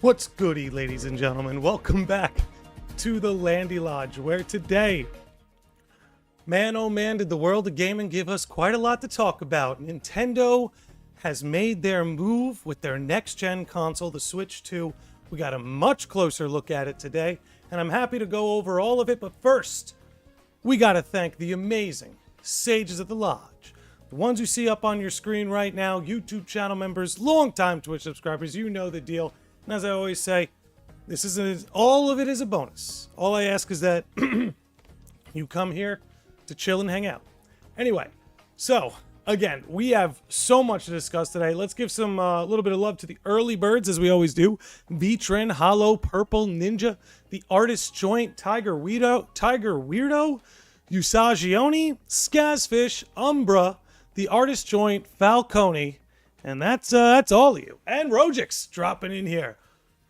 What's goody, ladies and gentlemen? Welcome back to the Landy Lodge, where today, man oh man, did the world of gaming give us quite a lot to talk about. Nintendo has made their move with their next-gen console, the Switch 2. We got a much closer look at it today, and I'm happy to go over all of it, but first, we gotta thank the amazing sages of the Lodge. The ones you see up on your screen right now, YouTube channel members, longtime Twitch subscribers, you know the deal. And as I always say, this isn't all of it is a bonus. All I ask is that you come here to chill and hang out. Anyway, so again, we have so much to discuss today. Let's give some little bit of love to the early birds, as we always do. Vitrin, Hollow, Purple, Ninja, the Artist Joint, Tiger Weirdo, Usagione, Skazfish, Umbra, the Artist Joint, Falcone, and that's all of you. And Rojix dropping in here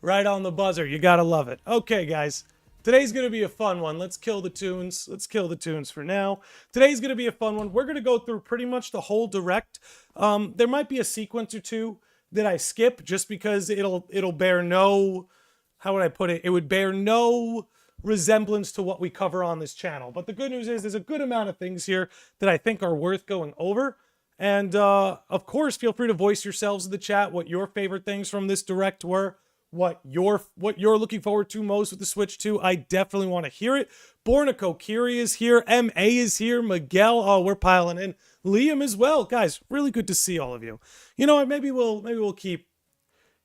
right on the buzzer. You gotta love it. Okay, guys. Today's going to be a fun one. Let's kill the tunes. Let's kill the tunes for now. Today's going to be a fun one. We're going to go through pretty much the whole Direct. There might be a sequence or two that I skip just because it'll bear no, how would I put it? It would bear no resemblance to what we cover on this channel. But the good news is there's a good amount of things here that I think are worth going over. And of course, feel free to voice yourselves in the chat what your favorite things from this Direct were. What you're looking forward to most with the Switch 2. I definitely want to hear it. Bornico Kiri is here. MA is here. Miguel, oh, we're piling in. Liam as well. Guys, really good to see all of you. You know what? Maybe we'll keep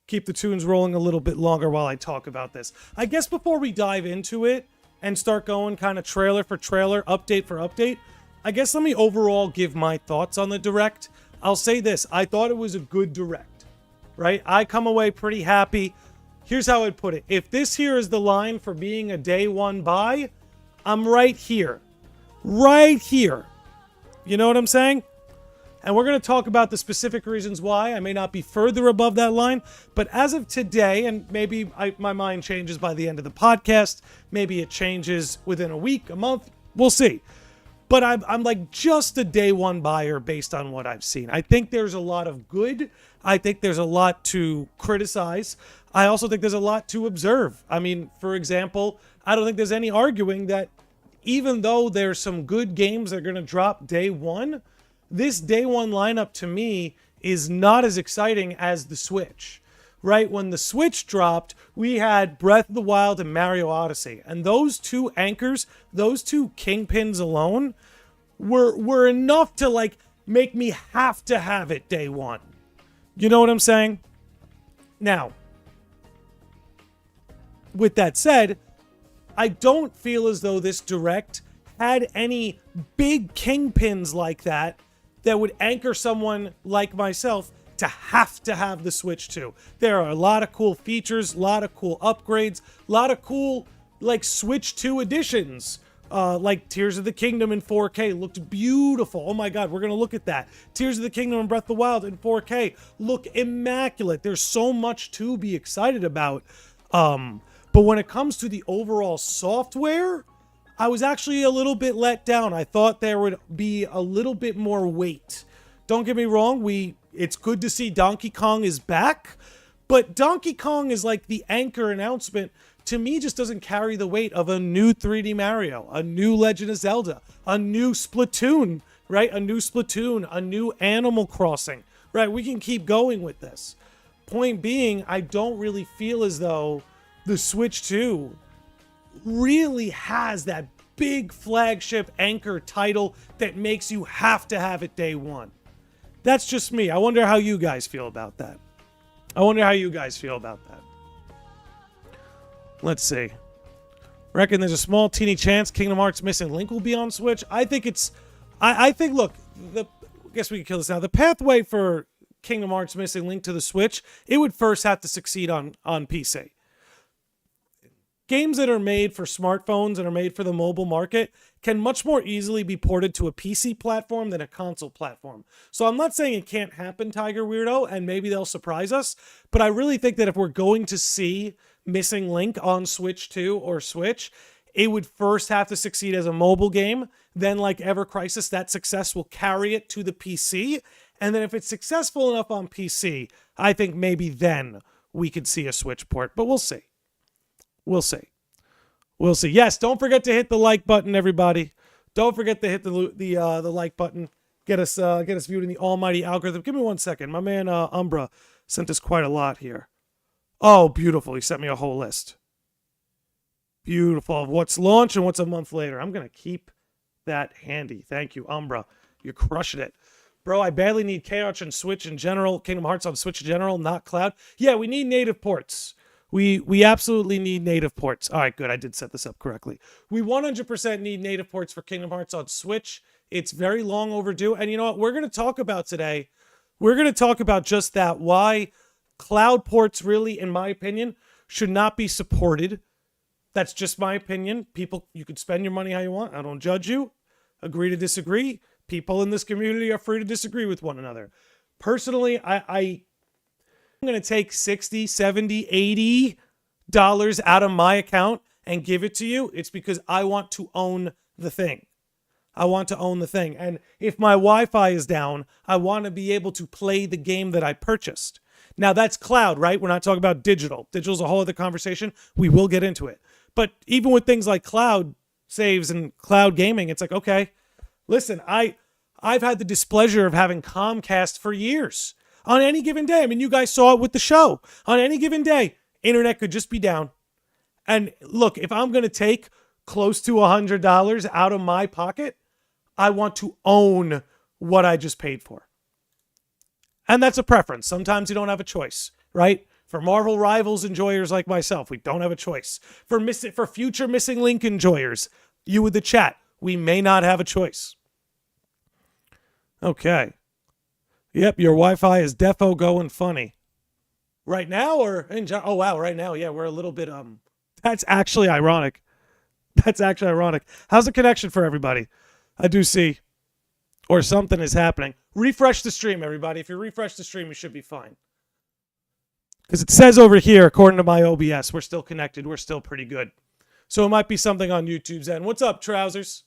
the tunes rolling a little bit longer while I talk about this. I guess before we dive into it and start going kind of trailer for trailer, update for update, I guess let me overall give my thoughts on the Direct. I'll say this. I thought it was a good Direct, right? I come away pretty happy. Here's how I'd put it. If this here is the line for being a day one buy, I'm right here. Right here. You know what I'm saying? And we're going to talk about the specific reasons why. I may not be further above that line, but as of today, and maybe my mind changes by the end of the podcast, maybe it changes within a week, a month, we'll see. But I'm like just a day one buyer based on what I've seen. I think there's a lot of good. I think there's a lot to criticize. I also think there's a lot to observe. I mean, for example, I don't think there's any arguing that even though there's some good games that are going to drop day one, this day one lineup to me is not as exciting as the Switch. Right? When the Switch dropped, we had Breath of the Wild and Mario Odyssey. And those two anchors, those two kingpins alone, were enough to, like, make me have to have it day one. You know what I'm saying? Now, with that said, I don't feel as though this Direct had any big kingpins like that would anchor someone like myself to have the Switch 2. There are a lot of cool features, a lot of cool upgrades, a lot of cool, like, Switch 2 additions. Like Tears of the Kingdom in 4K looked beautiful. Oh my god, we're going to look at that. Tears of the Kingdom and Breath of the Wild in 4K look immaculate. There's so much to be excited about. But when it comes to the overall software, I was actually a little bit let down. I thought there would be a little bit more weight. Don't get me wrong, it's good to see Donkey Kong is back, but Donkey Kong is like the anchor announcement. To me, just doesn't carry the weight of a new 3D Mario, a new Legend of Zelda, a new Splatoon, right? A new Splatoon, a new Animal Crossing, right? We can keep going with this. Point being, I don't really feel as though the Switch 2 really has that big flagship anchor title that makes you have to have it day one. That's just me. I wonder how you guys feel about that. Let's see. Reckon there's a small teeny chance Kingdom Hearts Missing Link will be on Switch. I think it's... I think, look, I guess we can kill this now. The pathway for Kingdom Hearts Missing Link to the Switch, it would first have to succeed on PC. Games that are made for smartphones and are made for the mobile market can much more easily be ported to a PC platform than a console platform. So I'm not saying it can't happen, Tiger Weirdo, and maybe they'll surprise us, but I really think that if we're going to see Missing Link on Switch 2 or Switch, it would first have to succeed as a mobile game. Then, like Ever Crisis, that success will carry it to the PC. And then if it's successful enough on PC, I think maybe then we could see a Switch port, but we'll see. We'll see. We'll see. Yes, don't forget to hit the like button, everybody. Don't forget to hit the like button. Get us viewed in the almighty algorithm. Give me 1 second. My man Umbra sent us quite a lot here. Oh, beautiful. He sent me a whole list. Beautiful. Of what's launched and what's a month later. I'm going to keep that handy. Thank you, Umbra. You're crushing it. Bro, I badly need KH on Switch in general. Kingdom Hearts on Switch in general, not cloud. Yeah, we need native ports. We absolutely need native ports. All right, good. I did set this up correctly. We 100% need native ports for Kingdom Hearts on Switch. It's very long overdue. And you know what? We're going to talk about today. We're going to talk about just that. Why cloud ports really, in my opinion, should not be supported. That's just my opinion. People, you can spend your money how you want. I don't judge you. Agree to disagree. People in this community are free to disagree with one another. Personally, I'm going to take $60, $70, $80 out of my account and give it to you. It's because I want to own the thing. I want to own the thing. And if my Wi-Fi is down, I want to be able to play the game that I purchased. Now, that's cloud, right? We're not talking about digital. Digital's a whole other conversation. We will get into it. But even with things like cloud saves and cloud gaming, it's like, okay, listen, I've had the displeasure of having Comcast for years. On any given day, I mean, you guys saw it with the show. On any given day, internet could just be down. And look, if I'm going to take close to $100 out of my pocket, I want to own what I just paid for. And that's a preference. Sometimes you don't have a choice, right? For Marvel Rivals enjoyers like myself, we don't have a choice. For future Missing Link enjoyers, you with the chat, we may not have a choice. Okay. Yep, your Wi-Fi is defo going funny. Right now or in general? Oh, wow, right now. Yeah, we're a little bit, that's actually ironic. That's actually ironic. How's the connection for everybody? I do see, or something is happening. Refresh the stream, everybody. If you refresh the stream, you should be fine. Because it says over here, according to my OBS, we're still connected. We're still pretty good. So it might be something on YouTube's end. What's up, Trousers?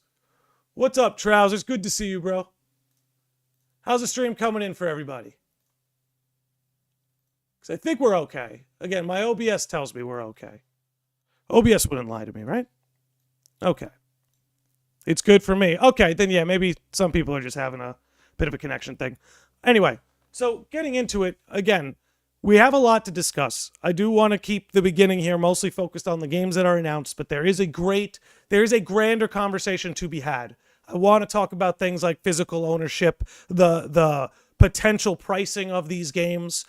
What's up, Trousers? Good to see you, bro. How's the stream coming in for everybody? Because I think we're okay. Again, my OBS tells me we're okay. OBS wouldn't lie to me, right? Okay. It's good for me. Okay, then yeah, maybe some people are just having a bit of a connection thing. Anyway, so getting into it, again, we have a lot to discuss. I do want to keep the beginning here mostly focused on the games that are announced, but there is a grander conversation to be had. I want to talk about things like physical ownership, the potential pricing of these games.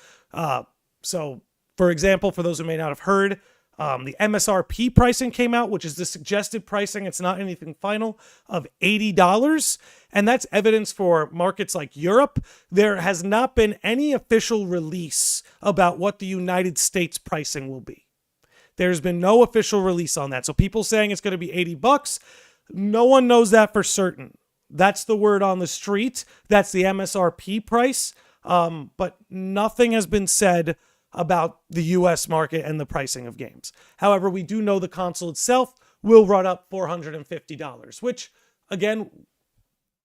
So, for example, for those who may not have heard, the MSRP pricing came out, which is the suggested pricing. It's not anything final, of $80. And that's evidence for markets like Europe. There has not been any official release about what the United States pricing will be. There's been no official release on that. So people saying it's going to be $80, no one knows that for certain. That's the word on the street. That's the MSRP price. But nothing has been said about the US market and the pricing of games. However, we do know the console itself will run up $450, which, again,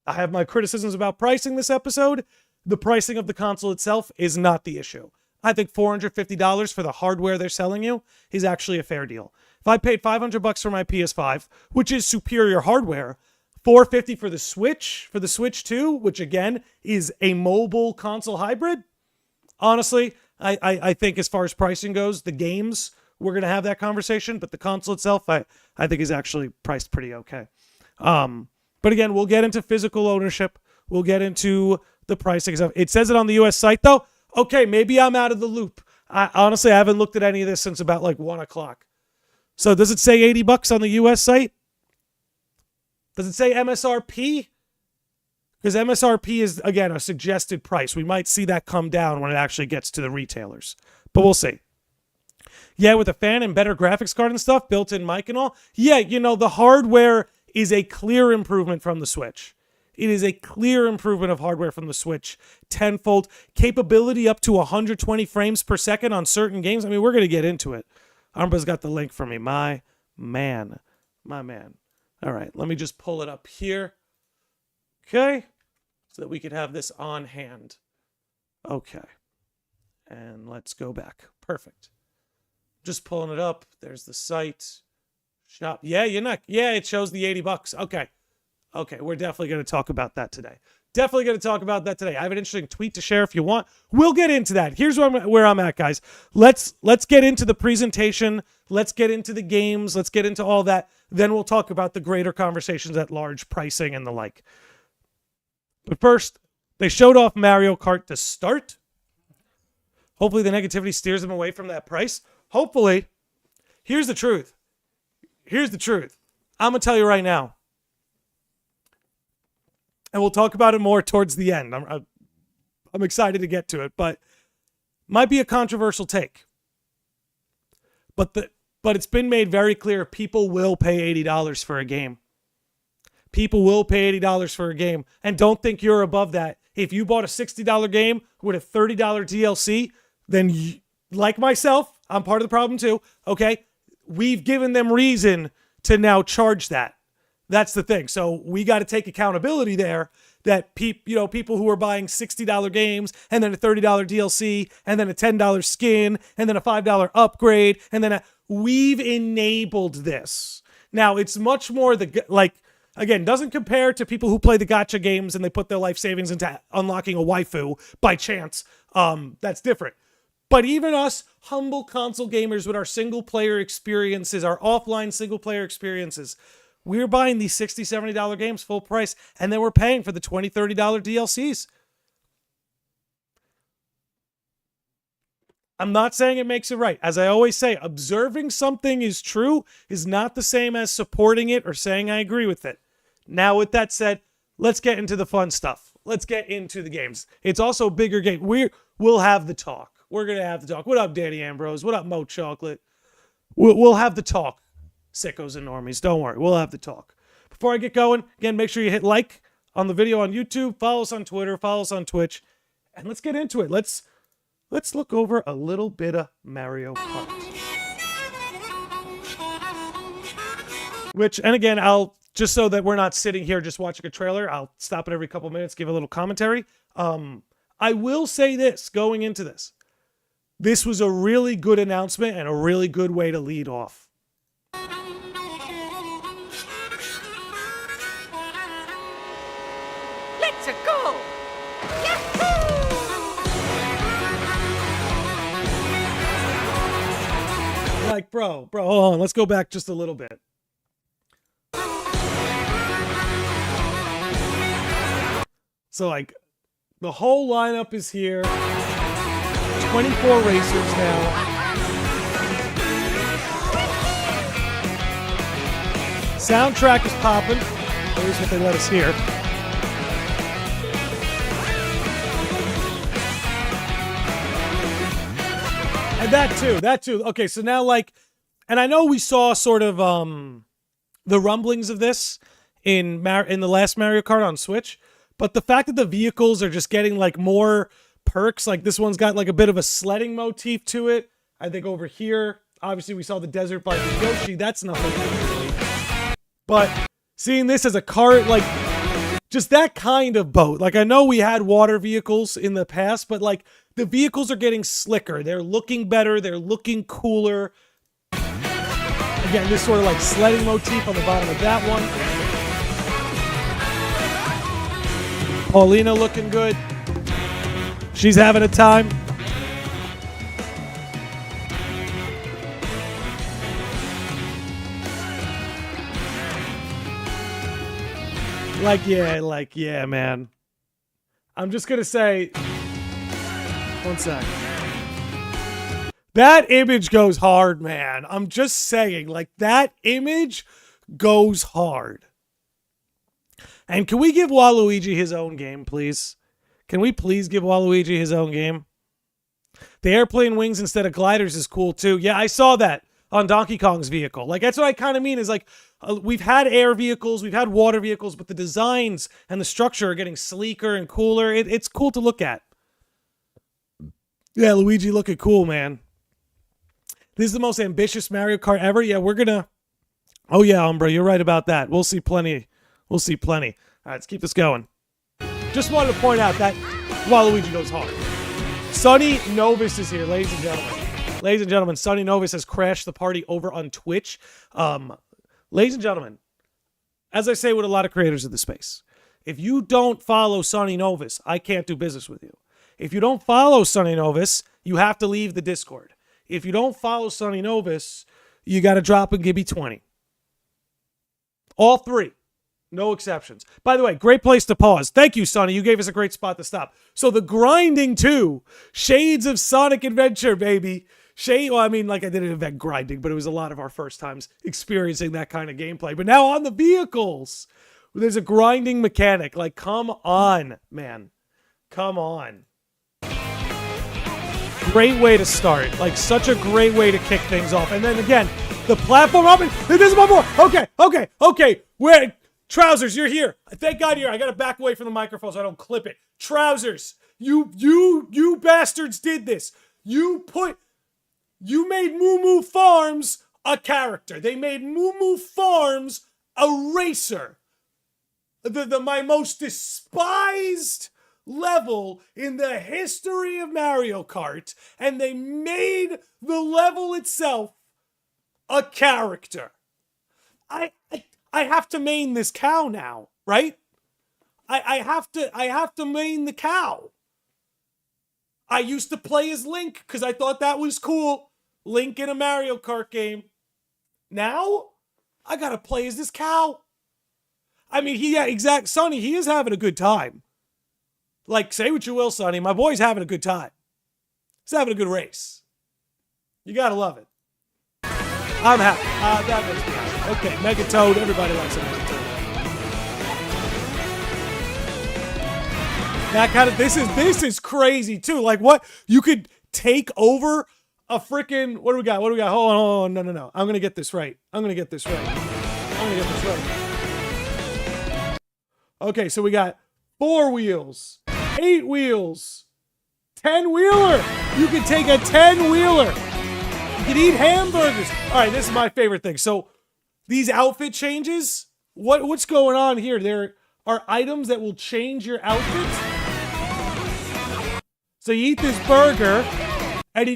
I have my criticisms about pricing this episode. The pricing of the console itself is not the issue. I think $450 for the hardware they're selling you is actually a fair deal. If I paid $500 for my PS5, which is superior hardware, $450 for the Switch 2, which again is a mobile console hybrid, honestly, I think as far as pricing goes, the games, we're going to have that conversation, but the console itself, I think is actually priced pretty okay. But again, we'll get into physical ownership. We'll get into the pricing stuff. It says it on the US site, though. Okay, maybe I'm out of the loop. Honestly, I haven't looked at any of this since about like 1 o'clock. So does it say $80 on the US site? Does it say MSRP? Because MSRP is, again, a suggested price. We might see that come down when it actually gets to the retailers. But we'll see. Yeah, with a fan and better graphics card and stuff, built-in mic and all. Yeah, you know, the hardware is a clear improvement from the Switch. It is a clear improvement of hardware from the Switch. Tenfold. Capability up to 120 frames per second on certain games. I mean, we're going to get into it. Umbra's got the link for me. My man. My man. All right, let me just pull it up here. Okay. So that we can have this on hand. Okay. And let's go back. Perfect. Just pulling it up. There's the site. Shop. Yeah, you're not. Yeah, it shows the $80. Okay. Okay, we're definitely going to talk about that today. Definitely going to talk about that today. I have an interesting tweet to share if you want. We'll get into that. Here's where I'm at, guys. Let's get into the presentation. Let's get into the games. Let's get into all that. Then we'll talk about the greater conversations at large, pricing and the like. But first, they showed off Mario Kart to start. Hopefully the negativity steers them away from that price. Hopefully. Here's the truth. Here's the truth. I'm going to tell you right now. And we'll talk about it more towards the end. I'm excited to get to it, but might be a controversial take. But it's been made very clear people will pay $80 for a game. People will pay $80 for a game. And don't think you're above that. If you bought a $60 game with a $30 DLC, then like myself, I'm part of the problem too. Okay? We've given them reason to now charge that. That's the thing. So we got to take accountability there that people who are buying $60 games and then a $30 DLC and then a $10 skin and then a $5 upgrade and then we've enabled this. Now it's much more again, doesn't compare to people who play the gacha games and they put their life savings into unlocking a waifu by chance. That's different. But even us humble console gamers with our single player experiences, our offline single player experiences, we're buying these $60, $70 games full price, and then we're paying for the $20, $30 DLCs. I'm not saying it makes it right. As I always say, observing something is true is not the same as supporting it or saying I agree with it. Now, with that said, let's get into the fun stuff. Let's get into the games. It's also a bigger game. We'll have the talk. We're going to have the talk. What up, Danny Ambrose? What up, Mo Chocolate? We'll have the talk. Sickos and normies. Don't worry. We'll have the talk. Before I get going, again, make sure you hit like on the video on YouTube. Follow us on Twitter. Follow us on Twitch. And let's get into it. Let's look over a little bit of Mario Kart. Which, and again, just so that we're not sitting here just watching a trailer, I'll stop it every couple minutes, give a little commentary. I will say this, going into this. This was a really good announcement and a really good way to lead off. Go! Like, bro, hold on. Let's go back just a little bit. So, like, the whole lineup is here. 24 racers now. Soundtrack is popping. Here's what they let us hear. And that too. Okay, so now and I know we saw sort of the rumblings of this in the last Mario Kart on Switch, but the fact that the vehicles are just getting more perks, like this one's got a bit of a sledding motif to it. I think over here, obviously we saw the desert bike with Yoshi. That's nothing new, really. But seeing this as a kart, just that kind of boat. I know we had water vehicles in the past, but the vehicles are getting slicker. They're looking better. They're looking cooler. Again, this sort of sledding motif on the bottom of that one. Paulina looking good. She's having a time. Yeah, man. I'm just going to say, one sec. That image goes hard, man. I'm just saying, that image goes hard. And can we give Waluigi his own game, please? Can we please give Waluigi his own game? The airplane wings instead of gliders is cool, too. Yeah, I saw that on Donkey Kong's vehicle. That's what I kind of mean is, we've had air vehicles, we've had water vehicles, but the designs and the structure are getting sleeker and cooler. It's cool to look at. Yeah, Luigi looking cool, man. This is the most ambitious Mario Kart ever. Yeah, we're gonna... Oh, yeah, Umbra, you're right about that. We'll see plenty. We'll see plenty. All right, let's keep this going. Just wanted to point out that Waluigi goes hard. Sonny Novus is here, ladies and gentlemen. Ladies and gentlemen, Sonny Novus has crashed the party over on Twitch. Ladies and gentlemen, as I say with a lot of creators of the space, if you don't follow Sonny Novus, I can't do business with you. If you don't follow Sonny Novus, you have to leave the Discord. If you don't follow Sonny Novus, you got to drop and give me 20. All three. No exceptions. By the way, great place to pause. Thank you, Sonny. You gave us a great spot to stop. So the grinding 2, Shades of Sonic Adventure, baby. Well, I mean, like I didn't invent grinding, but it was a lot of our first times experiencing that kind of gameplay. But now on the vehicles, there's a grinding mechanic. Like, come on, man. Come on. Great way to start. Like, such a great way to kick things off. And then again, the platform up. This is my boy. Okay. Where? Trousers, you're here. Thank God you're here. I gotta back away from the microphone so I don't clip it. Trousers, you bastards did this. You made Moo Moo Farms a character. They made Moo Moo Farms a racer. My most despised level in the history of Mario Kart, and they made the level itself a character. I have to main this cow now, right? I have to main the cow. I used to play as Link because I thought that was cool. Link in a Mario Kart game. Now, I gotta play as this cow. I mean, Sonny, he is having a good time. Like, say what you will, Sonny. My boy's having a good time. He's having a good race. You gotta love it. I'm happy. That makes me happy. Okay, Megatoad. Everybody likes a Megatoad. That kind of this is crazy too. Like, what, you could take over a freaking, what do we got? Hold on. No. I'm gonna get this right. Okay, so we got 4 wheels, 8 wheels, 10-wheeler. You can take a 10-wheeler. You can eat hamburgers. All right, this is my favorite thing. So these outfit changes, what's going on here? There are items that will change your outfit. So you eat this burger, and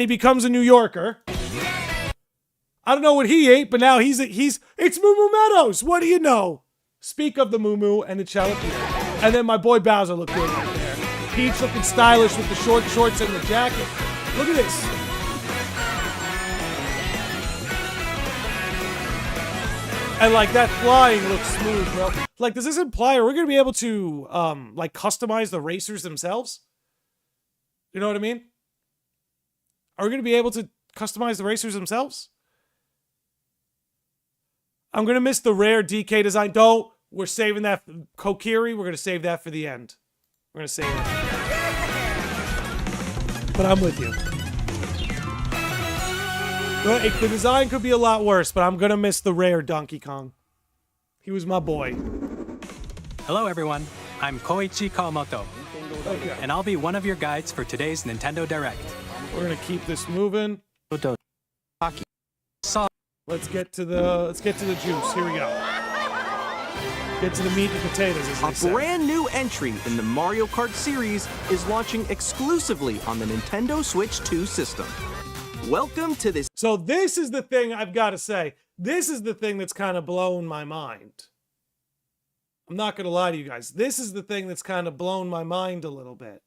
he becomes a New Yorker. I don't know what he ate, but now it's Moo Moo Meadows. What do you know? Speak of the Moo Moo, and it shall appear. And then my boy Bowser looked good right there. Peach looking stylish with the short shorts and the jacket. Look at this. And like that flying looks smooth, bro. Like, does this imply we're gonna be able to like customize the racers themselves? You know what I mean? Are we gonna be able to customize the racers themselves? I'm gonna miss the rare DK design. We're saving that Kokiri. We're gonna save that for the end. We're gonna save it. But I'm with you. The design could be a lot worse, but I'm gonna miss the rare Donkey Kong. He was my boy. Hello everyone, I'm Koichi Kawamoto, and I'll be one of your guides for today's Nintendo Direct. We're gonna keep this moving. Let's get to the juice. Here we go. Get to the meat and potatoes, as they say. A brand new entry in the Mario Kart series is launching exclusively on the Nintendo Switch 2 system. Welcome to this. So this is the thing I've got to say. This is the thing that's kind of blown my mind. I'm not going to lie to you guys. This is the thing that's kind of blown my mind a little bit.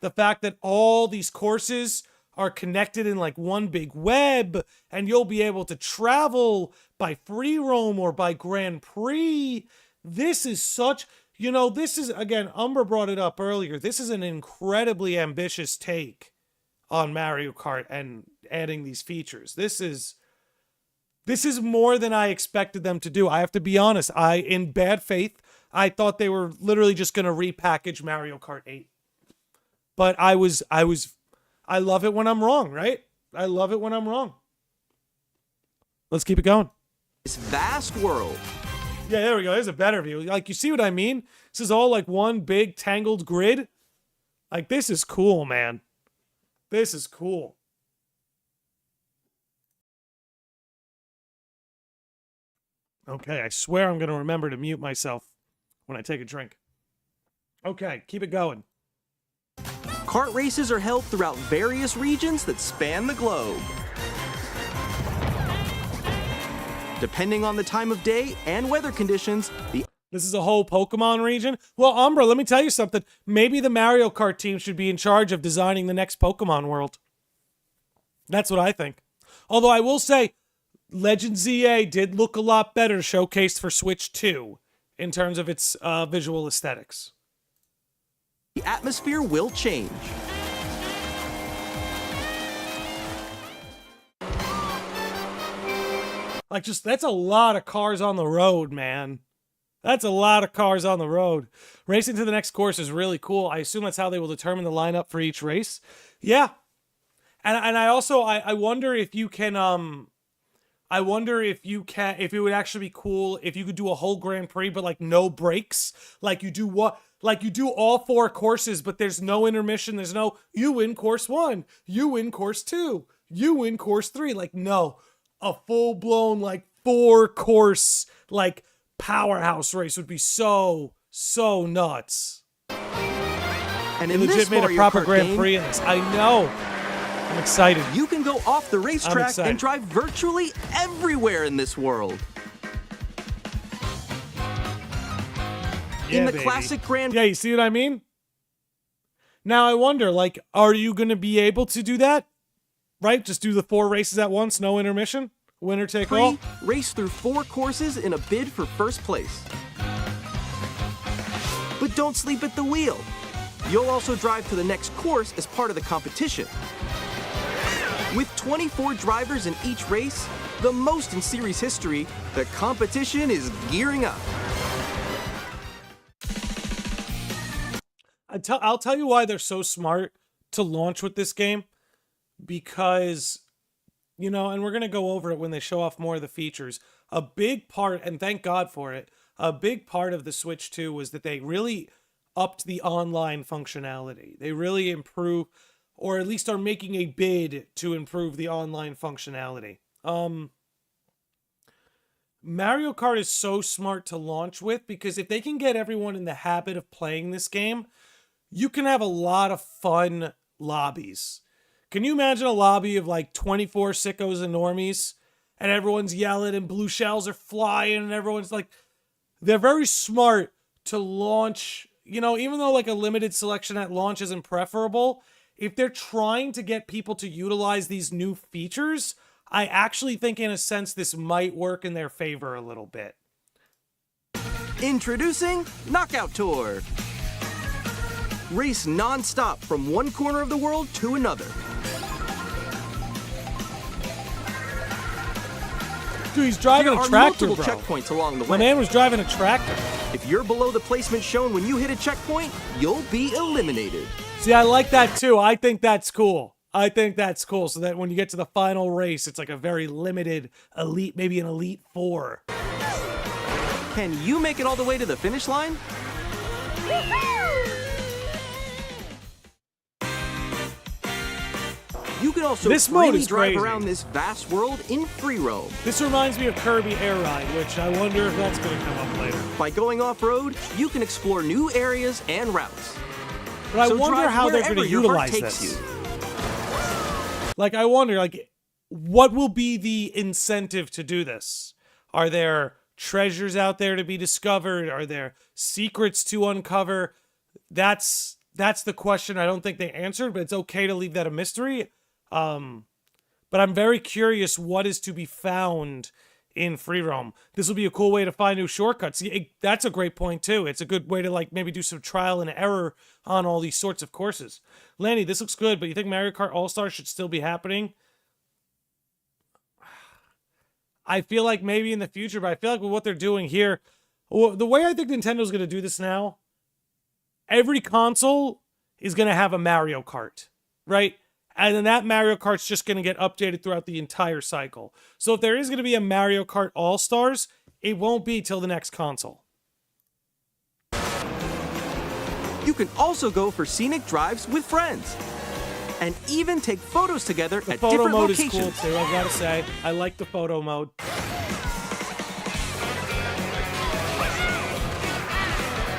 The fact that all these courses are connected in like one big web, and you'll be able to travel by free roam or by Grand Prix. This is such, this is, again, Umbra brought it up earlier. This is an incredibly ambitious take on Mario Kart and adding these features. This is more than I expected them to do. I have to be honest. In bad faith, I thought they were literally just going to repackage Mario Kart 8. But I love it when I'm wrong, right? I love it when I'm wrong. Let's keep it going. This vast world. Yeah, there we go. There's a better view. Like, you see what I mean? This is all like one big tangled grid. Like, this is cool, man. This is cool. Okay, I swear I'm going to remember to mute myself when I take a drink. Okay, keep it going. Kart races are held throughout various regions that span the globe. Depending on the time of day and weather conditions, This is a whole Pokemon region? Well, Umbra, let me tell you something. Maybe the Mario Kart team should be in charge of designing the next Pokemon world. That's what I think. Although I will say, Legend ZA did look a lot better showcased for Switch 2 in terms of its visual aesthetics. the atmosphere will change. Like, just, that's a lot of cars on the road, man. That's a lot of cars on the road. Racing to the next course is really cool. I assume that's how they will determine the lineup for each race. Yeah. And I also, I wonder if you can, I wonder if if it would actually be cool if you could do a whole Grand Prix, but like no breaks. Like you do all 4 courses, but there's no intermission. There's no, you win course 1, you win course 2, you win course 3. Like, no, a full blown, like 4 course, like powerhouse race would be so nuts. And They in legit this made a Mario proper Kart Grand game, Prix in this. I know. I'm excited. you can go off the racetrack excited. and drive virtually everywhere in this world. In the baby. classic Grand Yeah, you see what I mean? Now I wonder, like, are you going to be able to do that? Right? Just do the 4 races at once, no intermission? Winner take all? Prix, race through 4 courses in a bid for first place. But don't sleep at the wheel. You'll also drive to the next course as part of the competition. With 24 drivers in each race, the most in series history, the competition is gearing up. I'll tell you why they're so smart to launch with this game. Because, you know, and we're going to go over it when they show off more of the features. A big part, and thank God for it, a big part of the Switch 2 was that they really upped the online functionality. They really improved, or at least are making a bid to improve the online functionality. Mario Kart is so smart to launch with because if they can get everyone in the habit of playing this game, you can have a lot of fun lobbies. Can you imagine a lobby of like 24 sickos and normies and everyone's yelling and blue shells are flying and everyone's like, they're very smart to launch, you know, even though like a limited selection at launch isn't preferable, if they're trying to get people to utilize these new features, I actually think in a sense this might work in their favor a little bit. Introducing Knockout Tour. Race non-stop from one corner of the world to another. Dude, he's driving There a are tractor, multiple bro. checkpoints along the My way. man was driving a tractor. If you're below the placement shown when you hit a checkpoint, you'll be eliminated. See, I like that too. I think that's cool. I think that's cool. So that when you get to the final race, it's like a very limited elite, maybe an elite 4. Can you make it all the way to the finish line? You can also This mode freely is drive crazy. around this vast world in free roam. This reminds me of Kirby Air Ride, which I wonder if that's going to come up later. By going off-road, you can explore new areas and routes. But I So wonder drive how they're going wherever to your heart utilize takes this. you. Like, I wonder, like, what will be the incentive to do this? Are there treasures out there to be discovered? Are there secrets to uncover? That's the question I don't think they answered, but it's okay to leave that a mystery. But I'm very curious what is to be found in free roam. This will be a cool way to find new shortcuts. That's a great point too. It's a good way to like maybe do some trial and error on all these sorts of courses. Lanny, this looks good, but you think Mario Kart All-Stars should still be happening? I feel like maybe in the future, but I feel like with what they're doing here, the way I think Nintendo's going to do this now, every console is going to have a Mario Kart, right? And then that Mario Kart's just going to get updated throughout the entire cycle. So if there is going to be a Mario Kart All-Stars, it won't be till the next console. You can also go for scenic drives with friends. And even take photos together The at photo different mode locations. is cool too, I gotta say. I like the photo mode.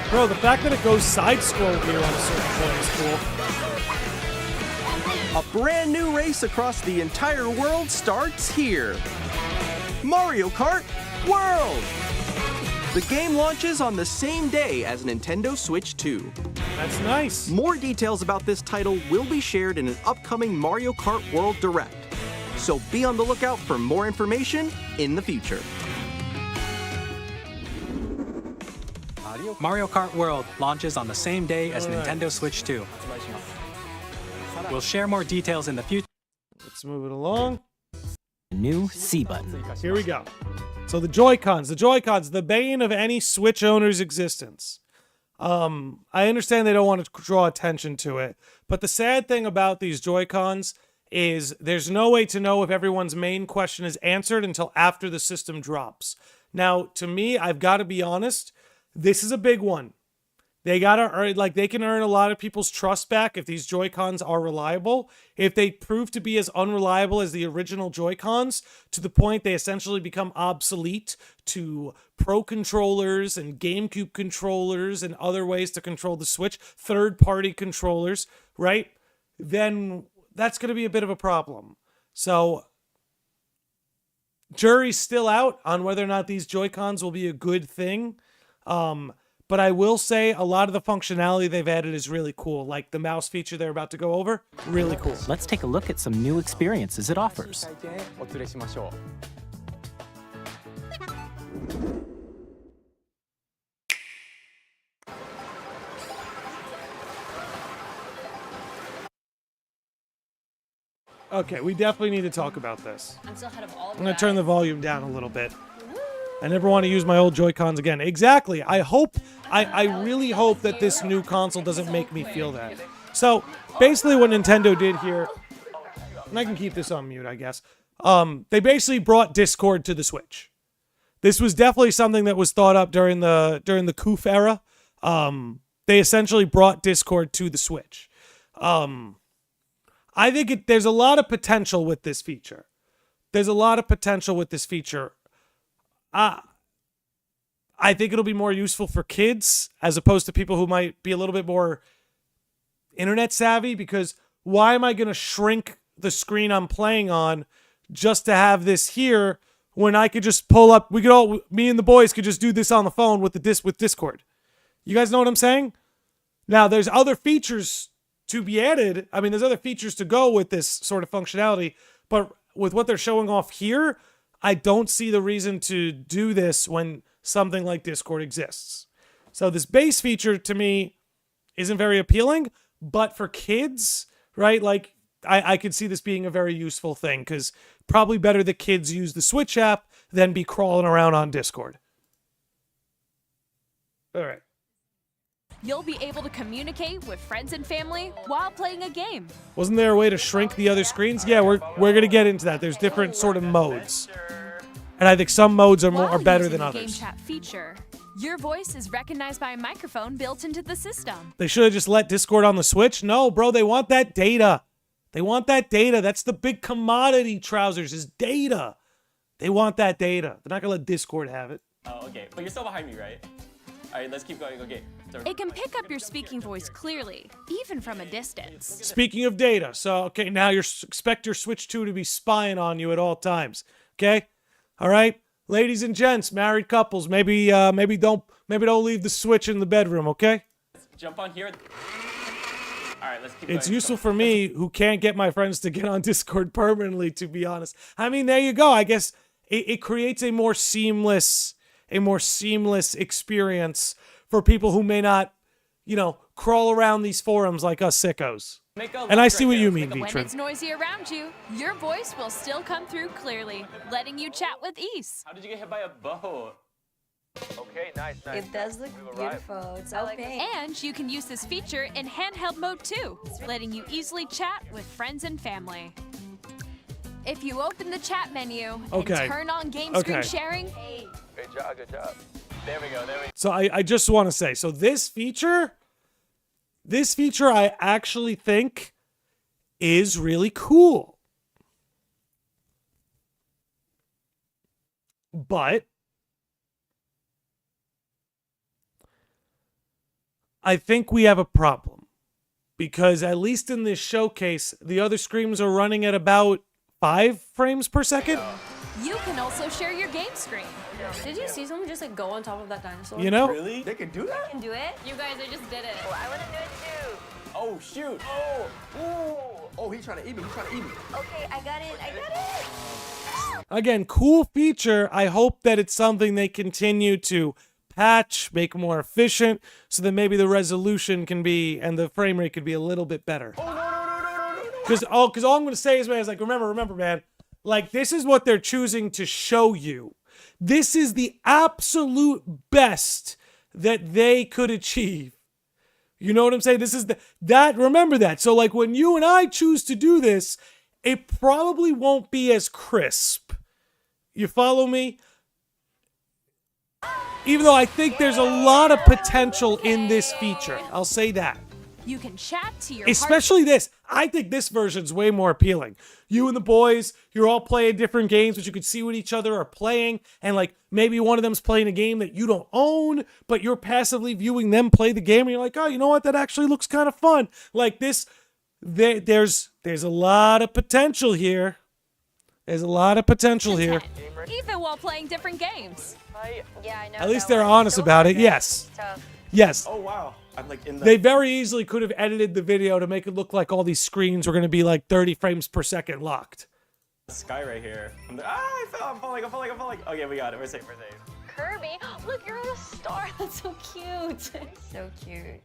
Bro, the fact that it goes side-scroll here on a certain point is cool. A brand new race across the entire world starts here. Mario Kart World! The game launches on the same day as Nintendo Switch 2. That's nice. More details about this title will be shared in an upcoming Mario Kart World Direct. So be on the lookout for more information in the future. Mario Kart World launches on the same day as Nintendo Switch 2. We'll share more details in the future. Let's move it along. New C button. Here we go. So the Joy-Cons, the bane of any Switch owner's existence. I understand they don't want to draw attention to it, but the sad thing about these Joy-Cons is there's no way to know if everyone's main question is answered until after the system drops. Now, to me, I've got to be honest, this is a big one. They gotta earn, like, they can earn a lot of people's trust back if these Joy-Cons are reliable. If they prove to be as unreliable as the original Joy-Cons, to the point they essentially become obsolete to Pro controllers and GameCube controllers and other ways to control the Switch, third-party controllers, right? Then that's gonna be a bit of a problem. So, jury's still out on whether or not these Joy-Cons will be a good thing. But I will say a lot of the functionality they've added is really cool. Like the mouse feature they're about to go over, really cool. Let's take a look at some new experiences it offers. Okay, we definitely need to talk about this. I'm still ahead of all I'm going to turn the volume down a little bit. I never want to use my old Joy-Cons again. Exactly. I really hope that this new console doesn't make me feel that. So, basically what Nintendo did here, and I can keep this on mute, I guess. They basically brought Discord to the Switch. This was definitely something that was thought up during the Koof era. They essentially brought Discord to the Switch. I think there's a lot of potential with this feature. I think it'll be more useful for kids as opposed to people who might be a little bit more internet savvy, because why am I going to shrink the screen I'm playing on just to have this here when I could just pull up, me and the boys could just do this on the phone with Discord. You guys know what I'm saying? Now, there's other features to be added. I mean, there's other features to go with this sort of functionality, but with what they're showing off here, I don't see the reason to do this when something like Discord exists. So this base feature to me isn't very appealing, but for kids, right? Like I could see this being a very useful thing, because probably better that kids use the Switch app than be crawling around on Discord. All right. You'll be able to communicate with friends and family while playing a game. Wasn't there a way to shrink the other screens? Yeah, we're going to get into that. There's different sort of modes. And I think some modes are better than While using the others. Game Chat feature, your voice is recognized by a microphone built into the system. They should have just let Discord on the Switch. No, bro, they want that data. That's the big commodity, Trousers, is data. They want that data. They're not going to let Discord have it. Oh, okay. But you're still behind me, right? All right, let's keep going. Okay. It can pick up your speaking voice clearly, even from a distance. Speaking of data, so, okay, now expect your Switch 2 to be spying on you at all times. Okay? All right? Ladies and gents, married couples, maybe don't leave the Switch in the bedroom, okay? Jump on here. All right, let's keep going. It's useful for me, who can't get my friends to get on Discord permanently, to be honest. I mean, there you go. I guess it creates a more seamless experience for people who may not, crawl around these forums like us sickos. And I see what you mean, When Vitrin. it's noisy around you, your voice will still come through clearly, letting you chat with ease. How did you get hit by a boat? Okay, nice. It does look beautiful. It's so pink. And you can use this feature in handheld mode too, letting you easily chat with friends and family. If you open the chat menu Okay. and turn on game Okay. screen sharing, Good job, good job. There we go. So I just want to say, so this feature I actually think is really cool. But I think we have a problem, because at least in this showcase, the other streams are running at about 5 frames per second. You can also share your game screen. Did you see someone just like go on top of that dinosaur? You know? Really? They can do that? Can do it? You guys, I just did it. I want to do it too. Oh, shoot. Oh. Ooh. Oh, he's trying to eat me. He's trying to eat me. Okay, I got it. I got it. Again, cool feature. I hope that it's something they continue to patch, make more efficient, so that maybe the resolution can be and the frame rate could be a little bit better. Oh, no. Because all I'm going to say is, man, is like, remember, man, like, this is what they're choosing to show you. This is the absolute best that they could achieve. You know what I'm saying? This is remember that. So, like, when you and I choose to do this, it probably won't be as crisp. You follow me? Even though I think there's a lot of potential in this feature. I'll say that. You can chat to your Especially this. I think this version's way more appealing. You and the boys, you're all playing different games, but you can see what each other are playing. And like maybe one of them's playing a game that you don't own, but you're passively viewing them play the game. And you're like, oh, you know what? That actually looks kind of fun. Like this, there's a lot of potential here. There's a lot of potential here. even while playing different games. Yeah, I know. At least they're honest about it. Yes. Tough. Yes. Oh, wow. I'm like in the... They very easily could have edited the video to make it look like all these screens were going to be like 30 frames per second locked. sky right here. I fell. I'm falling. Okay, we got it. We're safe. Kirby, look, you're a star. That's so cute. So cute.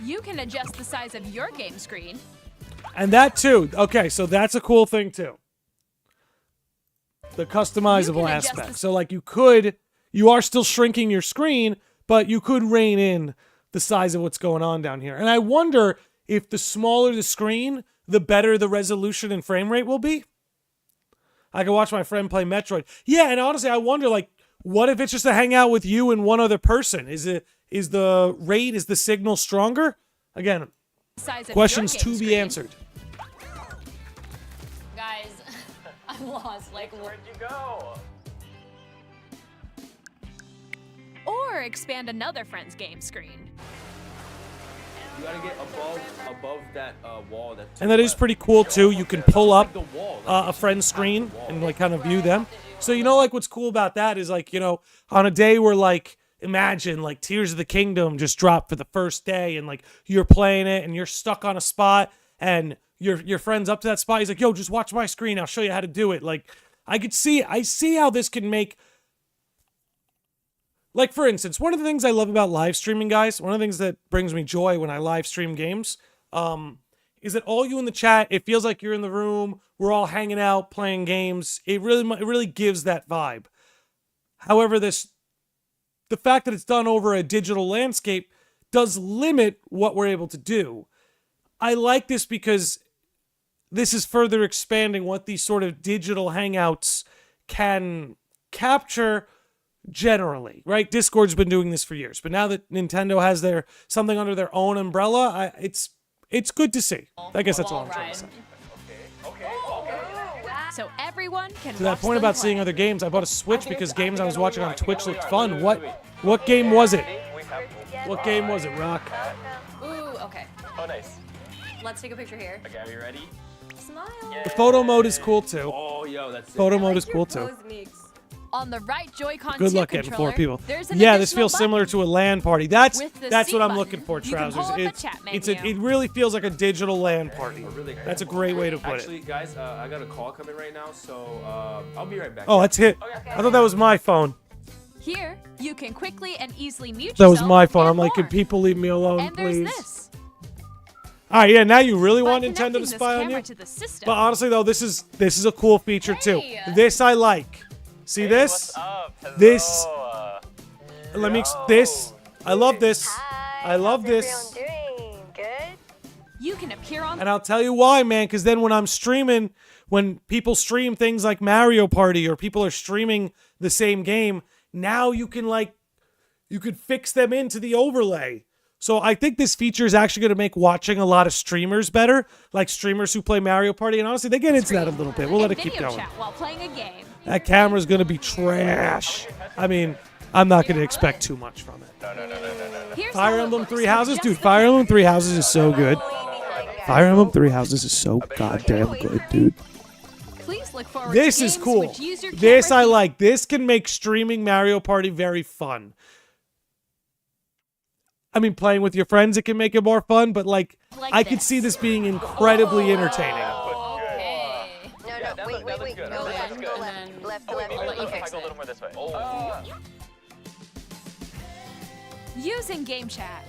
You can adjust the size of your game screen. And that too. Okay, so that's a cool thing too. The customizable aspect. So like you are still shrinking your screen, but you could rein in the size of what's going on down here. And I wonder if the smaller the screen, the better the resolution and frame rate will be. I can watch my friend play Metroid. Yeah, and honestly, I wonder, like, what if it's just a hangout with you and one other person? Is the signal stronger? Again, questions to be answered. Guys, I'm lost. Like, Where'd you go? Or expand another friend's game screen. You gotta get above that wall. And that is pretty cool too. You can pull up a friend's screen and like kind of view them. So you know, like what's cool about that is like, you know, on a day where like, imagine like Tears of the Kingdom just dropped for the first day and like you're playing it and you're stuck on a spot and your friend's up to that spot. He's like, yo, just watch my screen. I'll show you how to do it. Like I see how this can make, like, for instance, one of the things I love about live streaming, guys, one of the things that brings me joy when I live stream games, is that all you in the chat, it feels like you're in the room, we're all hanging out, playing games. It really gives that vibe. However, the fact that it's done over a digital landscape does limit what we're able to do. I like this because this is further expanding what these sort of digital hangouts can capture generally, right? Discord's been doing this for years, but now that Nintendo has something under their own umbrella, it's good to see. I guess that's all I'm trying to say. So everyone can To that point about seeing other games, I bought a Switch because games I was watching on Twitch looked fun. What game was it? What game was it, Rock? Ooh, okay. Oh, nice. Let's take a picture here. Okay, are you ready? Smile. The photo mode is cool too. Oh, yo, that's Photo mode is cool too. on the right Joy-Con Good 2 luck getting controller, 4 people. there's an Yeah, this additional feels similar button. to a LAN party. That's With the what C I'm button, looking for, you can Trousers. pull up the chat menu. It really feels like a digital LAN party. That's a great way to put Actually, it. guys, I got a call coming right now, so I'll be right back. Oh, that's it. I thought that was my phone. Here, you can quickly and easily mute That was yourself my phone. and I'm like, more. can people leave me alone, And there's please? this. All right, yeah. Now you really By want Nintendo connecting to this spy on camera you? to the system, But honestly, though, this is a cool feature too. Hey. This I like. See this? This. Let me. This. I love this. I love this. Doing good. you can appear on And I'll tell you why, man. Because then when I'm streaming, when people stream things like Mario Party or people are streaming the same game, now you could fix them into the overlay. So I think this feature is actually going to make watching a lot of streamers better, like streamers who play Mario Party. And honestly, they get into that a little bit. We'll let and it keep video going. chat while playing a game. That camera's going to be trash. I mean, I'm not going to expect too much from it. Here's Fire how it Emblem works Three for Houses? just Dude, the Fire Emblem kids. Three Houses is so good. Fire Emblem Three Houses is so goddamn good, dude. Please look forward This to is games cool. which use your This camera I like. This can make streaming Mario Party very fun. I mean, playing with your friends, it can make it more fun, but like Like I could this. see this being incredibly entertaining. Okay. No, wait. Go left, go left. Left. I'll let you fix A little more this way. Using Game Chat.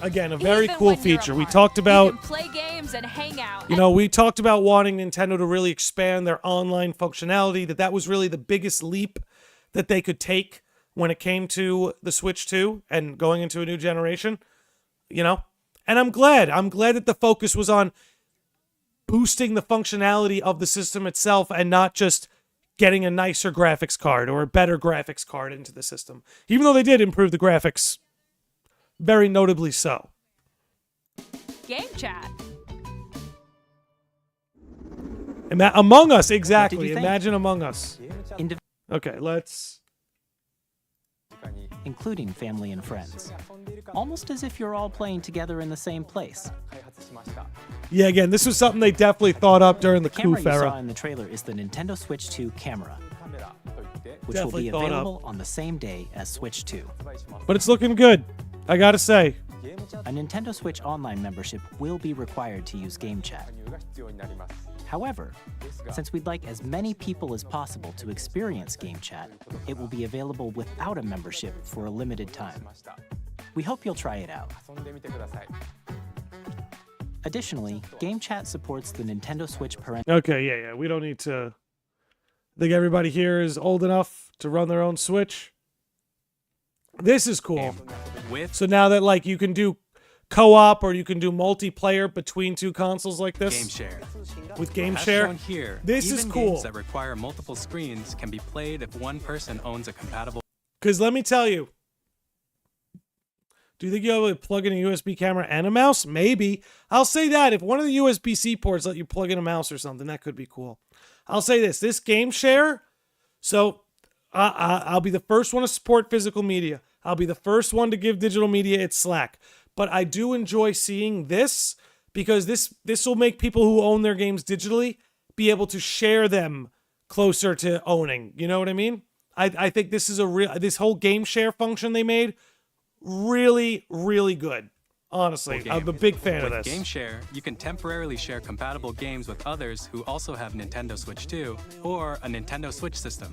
Again, a very Even cool when you're feature. We apart, talked about, You can play games and hang out. you know, we talked about wanting Nintendo to really expand their online functionality, that was really the biggest leap that they could take when it came to the Switch 2 and going into a new generation, you know? And I'm glad that the focus was on boosting the functionality of the system itself and not just getting a nicer graphics card or a better graphics card into the system. Even though they did improve the graphics, very notably so. Game Chat. Among Us, exactly. What did you think? Imagine Among Us. Indiv- Okay, let's... including family and friends. Almost as if you're all playing together in the same place. Yeah, again, this was something they definitely thought up during the The camera Coup you saw era. in the trailer is the Nintendo Switch 2 camera, which Definitely will be thought up. available on the same day as Switch 2. But it's looking good, I gotta say. A Nintendo Switch Online membership will be required to use Game Chat. However, since we'd like as many people as possible to experience Game Chat, it will be available without a membership for a limited time. We hope you'll try it out. Additionally, Game Chat supports the Nintendo Switch parental Okay, yeah, we don't need to... I think everybody here is old enough to run their own Switch. This is cool. With So now that, like, you can do co-op or you can do multiplayer between two consoles like this Game Share. with Game As Share. shown here, This even is cool. games that require multiple screens can be played if one person owns a compatible Because let me tell you, do you think you'll be able to plug in a USB camera and a mouse? Maybe. I'll say that. If one of the USB-C ports let you plug in a mouse or something, that could be cool. I'll say this Game Share, so I'll be the first one to support physical media. I'll be the first one to give digital media its slack. But I do enjoy seeing this because this will make people who own their games digitally be able to share them closer to owning. You know what I mean? I think this is this whole Game Share function they made really, really good. Honestly, I'm a big fan of With this. Game Share, you can temporarily share compatible games with others who also have Nintendo Switch 2 or a Nintendo Switch system.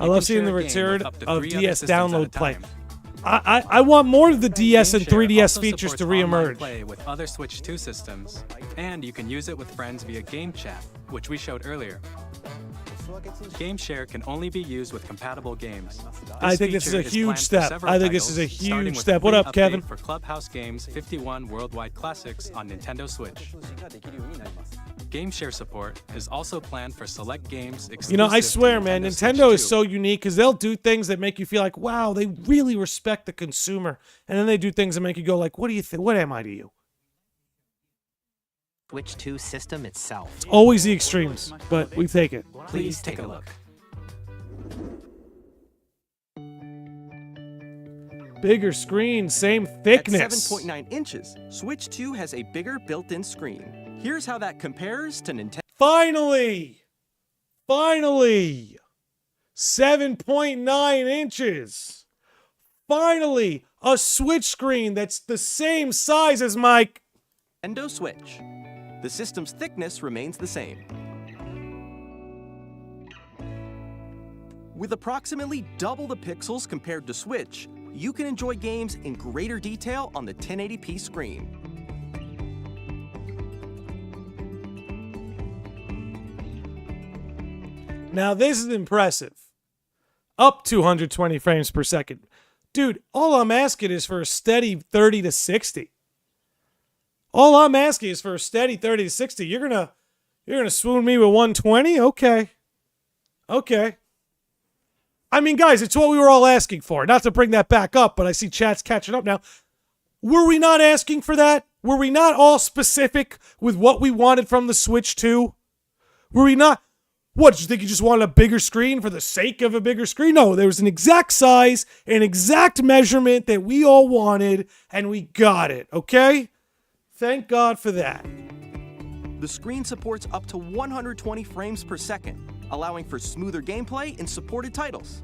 I You love can seeing share the a game with return up to of 3 other DS systems at a download play. time. I want more of the DS Game and Share 3DS also features to supports online reemerge. play with other Switch 2 systems, and you can use it with friends via Game Chat, which we showed earlier. Game Share can only be used with compatible games. I think this is feature a huge planned for step. several I think this is a titles, starting huge with step. What free up, Kevin? update For Clubhouse Games 51 Worldwide Classics on Nintendo Switch. Game Share support is also planned for select games exclusive You know, I to swear, man, Nintendo Switch Nintendo is 2. so unique because they'll do things that make you feel like, wow, they really respect the consumer. And then they do things that make you go like, what do you think? What am I to you? Switch 2 system itself. It's always the extremes, but we take it. Please take a look. Bigger screen, same At thickness. 7.9 inches, Switch 2 has a bigger built-in screen. Here's how that compares to Nintendo. Finally! 7.9 inches. Finally, a Switch screen that's the same size as my... Nintendo Switch. The system's thickness remains the same. With approximately double the pixels compared to Switch, you can enjoy games in greater detail on the 1080p screen. Now, this is impressive. Up 220 frames per second. Dude, all I'm asking is for a steady 30 to 60. All I'm asking is for a steady 30 to 60. You're gonna swoon me with 120? Okay. Okay. I mean, guys, it's what we were all asking for. Not to bring that back up, but I see chat's catching up now. Were we not asking for that? Were we not all specific with what we wanted from the Switch 2? Were we not? What, did you think you just wanted a bigger screen for the sake of a bigger screen? No, there was an exact size, an exact measurement that we all wanted, and we got it, okay? Thank God for that. The screen supports up to 120 frames per second, allowing for smoother gameplay in supported titles.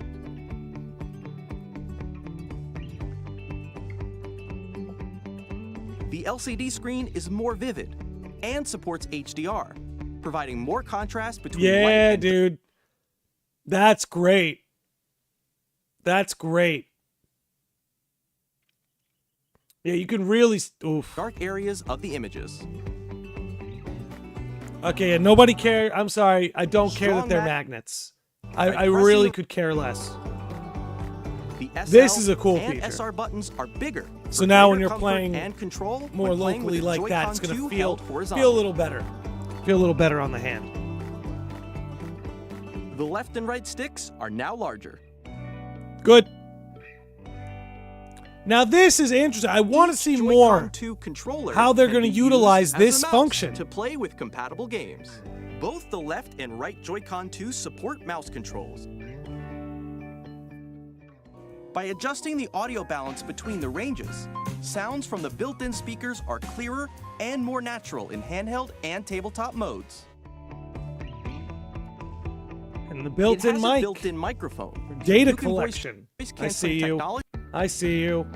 The LCD screen is more vivid and supports HDR, providing more contrast between light Yeah, and dude. That's great. That's great. Yeah, you can really... Oof. dark areas of the images. Okay, and nobody cares. I'm sorry. I don't care that Strong they're mag- magnets. I pressing really the- could care less. The SL This is a cool and feature. SR buttons are bigger. So for now greater when you're comfort playing and control More when playing with locally the like that, Joy-Con it's going 2 to held feel a horizontally. little better. Feel a little better on the hand. The left and right sticks are now larger. Good. Now this is interesting. I want to Each see Joy-Con more 2 controller how they're can going to be utilize used as a this mouse function. to play with compatible games. Both the left and right Joy-Con 2 support mouse controls. By adjusting the audio balance between the ranges, sounds from the built-in speakers are clearer and more natural in handheld and tabletop modes. And the It built-in has a mic. built-in microphone. Data You can voice collection. I canceling see you. technology I see you.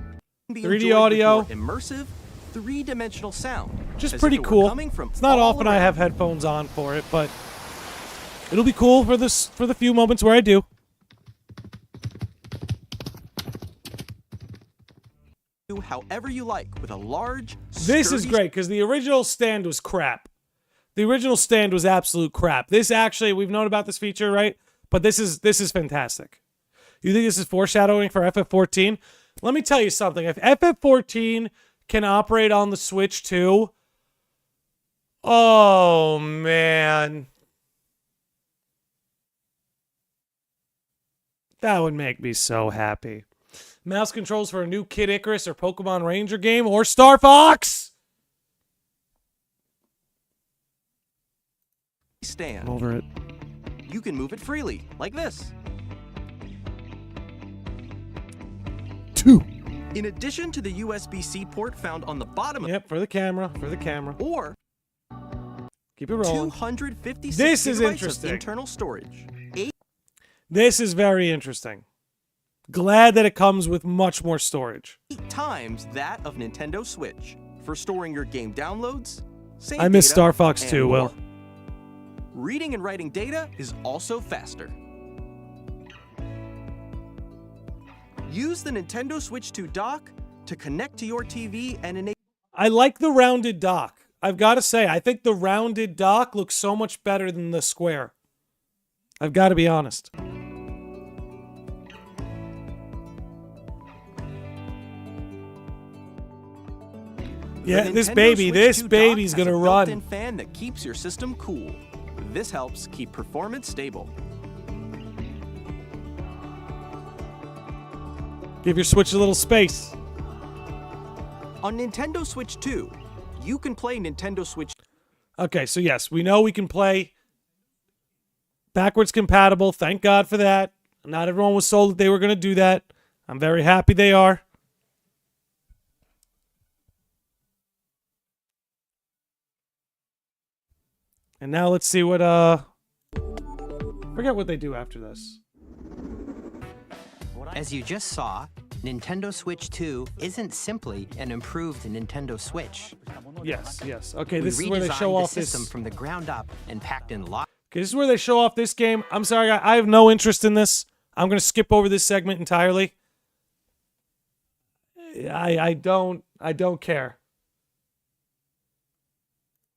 can be 3D enjoyed with audio. more immersive, three-dimensional sound. Just as pretty if it were cool. coming from It's not all often I around. have headphones on for it, but it'll be cool for the few moments where I do. Do however you like with a large. This is sturdy great because the original stand was crap. The original stand was absolute crap. This actually, we've known about this feature, right? But this is fantastic. You think this is foreshadowing for FF14? Let me tell you something. If FF14 can operate on the Switch too, oh man, that would make me so happy. Mouse controls for a new Kid Icarus or Pokemon Ranger game or Star Fox. stand. Over it. You can move it freely, like this. 2. In addition to the USB-C port found on the bottom Yep, for the camera, for the camera. or Keep it rolling. 256 This is gigabytes interesting. of internal storage. This is very interesting. Glad that it comes with much more storage. 8 times that of Nintendo Switch for storing your game downloads. Save I miss data, Star Fox and too, more. Will. Reading and writing data is also faster. Use the Nintendo Switch 2 dock to connect to your TV and enable I like the rounded dock. I've got to say, I think the rounded dock looks so much better than the square. I've got to be honest. Yeah, The this Nintendo baby, Switch this 2 dock baby's has gonna a run. built-in fan that keeps your system cool. This helps keep performance stable. Give your Switch a little space. On Nintendo Switch 2, you can play Nintendo Switch Okay, so yes, we know we can play backwards compatible. Thank God for that. Not everyone was sold that they were going to do that. I'm very happy they are. And now let's see what forget what they do after this. As you just saw, Nintendo Switch 2 isn't simply an improved Nintendo Switch. Yes, yes. Okay, We this is where they redesigned show the off system this. from the ground up and packed in lots. Okay, this is where they show off this game. I'm sorry, I have no interest in this. I'm going to skip over this segment entirely. I don't care.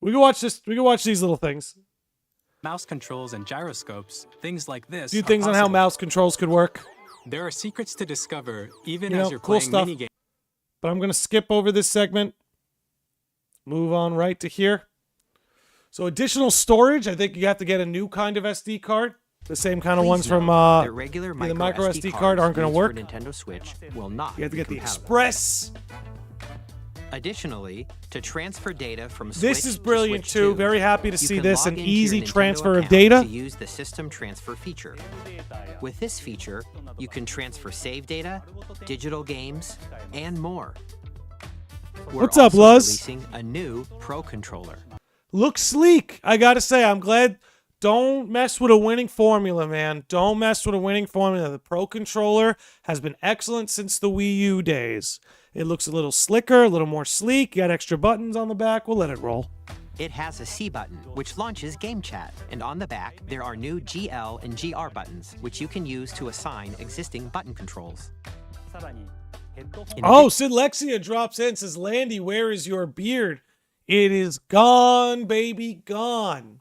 We can watch this. We can watch these little things. Mouse controls and gyroscopes, things like this. A few are things on how possible. mouse controls could work. There are secrets to discover even You as know, you're cool playing stuff. minigames. But I'm going to skip over this segment. Move on right to here. So additional storage. I think you have to get a new kind of SD card. The same kind of Please ones from note that regular the micro SD cards card aren't going to used work. For Nintendo Switch will not You have to be get the compatible. Express Additionally, to transfer data from Switch This is to brilliant Switch too. 2, Very happy to you see can this. log An into your easy Nintendo transfer of account data. to use the system transfer feature. With this feature, you can transfer save data, digital games, and more. We're What's up, also Luz? releasing a new Pro Controller. Looks sleek. I gotta say, I'm glad. Don't mess with a winning formula, man. Don't mess with a winning formula. The Pro Controller has been excellent since the Wii U days. It looks a little slicker, a little more sleek. Got extra buttons on the back. We'll let it roll. It has a C button, which launches Game Chat, and on the back, there are new GL and GR buttons, which you can use to assign existing button controls. Oh, Sid Lexia drops in, says, Landy, where is your beard? It is gone, baby, gone.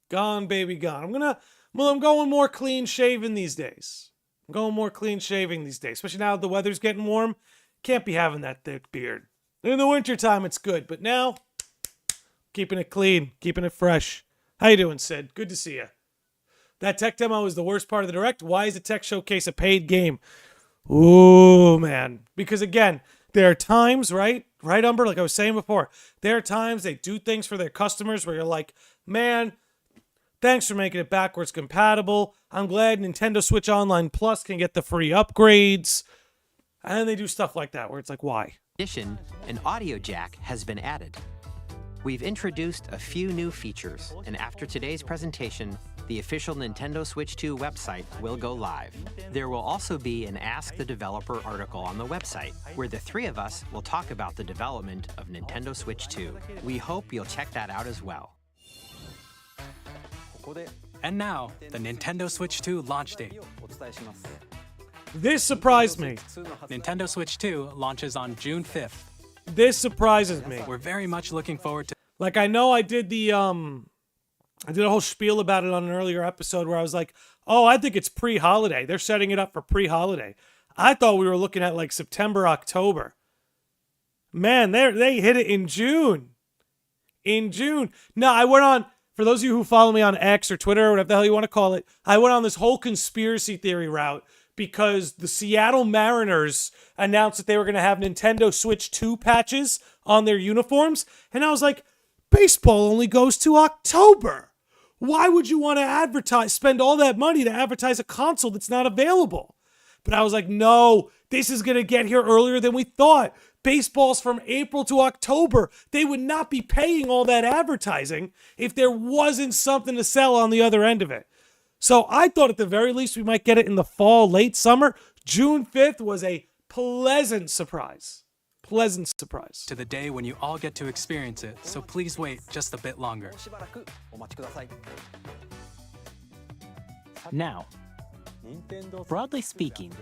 Gone, baby, gone. I'm going more clean shaven these days. I'm going more clean shaving these days, especially now the weather's getting warm. Can't be having that thick beard. In the wintertime, it's good, but now, keeping it clean, keeping it fresh. How you doing, Sid? Good to see you. That tech demo is the worst part of the direct. Why is the tech showcase a paid game? Ooh, man. Because again, there are times, right, Umber, like I was saying before, there are times they do things for their customers where you're like, man, thanks for making it backwards compatible. I'm glad Nintendo Switch Online Plus can get the free upgrades. And they do stuff like that where it's like, why? In addition, an audio jack has been added. We've introduced a few new features, and after today's presentation, the official Nintendo Switch 2 website will go live. There will also be an Ask the Developer article on the website, where the three of us will talk about the development of Nintendo Switch 2. We hope you'll check that out as well. And now, the Nintendo Switch 2 launch date. This surprised me. Nintendo Switch 2 launches on June 5th. This surprises me. We're very much looking forward to. Like, I know I did a whole spiel about it on an earlier episode where I was like, oh, I think it's pre-holiday. They're setting it up for pre-holiday. I thought we were looking at like September, October. Man, they hit it in June. In June. No, I went on, for those of you who follow me on X or Twitter or whatever the hell you want to call it, I went on this whole conspiracy theory route because the Seattle Mariners announced that they were going to have Nintendo Switch 2 patches on their uniforms. And I was like, baseball only goes to October. Why would you want to spend all that money to advertise a console that's not available? But I was like, no, this is going to get here earlier than we thought. Baseball's from April to October. They would not be paying all that advertising if there wasn't something to sell on the other end of it. So I thought at the very least we might get it in the fall, late summer. June 5th was a pleasant surprise. Pleasant surprise. To the day when you all get to experience it, so please wait just a bit longer. Now, broadly speaking,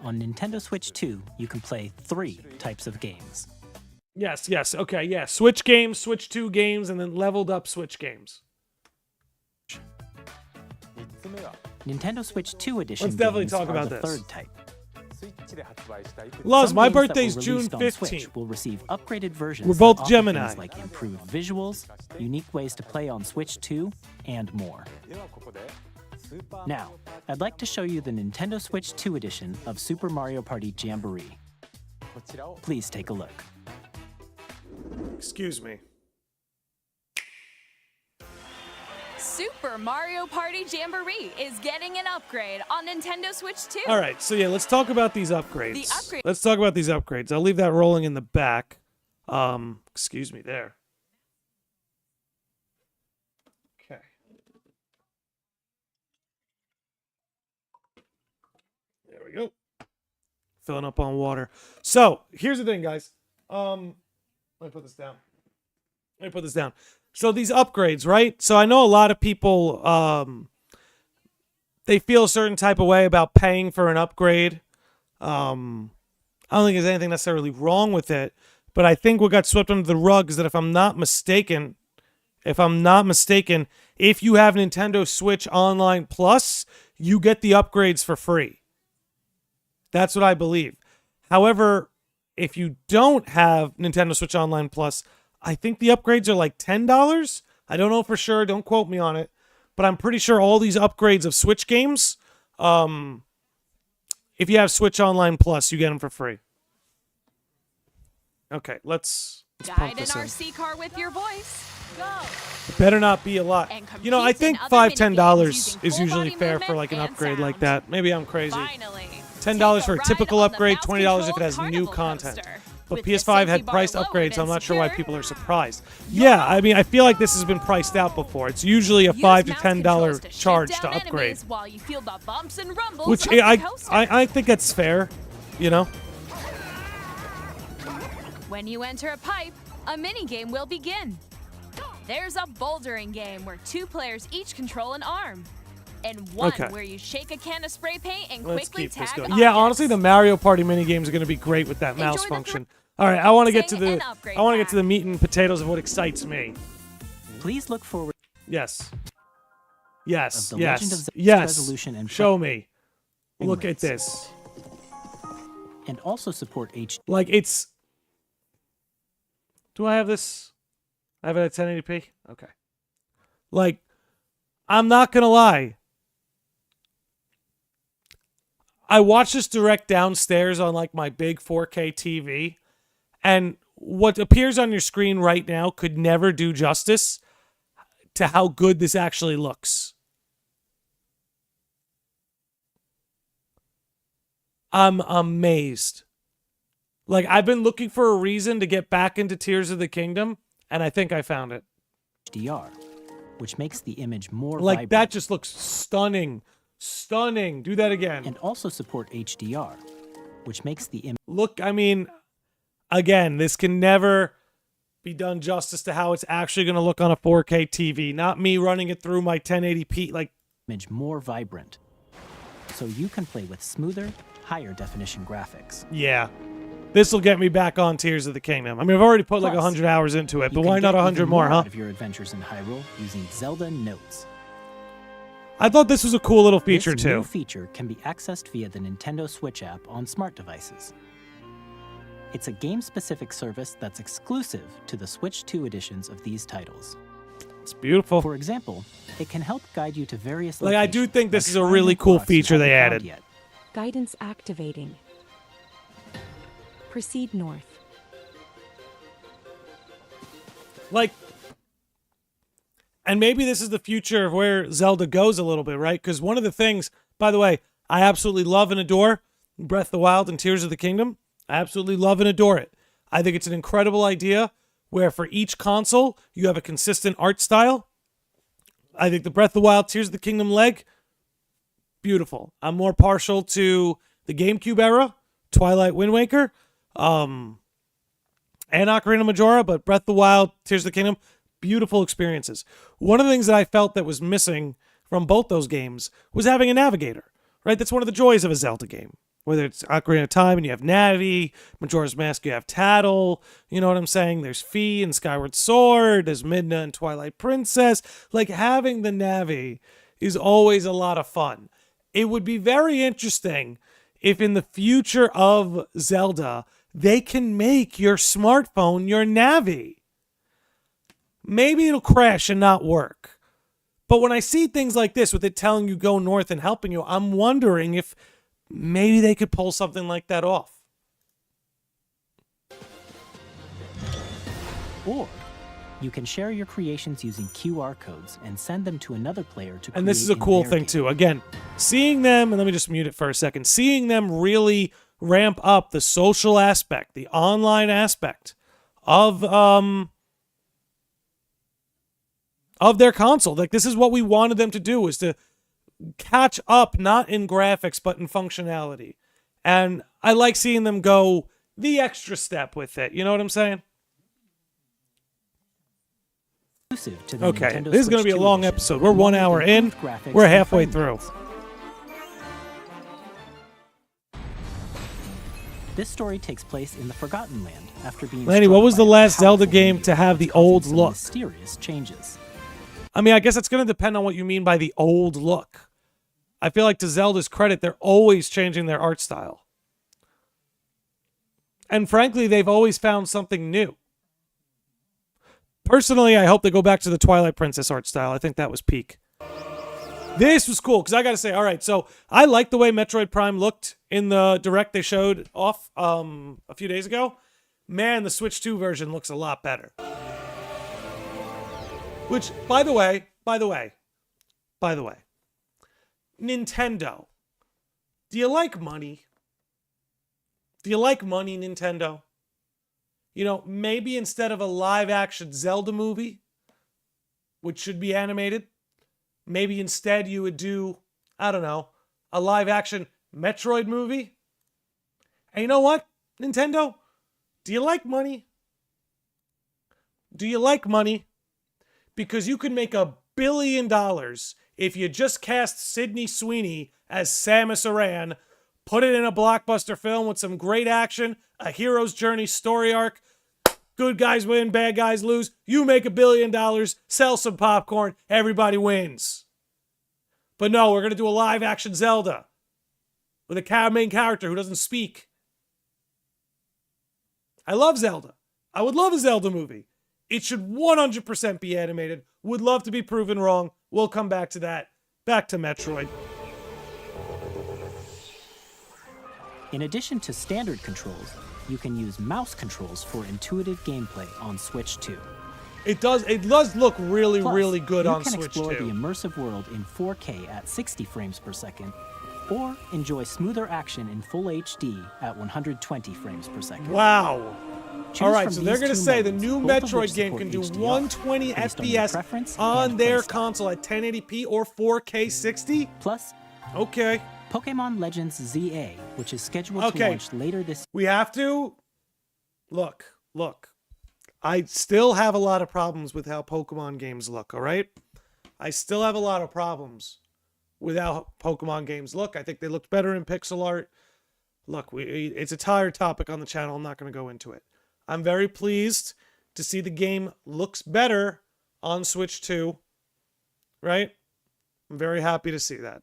on Nintendo Switch 2, you can play 3 types of games. Yes, okay, yeah. Switch games, Switch 2 games, and then leveled up Switch games. Nintendo Switch 2 edition Let's definitely games talk are about the this. third type. Luz, Some my games that were birthday's June released on Switch 15th. will receive upgraded versions We're both that offer Gemini. things like improved visuals, unique ways to play on Switch 2, and more. Now, I'd like to show you the Nintendo Switch 2 edition of Super Mario Party Jamboree. Please take a look. Excuse me. Super Mario Party Jamboree is getting an upgrade on Nintendo Switch 2. All right, so yeah, let's talk about these upgrades. The upgrade- Let's talk about these upgrades. I'll leave that rolling in the back. Excuse me there. Okay. There we go. Filling up on water. So, here's the thing, guys. Let me put this down. So these upgrades, right? So I know a lot of people, they feel a certain type of way about paying for an upgrade. I don't think there's anything necessarily wrong with it, but I think what got swept under the rug is that if I'm not mistaken, if you have Nintendo Switch Online Plus, you get the upgrades for free. That's what I believe. However, if you don't have Nintendo Switch Online Plus, I think the upgrades are like $10. I don't know for sure. Don't quote me on it. But I'm pretty sure all these upgrades of Switch games, if you have Switch Online Plus, you get them for free. Okay, let's pump Guide an this in. RC car with your voice. Go. Better not be a lot. And You know, I compete in think other $5-10 minigames is using usually full-body fair for movement like an and upgrade like sound. that. Maybe I'm crazy. Finally. $10 Take for a ride typical on the upgrade, $20 if it has mouse-controlled new carnival content. coaster. But With the PS5 had safety bar priced loaded upgrades, so I'm and not sure why secured. people are surprised. Yeah, I mean, I feel like this has been priced out before. It's usually a Use $5 to mouse controls $10 to shoot charge down to upgrade, enemies while you feel the bumps and rumbles which of the I coaster. I think that's fair. You know, When you enter a pipe, a mini-game will begin. There's a bouldering game where 2 players each control an arm. And one Okay. where you shake a can of spray paint and let's quickly keep this tag going. objects. Yeah, honestly, the Mario Party minigames are going to be great with that mouse Enjoy the function. All right, I want to get to Sing the and upgrade I want to get to pack. the meat and potatoes of what excites me. Please look forward Yes. Yes. Of the Yes. Legend of Zelda's Yes. resolution and Show me. frame Look at rates. this. and also support HD. Like it's. Do I have this? I have it at 1080p. Okay. Like, I'm not gonna lie. I watched this direct downstairs on like my big 4K TV, and what appears on your screen right now could never do justice to how good this actually looks. I'm amazed. Like, I've been looking for a reason to get back into Tears of the Kingdom, and I think I found it. HDR, which makes the image more Like, vibrant, that just looks stunning. Stunning. Do that again. and also support HDR, which makes the image Look, I mean, again, this can never be done justice to how it's actually going to look on a 4K TV. Not me running it through my 1080p. Like, more vibrant, so you can play with smoother, higher definition graphics. yeah. This will get me back on Tears of the Kingdom. I mean, I've already put like Plus, 100 hours into it, You but can why not get 100 even more, huh? out of your adventures in Hyrule using Zelda Notes. I thought this was a cool little feature, This too. new feature can be accessed via the Nintendo Switch app on smart devices. It's a game-specific service that's exclusive to the Switch 2 editions of these titles. It's beautiful. For example, it can help guide you to various Like, I do locations, think this like is a shrines really and cool quests you feature they haven't found added. yet. Guidance activating. Proceed north. Like, and maybe this is the future of where Zelda goes a little bit, right? Because one of the things, by the way, I absolutely love and adore Breath of the Wild and Tears of the Kingdom. I absolutely love and adore it. I think it's an incredible idea where for each console, you have a consistent art style. I think the Breath of the Wild, Tears of the Kingdom leg, beautiful. I'm more partial to the GameCube era, Twilight Wind Waker, and Ocarina of Majora, but Breath of the Wild, Tears of the Kingdom, beautiful experiences. One of the things that I felt that was missing from both those games was having a navigator, right? That's one of the joys of a Zelda game. Whether it's Ocarina of Time and you have Navi, Majora's Mask, you have Tattle, you know what I'm saying? There's Fi and Skyward Sword, there's Midna and Twilight Princess. Like, having the Navi is always a lot of fun. It would be very interesting if in the future of Zelda, they can make your smartphone your Navi. Maybe it'll crash and not work. But when I see things like this with it telling you go north and helping you, I'm wondering if maybe they could pull something like that off. Or you can share your creations using QR codes and send them to another player to And this is create a in cool their thing game. too. Again, seeing them, and let me just mute it for a second, seeing them really ramp up the social aspect, the online aspect of their console. Like, this is what we wanted them to do, is to catch up, not in graphics, but in functionality. And I like seeing them go the extra step with it. You know what I'm saying? Exclusive to the Okay, Nintendo this is going to Switch be a 2 long edition, episode. We're 1 along with hour in. improved graphics We're and halfway frame through. rates. This story takes place in the Forgotten Land after being Lanny, struck what was by the a last Zelda powerful game meteor to have the causing old some look? mysterious changes. I mean, I guess it's going to depend on what you mean by the old look. I feel like, to Zelda's credit, they're always changing their art style. And frankly, they've always found something new. Personally, I hope they go back to the Twilight Princess art style. I think that was peak. This was cool, because I got to say, all right, so I like the way Metroid Prime looked in the Direct they showed off a few days ago. man, the Switch 2 version looks a lot better. Which, by the way, Nintendo, do you like money? Do you like money, Nintendo? You know, maybe instead of a live-action Zelda movie, which should be animated, maybe instead you would do, I don't know, a live-action Metroid movie? And you know what, Nintendo? Do you like money? Do you like money? Because you could make $1 billion if you just cast Sydney Sweeney as Samus Aran, put it in a blockbuster film with some great action, a hero's journey story arc, good guys win, bad guys lose, you make $1 billion, sell some popcorn, everybody wins. But no, we're going to do a live-action Zelda with a main character who doesn't speak. I love Zelda. I would love a Zelda movie. It should 100% be animated. Would love to be proven wrong. We'll come back to that. Back to Metroid. In addition to standard controls, you can use mouse controls for intuitive gameplay on Switch 2. It does look really, Plus, really good on Switch 2. You can explore the 2. immersive world in 4K at 60 frames per second, or enjoy smoother action in full HD at 120 frames per second. Wow. Choose All right, from so they're these going to two say the modes, new both of which Metroid game can do support HDR, 120 based on your FPS preference on and their playstyle. console at 1080p or 4K 60? Plus, Okay. Pokemon Legends ZA, which is scheduled to Okay. launch later this We have to... Look. I still have a lot of problems with how Pokemon games look, all right? I still have a lot of problems with how Pokemon games look. I think they looked better in pixel art. Look, it's a tired topic on the channel. I'm not going to go into it. I'm very pleased to see the game looks better on Switch 2, right? I'm very happy to see that.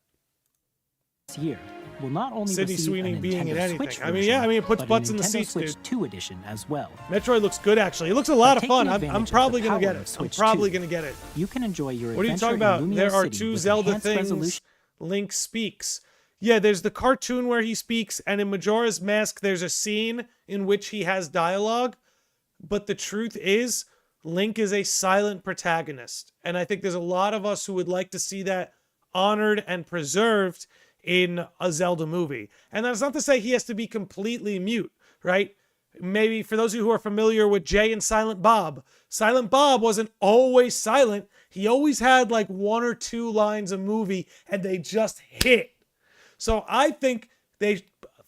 year will not only Sydney receive Sweeney a being in Nintendo anything. Switch I mean, yeah, version, it puts but butts a in the Nintendo seats, Switch dude. 2 edition as well. Metroid looks good, actually. It looks a lot of By fun. taking I'm advantage probably of the going to power get of it. I'm Switch probably 2, going to get it. You can enjoy your What are you adventure talking in about? Lumio There are City 2 with Zelda enhanced things. resolution. Link speaks. Yeah, there's the cartoon where he speaks, and in Majora's Mask, there's a scene in which he has dialogue. But the truth is, Link is a silent protagonist. And I think there's a lot of us who would like to see that honored and preserved in a Zelda movie. And that's not to say he has to be completely mute, right? Maybe for those of you who are familiar with Jay and Silent Bob wasn't always silent. He always had like 1 or 2 lines a movie, and they just hit. So I think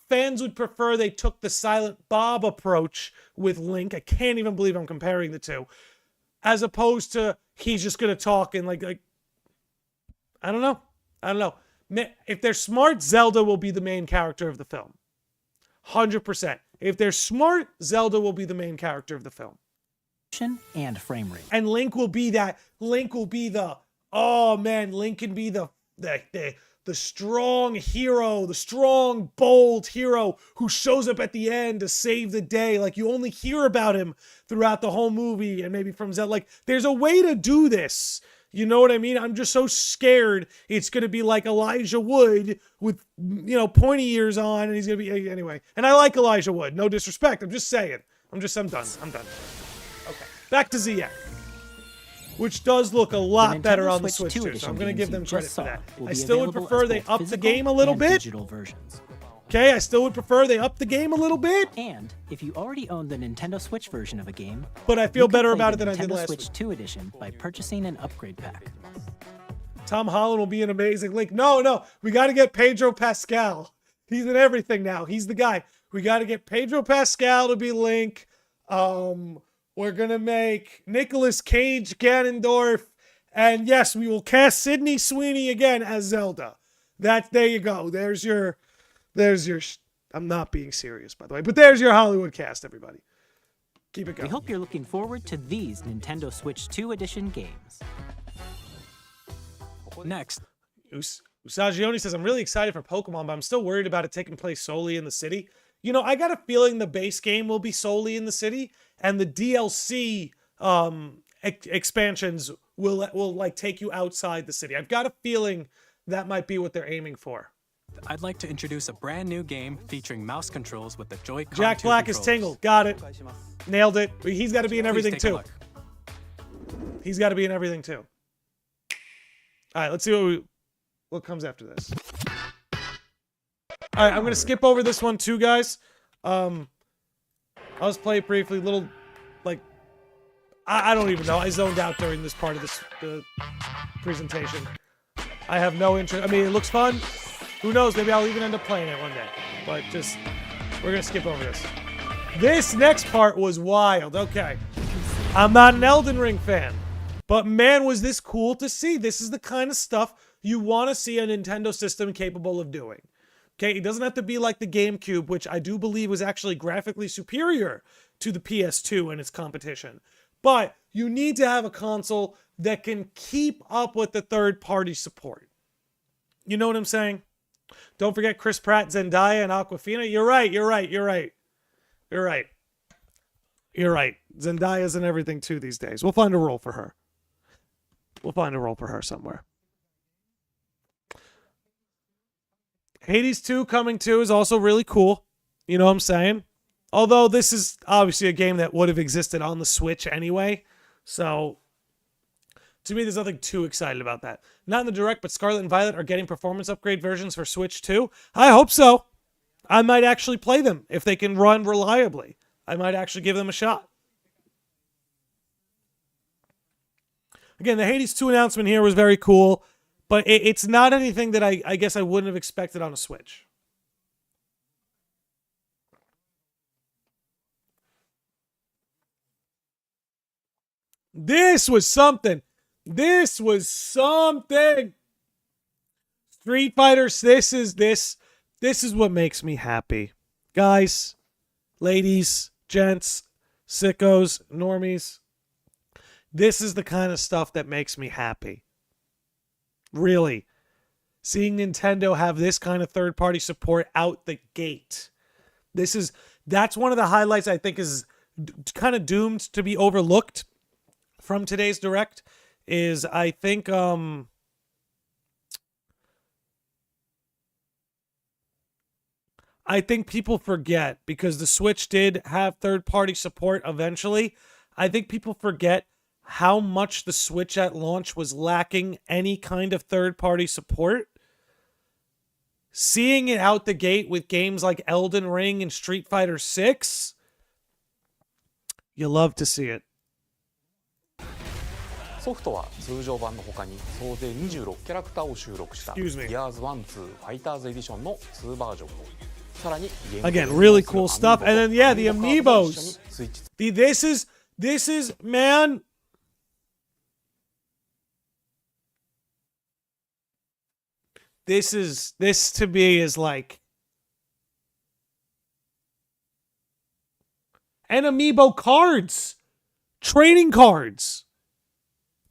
fans would prefer they took the Silent Bob approach with Link. I can't even believe I'm comparing the two. As opposed to he's just going to talk and like I don't know. If they're smart, Zelda will be the main character of the film. 100%. If they're smart, Zelda will be the main character of the film. And frame rate. And Link will be that. Link will be oh man, Link can be the strong hero, the strong, bold hero who shows up at the end to save the day. Like, you only hear about him throughout the whole movie and maybe from Zelda. Like, there's a way to do this. You know what I mean? I'm just so scared it's going to be like Elijah Wood with, pointy ears on, and he's going to be, anyway. And I like Elijah Wood. No disrespect. I'm just saying. I'm done. Okay. Back to ZX, which does look a lot better on the Switch 2, so I'm going to give them credit for that. I still would prefer they up the game a little bit. Digital versions. Okay, I still would prefer they up the game a little bit. And if you already own the Nintendo Switch version of a game, but I feel you can better play about the it than I did Nintendo last Switch week. 2 edition by purchasing an upgrade pack. Tom Holland will be an amazing Link. No, we got to get Pedro Pascal. He's in everything now. He's the guy. We got to get Pedro Pascal to be Link. We're going to make Nicolas Cage Ganondorf. And yes, we will cast Sydney Sweeney again as Zelda. There you go. There's your, I'm not being serious, by the way, but there's your Hollywood cast, everybody. Keep it going. We hope you're looking forward to these Nintendo Switch 2 edition games. Next, Usagione says, I'm really excited for Pokemon, but I'm still worried about it taking place solely in the city. I got a feeling the base game will be solely in the city, and the DLC expansions will like take you outside the city. I've got a feeling that might be what they're aiming for. I'd like to introduce a brand new game featuring mouse controls with the Joy-Con Jack 2 Black is controllers. Tingle. Got it. Nailed it. He's got to be in Please everything take a too. look. He's got to be in everything too. All right, let's see what comes after this. All right, I'm gonna skip over this one too, guys. I'll just play it briefly. Little, like, I don't even know. I zoned out during this part of the presentation. I have no interest. I mean, it looks fun. Who knows? Maybe I'll even end up playing it one day. But just, we're gonna skip over this. This next part was wild. Okay, I'm not an Elden Ring fan, but man, was this cool to see. This is the kind of stuff you want to see a Nintendo system capable of doing. Okay, it doesn't have to be like the GameCube, which I do believe was actually graphically superior to the PS2 and its competition. But you need to have a console that can keep up with the third-party support. You know what I'm saying? Don't forget Chris Pratt, Zendaya, and Awkwafina. You're right. Zendaya's in everything too these days. We'll find a role for her. Somewhere. Hades 2 coming too is also really cool. You know what I'm saying? Although this is obviously a game that would have existed on the Switch anyway. So, to me, there's nothing too excited about that. Not in the direct, but Scarlet and Violet are getting performance upgrade versions for Switch 2. I hope so. I might actually play them if they can run reliably. I might actually give them a shot. Again, the Hades 2 announcement here was very cool. But it's not anything that I guess I wouldn't have expected on a Switch. This was something. Street Fighter, this is what makes me happy. Guys, ladies, gents, sickos, normies. This is the kind of stuff that makes me happy. Really, seeing Nintendo have this kind of third-party support out the gate. That's one of the highlights I think is kind of doomed to be overlooked from today's Direct. Is I think people forget, because the Switch did have third-party support eventually. I think people forget how much the Switch at launch was lacking any kind of third-party support. Seeing it out the gate with games like Elden Ring and Street Fighter 6, you love to see it. ソフトは通常版の他に総勢26キャラクターを収録した Gears 1, 2 Fighters Edition の2バージョンをさらに Again, really cool stuff. And then, yeah, the amiibos. This is, man... This to me is like... And amiibo cards. Trading cards.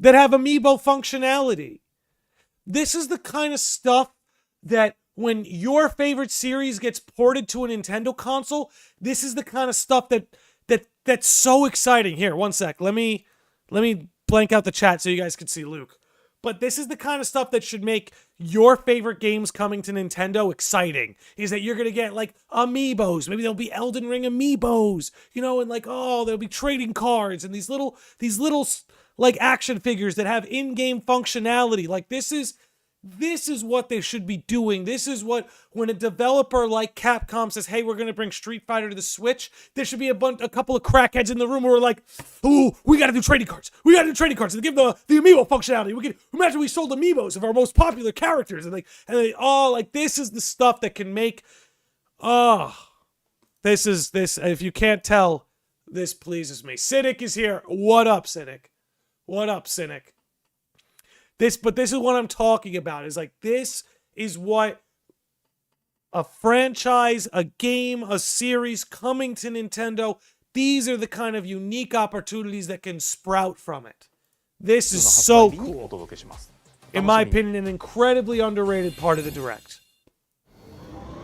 That have amiibo functionality. This is the kind of stuff that when your favorite series gets ported to a Nintendo console, this is the kind of stuff that's so exciting. Here, one sec. Let me blank out the chat so you guys can see Luke. But this is the kind of stuff that should make your favorite games coming to Nintendo exciting. Is that you're going to get, like, amiibos. Maybe there'll be Elden Ring amiibos. You know, and, like, oh, there'll be trading cards and these little, like, action figures that have in-game functionality. Like, this is what they should be doing. This is what, when a developer like Capcom says, hey, we're going to bring Street Fighter to the Switch, there should be a couple of crackheads in the room who are like, ooh, we got to do trading cards. We got to do trading cards. And give the amiibo functionality. Imagine we sold amiibos of our most popular characters. And this is the stuff that can make, this, if you can't tell, this pleases me. Cynic is here. What up, Cynic? What up, Cynic? But this is what I'm talking about. Is like, this is what a franchise, a game, a series coming to Nintendo, these are the kind of unique opportunities that can sprout from it. This is so cool. In my opinion, an incredibly underrated part of the Direct.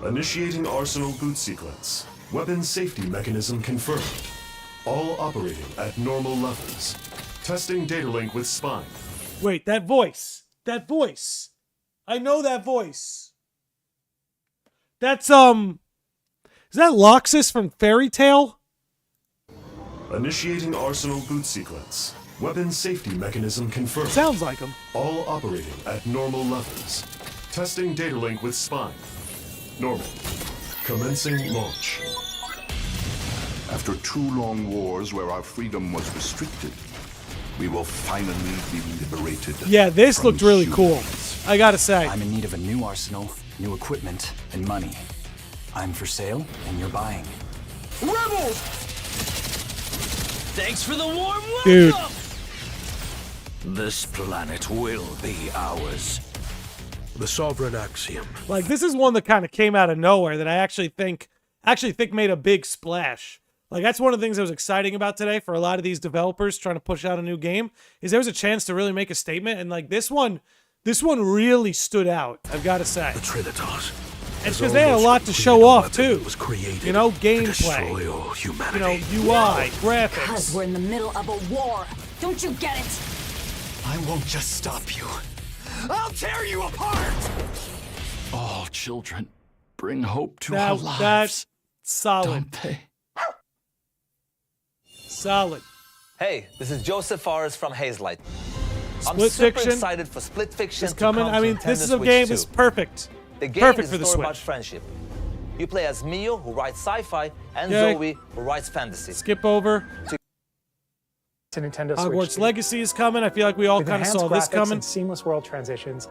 Initiating Arsenal boot sequence. Weapon safety mechanism confirmed. All operating at normal levels. Testing data link with spine. Wait, that voice. I know that voice. That's is that Loxus from Fairy Tail? Initiating Arsenal boot sequence. Weapon safety mechanism confirmed. Sounds like him. All operating at normal levels. Testing data link with spine. Normal. Commencing launch. After 2 long wars where our freedom was restricted, we will finally be liberated. Yeah, this looked really cool. I gotta say. I'm in need of a new arsenal, new equipment, and money. I'm for sale, and you're buying. Rebels! Thanks for the warm welcome! Dude. This planet will be ours. The sovereign axiom. Like, this is one that kind of came out of nowhere that I actually think made a big splash. Like, that's one of the things that was exciting about today for a lot of these developers trying to push out a new game, is there was a chance to really make a statement, and like this one really stood out, I've got to say. The Trinitas. It's because they had a lot to show off too. You know, gameplay, you know, UI, graphics. Because we're in the middle of a war. Don't you get it? I won't just stop you. I'll tear you apart! All children bring hope to our lives. That's solid. Don't they? Solid. Hey, this is Joseph Forrest from Hazelight. I'm Split super Fiction excited for Split Fiction is coming. to come I mean, to this Nintendo is a Switch game 2. that's perfect. The game Perfect is for a the story Switch. about friendship. You play as Mio, who writes sci-fi, and Yeah. Zoe, who writes fantasy. Skip over. To Nintendo Hogwarts Switch. Legacy is coming. I feel like we all With kind of enhanced saw this graphics coming. and seamless world transitions.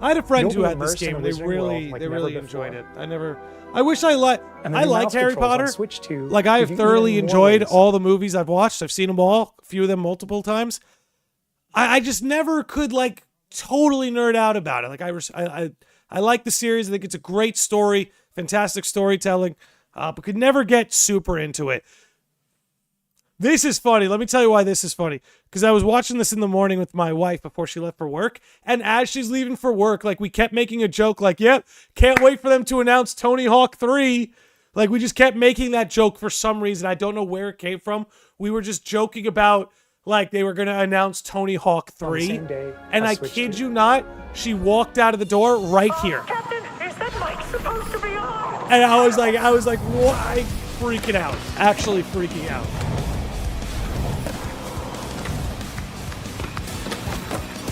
I had a friend You'll who be had this immersed in game. a They wizarding really, world like they never really before. enjoyed it. I wish I liked mouse Harry controls on Potter. Switch 2 Like, I have give you even thoroughly more enjoyed ways. all the movies I've watched. I've seen them all, a few of them multiple times. I just never could like totally nerd out about it. Like I like the series. I think it's a great story, fantastic storytelling, but could never get super into it. This is funny. Let me tell you why this is funny. Because I was watching this in the morning with my wife before she left for work. And as she's leaving for work, like, we kept making a joke like, yep, can't wait for them to announce Tony Hawk 3. Like, we just kept making that joke for some reason. I don't know where it came from. We were just joking about, like, they were going to announce Tony Hawk 3. On the same day And as I Switch kid 2. you not, she walked out of the door right here. Captain, is that mic supposed to be on? And I was like, what? I'm freaking out. Actually freaking out.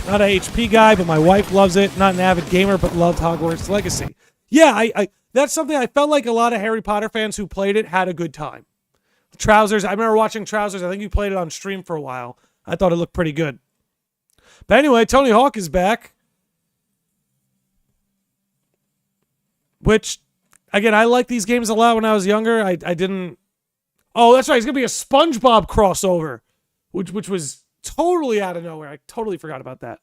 Not an HP guy, but my wife loves it. Not an avid gamer, but loved Hogwarts Legacy. Yeah, I that's something I felt like a lot of Harry Potter fans who played it had a good time. Trousers, I remember watching Trousers. I think you played it on stream for a while. I thought it looked pretty good. But anyway, Tony Hawk is back. Which, again, I liked these games a lot when I was younger. I didn't... Oh, that's right. It's going to be a SpongeBob crossover, which was totally out of nowhere. I totally forgot about that.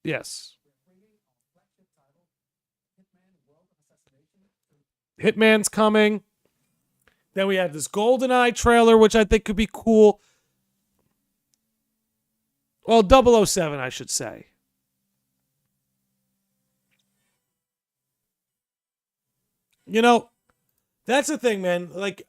Yes. Hitman's coming. Then we had this GoldenEye trailer, which I think could be cool. Well, 007, I should say. You know, that's the thing, man. Like,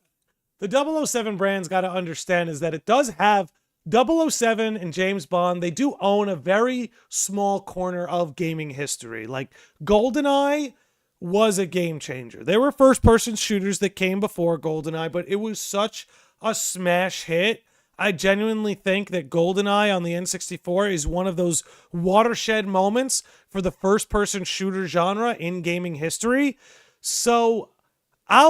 the 007 brand's got to understand is that it does have 007 and James Bond. They do own a very small corner of gaming history. Like, GoldenEye was a game changer. There were first-person shooters that came before GoldenEye, but it was such a smash hit. I genuinely think that GoldenEye on the N64 is one of those watershed moments for the first-person shooter genre in gaming history. So I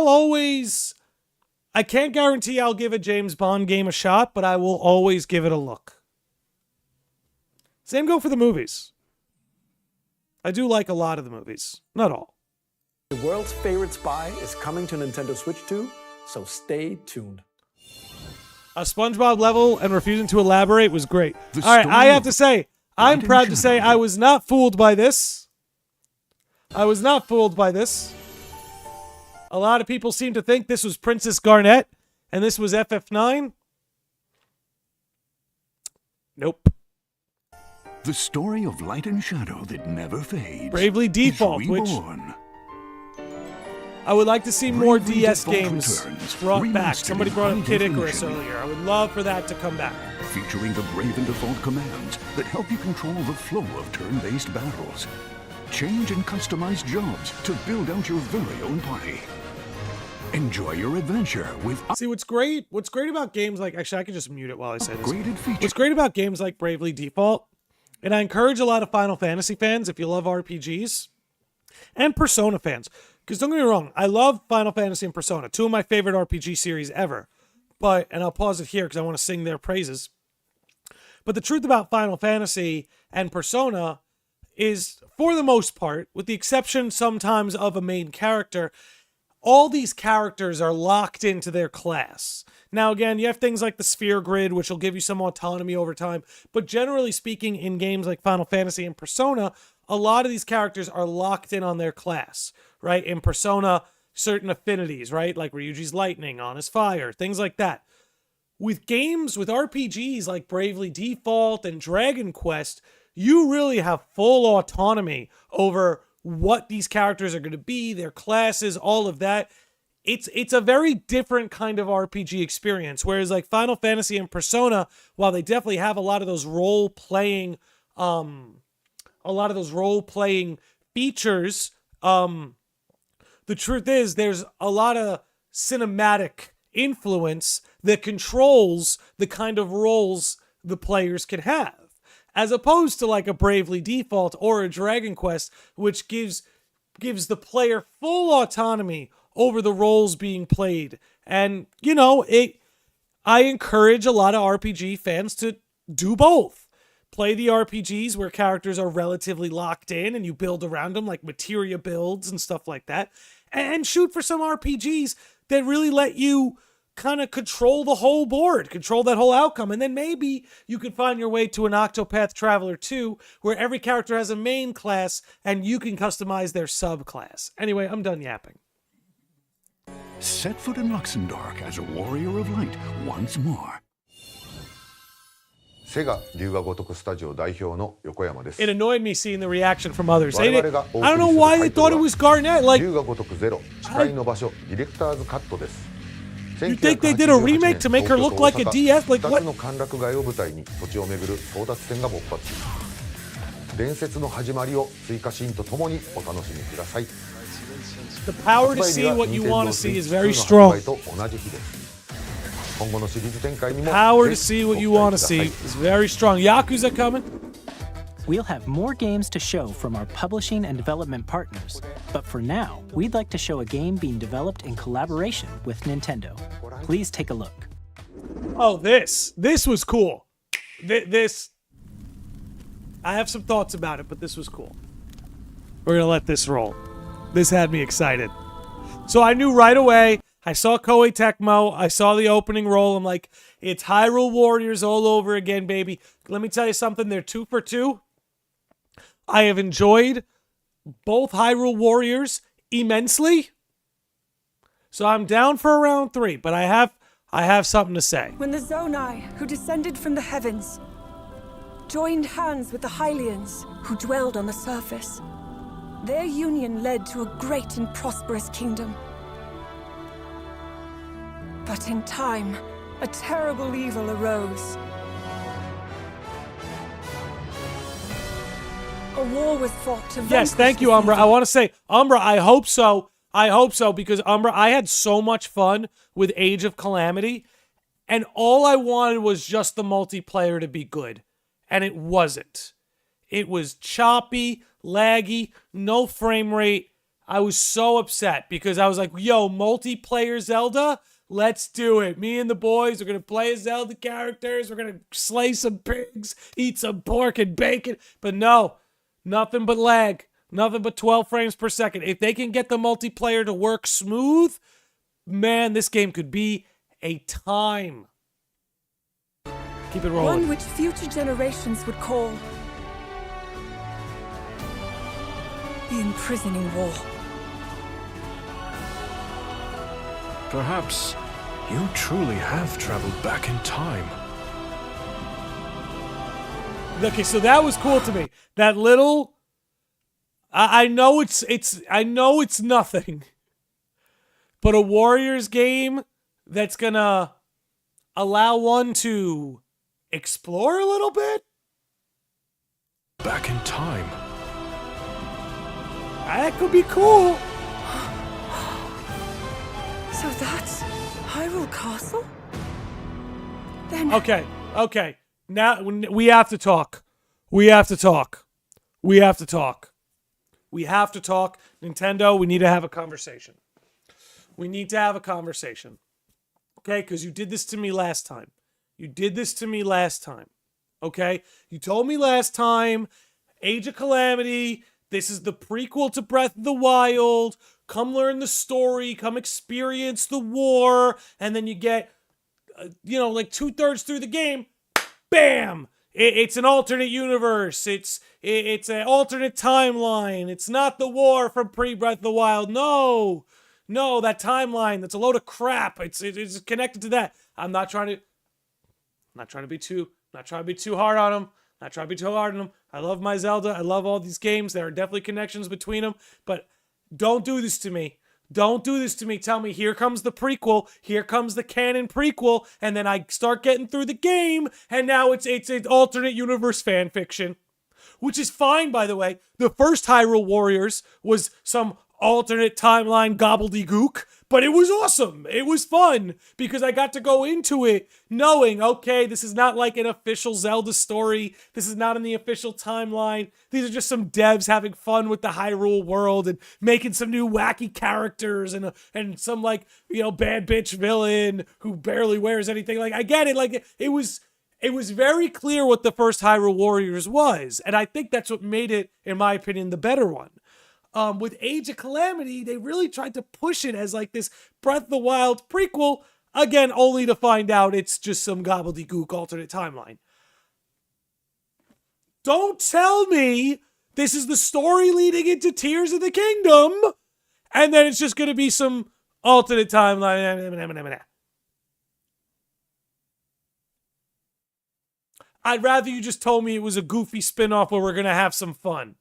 can't guarantee I'll give a James Bond game a shot, but I will always give it a look. Same go for the movies. I do like a lot of the movies. Not all. The world's favorite spy is coming to Nintendo Switch 2, so stay tuned. A SpongeBob level and refusing to elaborate was great. All right, I have to say, I'm proud to say I was not fooled by this. I was not fooled by this. A lot of people seem to think this was Princess Garnet and this was FF9. Nope. The story of light and shadow that never fades. Bravely Default, is which reborn. I would like to see more DS Default games returns, brought back. remastered Somebody in brought up high Kid Icarus definition. earlier. I would love for that to come back. Featuring the Brave and Default commands that help you control the flow of turn-based battles. Change and customize jobs to build out your very own party. Enjoy your adventure with See, what's great about games like, actually, I can just mute it while I say this. upgraded features. What's great about games like Bravely Default, and I encourage a lot of Final Fantasy fans, if you love RPGs, and Persona fans, because don't get me wrong, I love Final Fantasy and Persona, two of my favorite RPG series ever. But, and I'll pause it here because I want to sing their praises. But the truth about Final Fantasy and Persona is, for the most part, with the exception sometimes of a main character, all these characters are locked into their class. Now, again, you have things like the Sphere Grid, which will give you some autonomy over time. But generally speaking, in games like Final Fantasy and Persona, a lot of these characters are locked in on their class, right? In Persona, certain affinities, right? Like Ryuji's lightning, Ana's fire, things like that. With games, with RPGs like Bravely Default and Dragon Quest, you really have full autonomy over what these characters are going to be, their classes, all of that. It's a very different kind of RPG experience. Whereas like Final Fantasy and Persona, while they definitely have a lot of those role-playing features, the truth is there's a lot of cinematic influence that controls the kind of roles the players can have, as opposed to like a Bravely Default or a Dragon Quest, which gives the player full autonomy over the roles being played. And you know, I encourage a lot of RPG fans to do both. Play the RPGs where characters are relatively locked in and you build around them, like materia builds and stuff like that, and shoot for some RPGs that really let you kind of control the whole board, control that whole outcome. And then maybe you could find your way to an Octopath Traveler 2, where every character has a main class and you can customize their subclass. Anyway, I'm done yapping. Set foot in Luxembourg as a warrior of light once more. It annoyed me seeing the reaction from others. I don't know why they thought it was Garnet. Like, you think they did a remake to make her look like a DS? Like, what? The power to see what you want to see is very strong. Power to see what you want to see is very strong. Yakuza coming? We'll have more games to show from our publishing and development partners, but for now, we'd like to show a game being developed in collaboration with Nintendo. Please take a look. Oh, this was cool. This, I have some thoughts about it, but this was cool. We're gonna let this roll. This had me excited. So I knew right away. I saw Koei Tecmo. I saw the opening roll. I'm like, it's Hyrule Warriors all over again, baby. Let me tell you something. They're 2 for 2. I have enjoyed both Hyrule Warriors immensely. So I'm down for round 3, but I have something to say. When the Zonai, who descended from the heavens, joined hands with the Hylians, who dwelled on the surface, their union led to a great and prosperous kingdom. But in time, a terrible evil arose. A war was fought to Yes, thank you, Umbra. I want to say, Umbra, I hope so. I hope so, because Umbra, I had so much fun with Age of Calamity, and all I wanted was just the multiplayer to be good, and it wasn't. It was choppy, laggy, no frame rate. I was so upset because I was like, yo, multiplayer Zelda? Let's do it. Me and the boys are going to play as Zelda characters. We're going to slay some pigs, eat some pork and bacon. But no, nothing but lag. Nothing but 12 frames per second. If they can get the multiplayer to work smooth, man, this game could be a time. Keep it rolling. One which future generations would call the imprisoning wall. Perhaps you truly have traveled back in time. Okay, so that was cool to me. That little, I know it's nothing, But a Warriors game that's going to allow one to explore a little bit? Back in time. That could be cool. So that's Hyrule Castle? Then Okay. Now we have to talk. We have to talk. Nintendo, we need to have a conversation. Okay, because you did this to me last time. Okay? You told me last time, Age of Calamity, this is the prequel to Breath of the Wild. Come learn the story, come experience the war, and then you get, like 2/3 through the game, bam! It's an alternate universe. It's an alternate timeline. It's not the war from pre-Breath of the Wild. No, that timeline, that's a load of crap. It's connected to that. I'm not trying to be too hard on them. I love my Zelda. I love all these games. There are definitely connections between them, but don't do this to me. Tell me, here comes the prequel. Here comes the canon prequel. And then I start getting through the game. And now it's an alternate universe fan fiction. Which is fine, by the way. The first Hyrule Warriors was some alternate timeline gobbledygook. But it was awesome. It was fun. Because I got to go into it knowing, okay, this is not like an official Zelda story. This is not in the official timeline. These are just some devs having fun with the Hyrule world and making some new wacky characters and some bad bitch villain who barely wears anything. Like, I get it. Like, it was very clear what the first Hyrule Warriors was. And I think that's what made it, in my opinion, the better one. With Age of Calamity, they really tried to push it as like this Breath of the Wild prequel, again, only to find out it's just some gobbledygook alternate timeline. Don't tell me this is the story leading into Tears of the Kingdom, and then it's just going to be some alternate timeline. I'd rather you just told me it was a goofy spin-off where we're going to have some fun.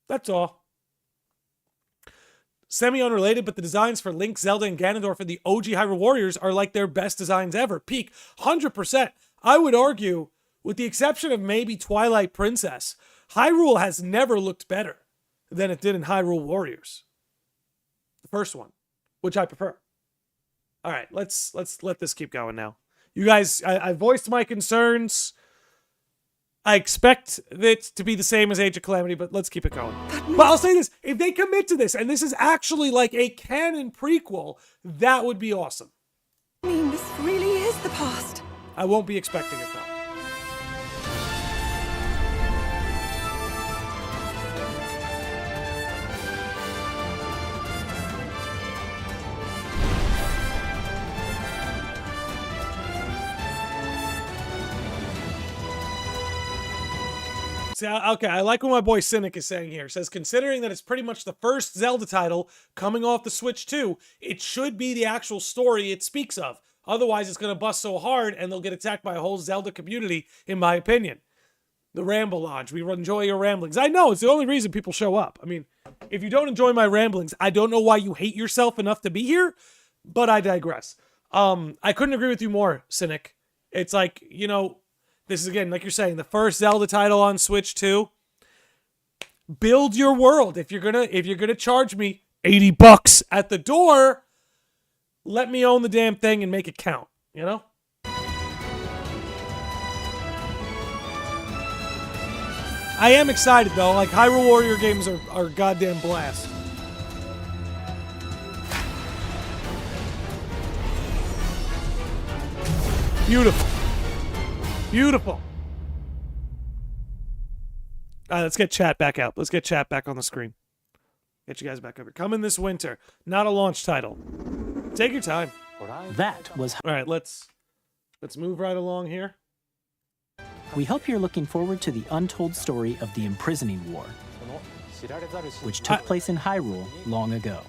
That's all. Semi-unrelated, but the designs for Link, Zelda, and Ganondorf for the OG Hyrule Warriors are like their best designs ever. Peak, 100%. I would argue, with the exception of maybe Twilight Princess, Hyrule has never looked better than it did in Hyrule Warriors. The first one, which I prefer. All right, let's let this keep going now. You guys, I voiced my concerns. I expect it to be the same as Age of Calamity, but let's keep it going. But I'll say this, if they commit to this, and this is actually like a canon prequel, that would be awesome. I mean, this really is the past. I won't be expecting it, though. Okay, I like what my boy Cynic is saying here. It says, considering that it's pretty much the first Zelda title coming off the Switch 2, it should be the actual story it speaks of. Otherwise, it's going to bust so hard and they'll get attacked by a whole Zelda community, in my opinion. The Ramble Lodge. We enjoy your ramblings. I know, it's the only reason people show up. I mean, if you don't enjoy my ramblings, I don't know why you hate yourself enough to be here, but I digress. I couldn't agree with you more, Cynic. It's like, this is, again, like you're saying, the first Zelda title on Switch 2. Build your world. If you're gonna charge me $80 at the door, let me own the damn thing and make it count, I am excited though. Like, Hyrule Warrior games are a goddamn blast. Beautiful. Beautiful. All right, let's get chat back out. Let's get chat back on the screen. Get you guys back over. Coming this winter. Not a launch title. Take your time. That was... All right, let's move right along here. We hope you're looking forward to the untold story of the Imprisoning War, which took place in Hyrule long ago.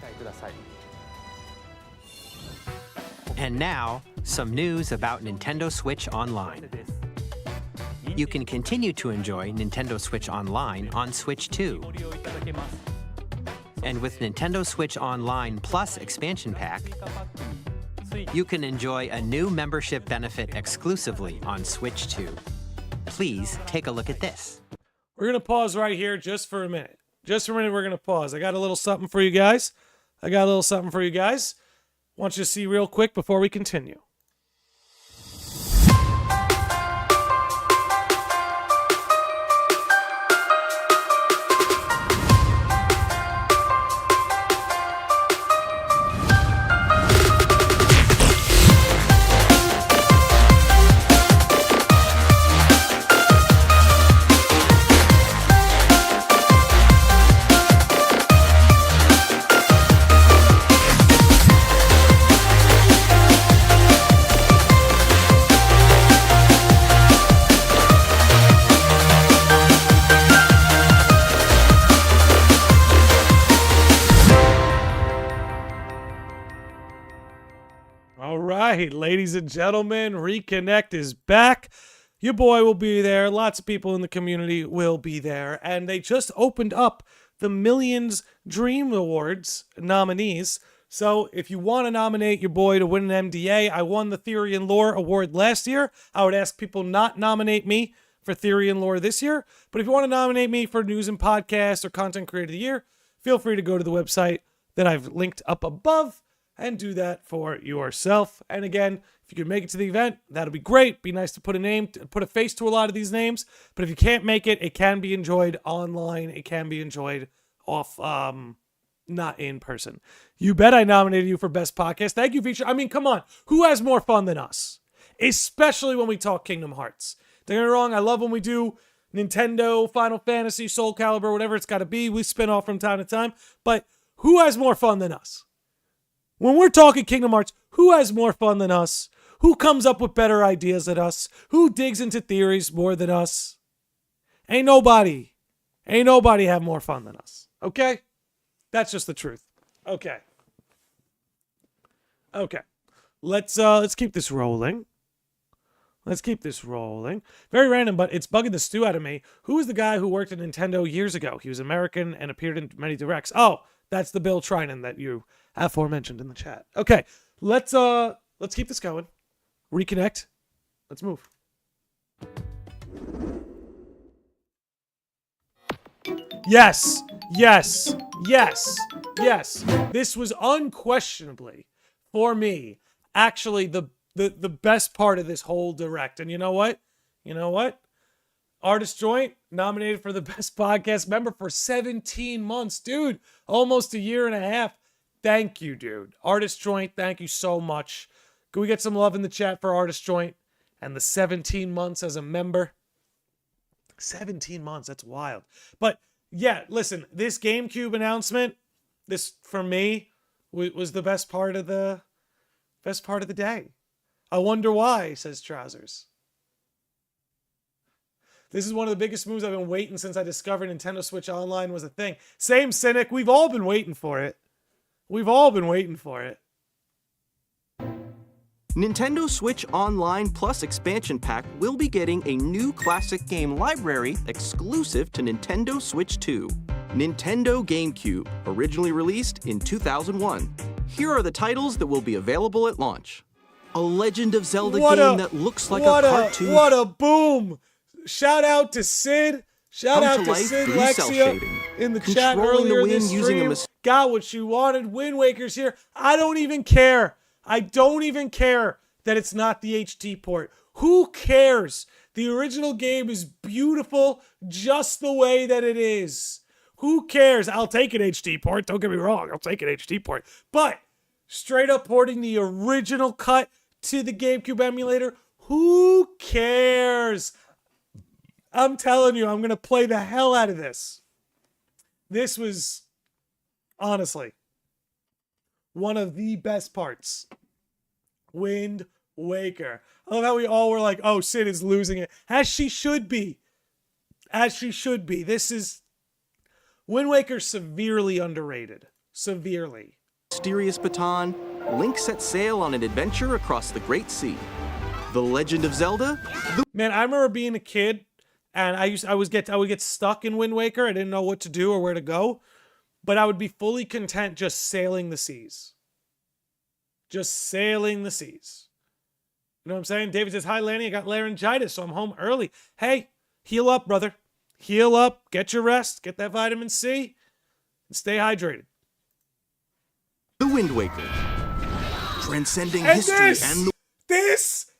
And now, some news about Nintendo Switch Online. You can continue to enjoy Nintendo Switch Online on Switch 2. And with Nintendo Switch Online Plus expansion pack, you can enjoy a new membership benefit exclusively on Switch 2. Please take a look at this. We're going to pause right here just for a minute. Just for a minute, we're going to pause. I got a little something for you guys. Want you to see real quick before we continue. All right, ladies and gentlemen, Reconnect is back. Your boy will be there. Lots of people in the community will be there. And they just opened up the Millions Dream Awards nominees. So if you want to nominate your boy to win an MDA, I won the Theory and Lore Award last year. I would ask people not nominate me for Theory and Lore this year. But if you want to nominate me for News and Podcast or Content Creator of the Year, feel free to go to the website that I've linked up above and do that for yourself. And again, if you can make it to the event, that'll be great. Be nice to put a name, put a face to a lot of these names. But if you can't make it, it can be enjoyed online. It can be enjoyed off, not in person. You bet I nominated you for Best Podcast. Thank you, Feature. I mean, come on. Who has more fun than us? Especially when we talk Kingdom Hearts. Don't get me wrong. I love when we do Nintendo, Final Fantasy, Soul Calibur, whatever it's got to be. We spin off from time to time. But who has more fun than us? When we're talking Kingdom Hearts, who has more fun than us? Who comes up with better ideas than us? Who digs into theories more than us? Ain't nobody have more fun than us. Okay? That's just the truth. Okay. Let's keep this rolling. Very random, but it's bugging the stew out of me. Who is the guy who worked at Nintendo years ago? He was American and appeared in many directs. Oh, that's the Bill Trinan that you aforementioned in the chat. Okay, let's keep this going. Reconnect. Let's move. Yes. This was unquestionably, for me, actually the best part of this whole direct. And you know what? Artist Joint nominated for the Best Podcast Member for 17 months. Dude, almost a year and a half. Thank you, dude. Artist Joint, thank you so much. Can we get some love in the chat for Artist Joint and the 17 months as a member? 17 months, that's wild. But yeah, listen, this GameCube announcement, this for me was the best part of the day. I wonder why, says Trousers. This is one of the biggest moves I've been waiting since I discovered Nintendo Switch Online was a thing. Same, Cynic. We've all been waiting for it. Nintendo Switch Online Plus expansion pack will be getting a new classic game library exclusive to Nintendo Switch 2. Nintendo GameCube, originally released in 2001. Here are the titles that will be available at launch. A Legend of Zelda game that looks like a cartoon. What a boom! Shout out to Sid. Shout out to Sid Lexia in the chat earlier this stream. Got what you wanted. Wind Waker's here. I don't even care that it's not the HD port. Who cares? The original game is beautiful just the way that it is. Who cares? I'll take an HD port. Don't get me wrong. I'll take an HD port. But straight up porting the original cut to the GameCube emulator, who cares? I'm telling you, I'm going to play the hell out of this. This was, honestly, one of the best parts. Wind Waker. I love how we all were like, oh, Sid is losing it. As she should be. This is... Wind Waker severely underrated. Severely. Mysterious Baton, Link sets sail on an adventure across the Great Sea. The Legend of Zelda. Man, I remember being a kid, and I would get stuck in Wind Waker. I didn't know what to do or where to go. but I would be fully content just sailing the seas. Just sailing the seas. You know what I'm saying? David says, hi, Lanny. I got laryngitis, so I'm home early. Hey, heal up, brother. Heal up. Get your rest. Get that vitamin C. And stay hydrated. The Wind Waker. Transcending And history and the...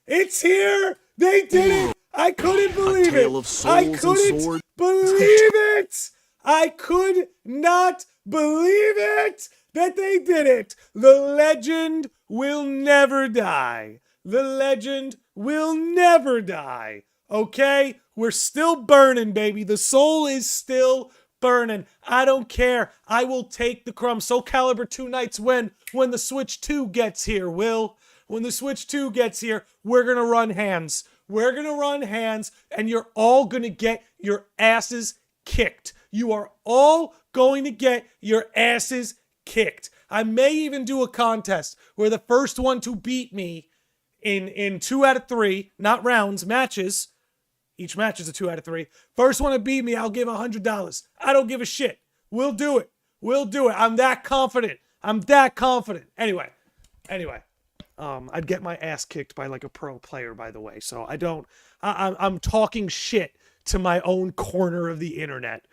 It's here. They did it. I couldn't believe it. tale of souls I and couldn't swords. believe it. I could not believe it that they did it. The legend will never die. The legend will never die. Okay? We're still burning, baby. The soul is still burning. I don't care. I will take the crumbs. Soul Calibur 2 nights when the Switch 2 gets here, Will. When the Switch 2 gets here, we're going to run hands. We're going to run hands, and you're all going to get your asses kicked. You are all going to get your asses kicked. I may even do a contest where the first one to beat me in 2 out of 3, not rounds, matches. Each match is a 2 out of 3. First one to beat me, I'll give $100. I don't give a shit. We'll do it. We'll do it. I'm that confident. I'm that confident. Anyway. I'd get my ass kicked by like a pro player, by the way. So I'm talking shit to my own corner of the internet.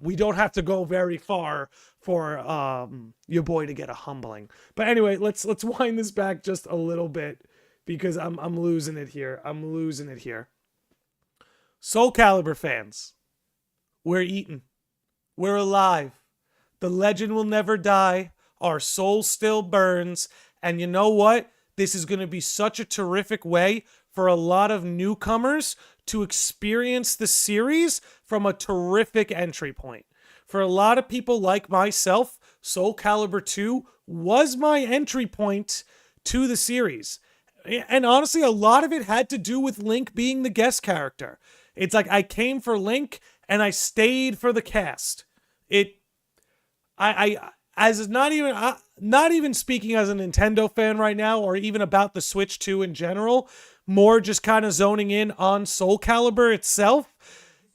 We don't have to go very far for your boy to get a humbling. But anyway, let's wind this back just a little bit because I'm losing it here. I'm losing it here. Soul Calibur fans, we're eating. We're alive. The legend will never die. Our soul still burns. And you know what? This is going to be such a terrific way for a lot of newcomers to experience the series from a terrific entry point. For a lot of people like myself, Soul Calibur 2 was my entry point to the series. And honestly, a lot of it had to do with Link being the guest character. It's like I came for Link and I stayed for the cast. Not even speaking as a Nintendo fan right now, or even about the Switch 2 in general, more just kind of zoning in on Soul Calibur itself.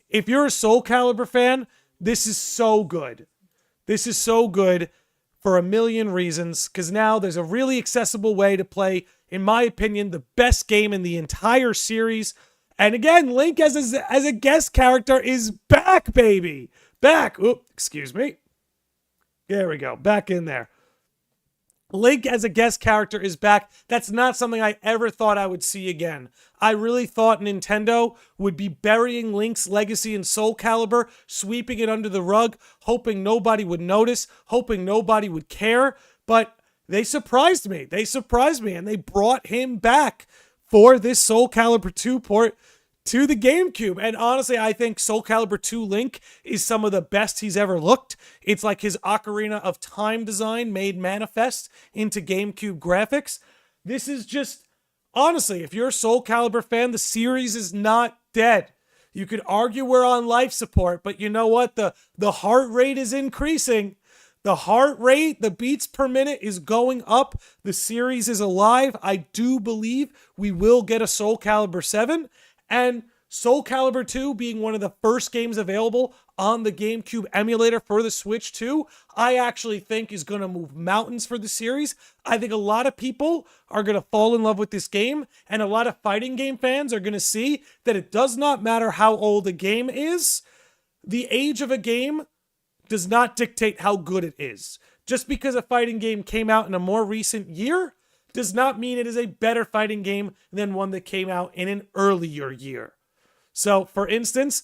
If you're a Soul Calibur fan, this is so good. This is so good for a million reasons, because now there's a really accessible way to play, in my opinion, the best game in the entire series. And again, Link as a guest character is back, baby. Back. Oop, excuse me. There we go. Back in there. Link as a guest character is back. That's not something I ever thought I would see again. I really thought Nintendo would be burying Link's legacy in Soul Calibur, sweeping it under the rug, hoping nobody would notice, hoping nobody would care. But they surprised me. They surprised me, and they brought him back for this Soul Calibur 2 port to the GameCube. And honestly, I think Soul Calibur 2 Link is some of the best he's ever looked. It's like his Ocarina of Time design made manifest into GameCube graphics. This is just, honestly, if you're a Soul Calibur fan, the series is not dead. You could argue we're on life support, but you know what? The heart rate is increasing. The heart rate, the beats per minute is going up. The series is alive. I do believe we will get a Soul Calibur 7. And Soul Calibur 2 being one of the first games available on the GameCube emulator for the Switch 2, I actually think is going to move mountains for the series. I think a lot of people are going to fall in love with this game, and a lot of fighting game fans are going to see that it does not matter how old a game is. The age of a game does not dictate how good it is. Just because a fighting game came out in a more recent year does not mean it is a better fighting game than one that came out in an earlier year. So, for instance,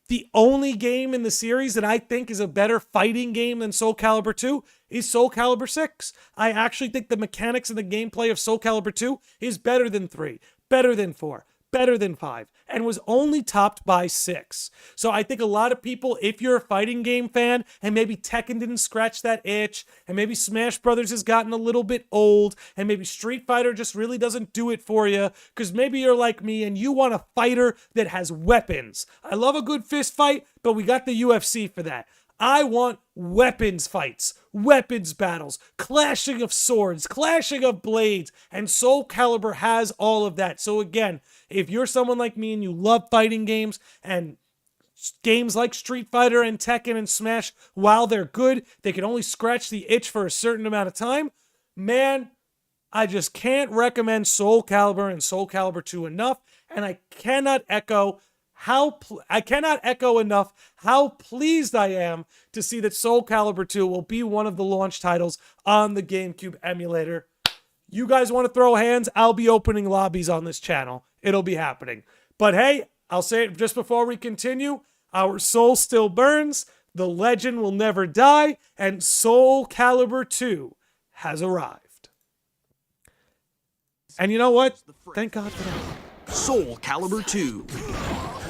the only game in the series that I think is a better fighting game than Soul Calibur 2 is Soul Calibur 6. I actually think the mechanics and the gameplay of Soul Calibur 2 is better than 3, better than 4, better than 5, and was only topped by 6. So I think a lot of people, if you're a fighting game fan, and maybe Tekken didn't scratch that itch, and maybe Smash Brothers has gotten a little bit old, and maybe Street Fighter just really doesn't do it for you, because maybe you're like me and you want a fighter that has weapons. I love a good fist fight, but we got the UFC for that. I want weapons fights, weapons battles, clashing of swords, clashing of blades, and Soul Calibur has all of that. So again, if you're someone like me and you love fighting games, and games like Street Fighter and Tekken and Smash, while they're good, they can only scratch the itch for a certain amount of time. Man, I just can't recommend Soul Calibur and Soul Calibur 2 enough, and I cannot echo enough how pleased I am to see that Soul Calibur 2 will be one of the launch titles on the GameCube emulator. You guys want to throw hands? I'll be opening lobbies on this channel. It'll be happening. But hey, I'll say it just before we continue. Our soul still burns, the legend will never die, and Soul Calibur 2 has arrived. And you know what? Thank God for that. Soul Calibur 2.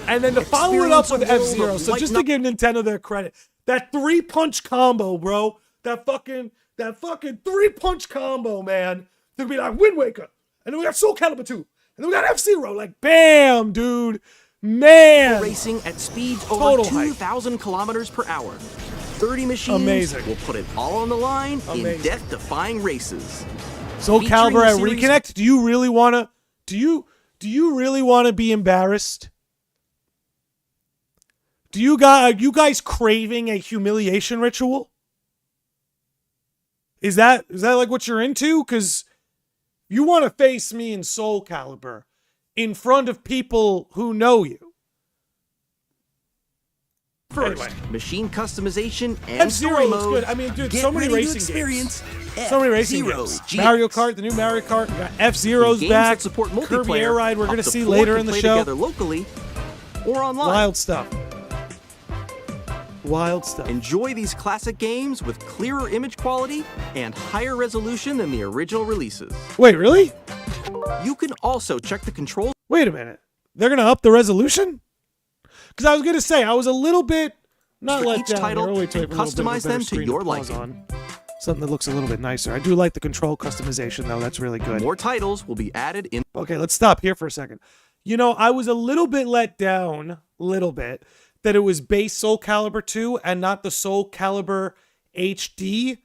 And then to follow it up with F-Zero, so just to give Nintendo their credit, that 3-punch combo, bro, that fucking 3-punch combo, man. They'll be like Wind Waker, and then we got Soul Calibur 2, and then we got F-Zero, like bam, dude. Man! Racing at speeds over 2,000 kilometers per hour. 30 machines will put it all on the line in death-defying races. Soul Calibur at Reconnect, do you really want to be embarrassed? Are you guys craving a humiliation ritual? Is that like what you're into? Because you want to face me in Soul Calibur in front of people who know you. First, machine customization and F-Zero story looks mode. good. I mean, dude, Get so many ready to racing experience games. So many racing games. Mario Kart, the new Mario Kart. We got F-Zero's games back. that support Kirby multiplayer, Air Ride we're up going to to see 4 later can in the play show. together locally or online. Wild stuff. Wild stuff. Enjoy these classic games with clearer image quality and higher resolution than the original releases. Wait, really? You can also check the controls. Wait a minute. They're going to up the resolution? Because I was going to say, I was a little bit not for let each down. title Here. Wait till and I have a little bit of a customize better them to screen your pause liking. on. Something that looks a little bit nicer. I do like the control customization, though. That's really good. More titles will be added in. Okay, let's stop here for a second. You know, I was a little bit let down, that it was base Soul Calibur 2 and not the Soul Calibur HD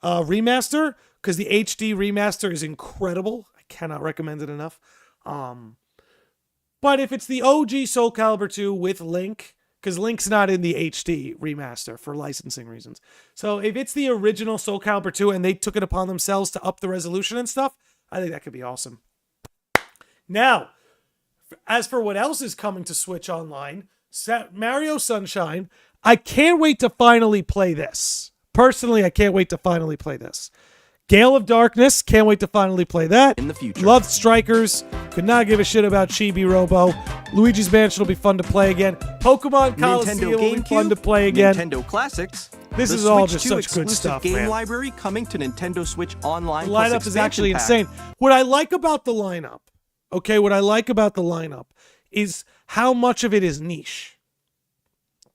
remaster, because the HD remaster is incredible. I cannot recommend it enough. But if it's the OG Soul Calibur 2 with Link, because Link's not in the HD remaster for licensing reasons. So if it's the original Soul Calibur 2 and they took it upon themselves to up the resolution and stuff, I think that could be awesome. Now, as for what else is coming to Switch Online, Mario Sunshine, I can't wait to finally play this. Personally, I can't wait to finally play this. Gale of Darkness, can't wait to finally play that. In the future. Loved Strikers, could not give a shit about Chibi Robo. Luigi's Mansion will be fun to play again. Pokemon Coliseum will be fun to play again. Nintendo Classics. This the is all Switch just 2 such good exclusive stuff, game man. library coming to Nintendo Switch Online. The plus lineup is actually expansion insane. pack. What I like about the lineup, is how much of it is niche.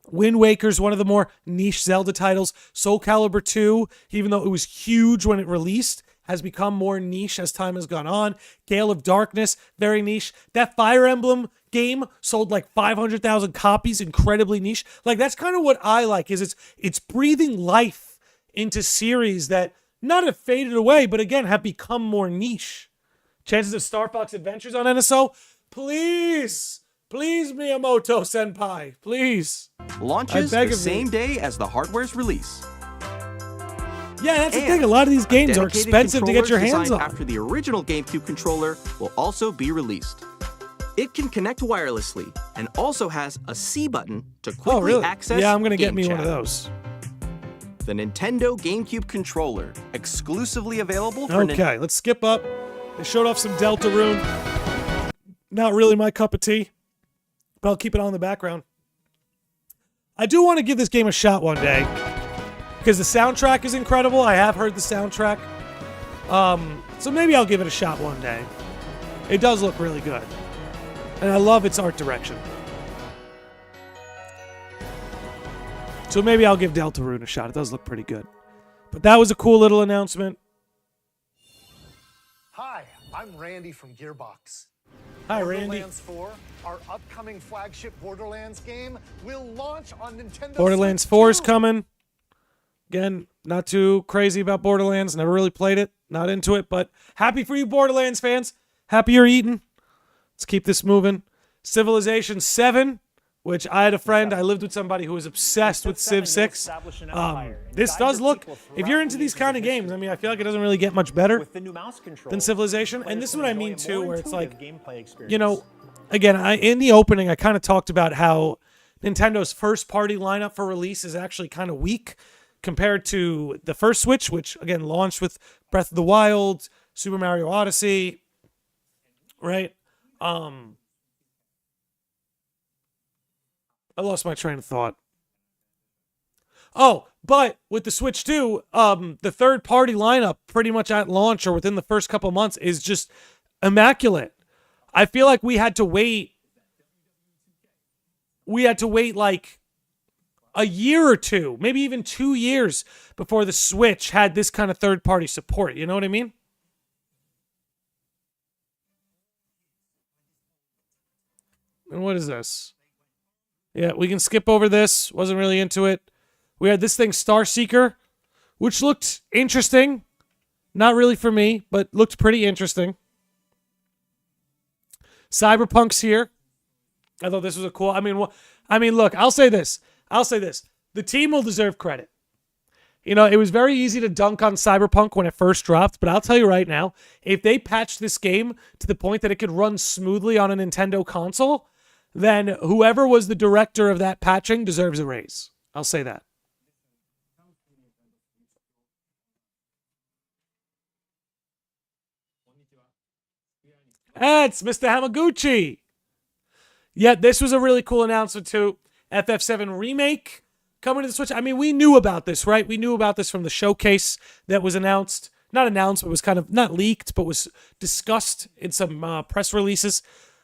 Wind Waker's one of the more niche Zelda titles. Soul Calibur 2, even though it was huge when it released, has become more niche as time has gone on. Gale of Darkness, very niche. That Fire Emblem game sold like 500,000 copies, incredibly niche. Like, that's kind of what I like, is it's breathing life into series that not have faded away, but again, have become more niche. Chances of Star Fox Adventures on NSO? Please, Miyamoto Senpai, please. Launches the same day as the hardware's release. Yeah, that's the thing. A lot of these games are expensive to get your hands on. After the original GameCube controller will also be released. It can connect wirelessly and also has a C button to quickly access. Yeah, I'm gonna get Game me one of Chat. those. The Nintendo GameCube controller, exclusively available for Okay, let's skip up. They showed off some Deltarune. Not really my cup of tea, but I'll keep it on in the background. I do want to give this game a shot one day, because the soundtrack is incredible. I have heard the soundtrack. So maybe I'll give it a shot one day. It does look really good. And I love its art direction. So maybe I'll give Deltarune a shot. It does look pretty good. But that was a cool little announcement. Hi, I'm Randy from Gearbox. Hi, Randy. Borderlands 4, our upcoming flagship Borderlands game, will launch on Nintendo Borderlands Switch 4 is 2. coming. Again, not too crazy about Borderlands. Never really played it. Not into it, but happy for you Borderlands fans. Happy you're eating. Let's keep this moving. Civilization 7 which I had a friend, I lived with somebody who was obsessed with Civ 6. This does look, if you're into these kind of games, I mean, I feel like it doesn't really get much better than Civilization. And this is what I mean, too, where it's like, you know, again, in the opening, I kind of talked about how Nintendo's first-party lineup for release is actually kind of weak compared to the first Switch, which, again, launched with Breath of the Wild, Super Mario Odyssey, right? I lost my train of thought. Oh, but with the Switch 2, the third-party lineup pretty much at launch or within the first couple months is just immaculate. I feel like we had to wait like a year or two, maybe even 2 years before the Switch had this kind of third-party support. You know what I mean? And what is this? Yeah, we can skip over this. Wasn't really into it. We had this thing, Star Seeker, which looked interesting. Not really for me, but looked pretty interesting. Cyberpunk's here. I thought this was a cool... I mean, look, I'll say this. The team will deserve credit. You know, it was very easy to dunk on Cyberpunk when it first dropped, but I'll tell you right now, if they patched this game to the point that it could run smoothly on a Nintendo console, then whoever was the director of that patching deserves a raise. I'll say that. It's Mr. Hamaguchi. Yeah, this was a really cool announcement too. FF7 Remake coming to the Switch. I mean, we knew about this, right? We knew about this from the showcase that was announced. Not announced, but was kind of, not leaked, but was discussed in some press releases.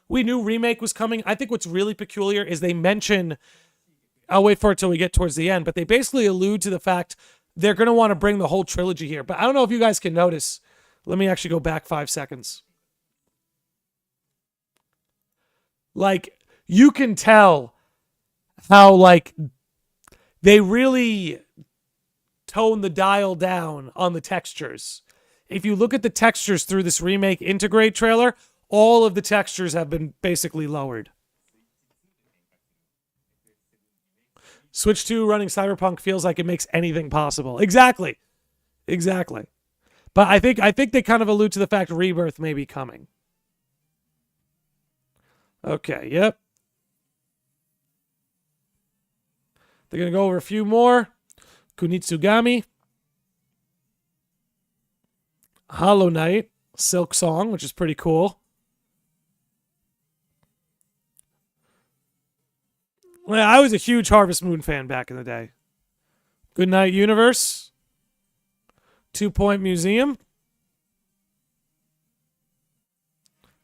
We knew Remake was coming. I think what's really peculiar is they mention, I'll wait for it till we get towards the end, but they basically allude to the fact they're going to want to bring the whole trilogy here. But I don't know if you guys can notice. Let me actually go back 5 seconds. Like, you can tell how, like, they really tone the dial down on the textures. If you look at the textures through this Remake Integrate trailer, all of the textures have been basically lowered. Switch 2 running Cyberpunk feels like it makes anything possible. Exactly. But I think they kind of allude to the fact Rebirth may be coming. Okay, yep. They're going to go over a few more. Kunitsugami. Hollow Knight. Silk Song, which is pretty cool. Well, I was a huge Harvest Moon fan back in the day. Goodnight Universe. 2 Point Museum.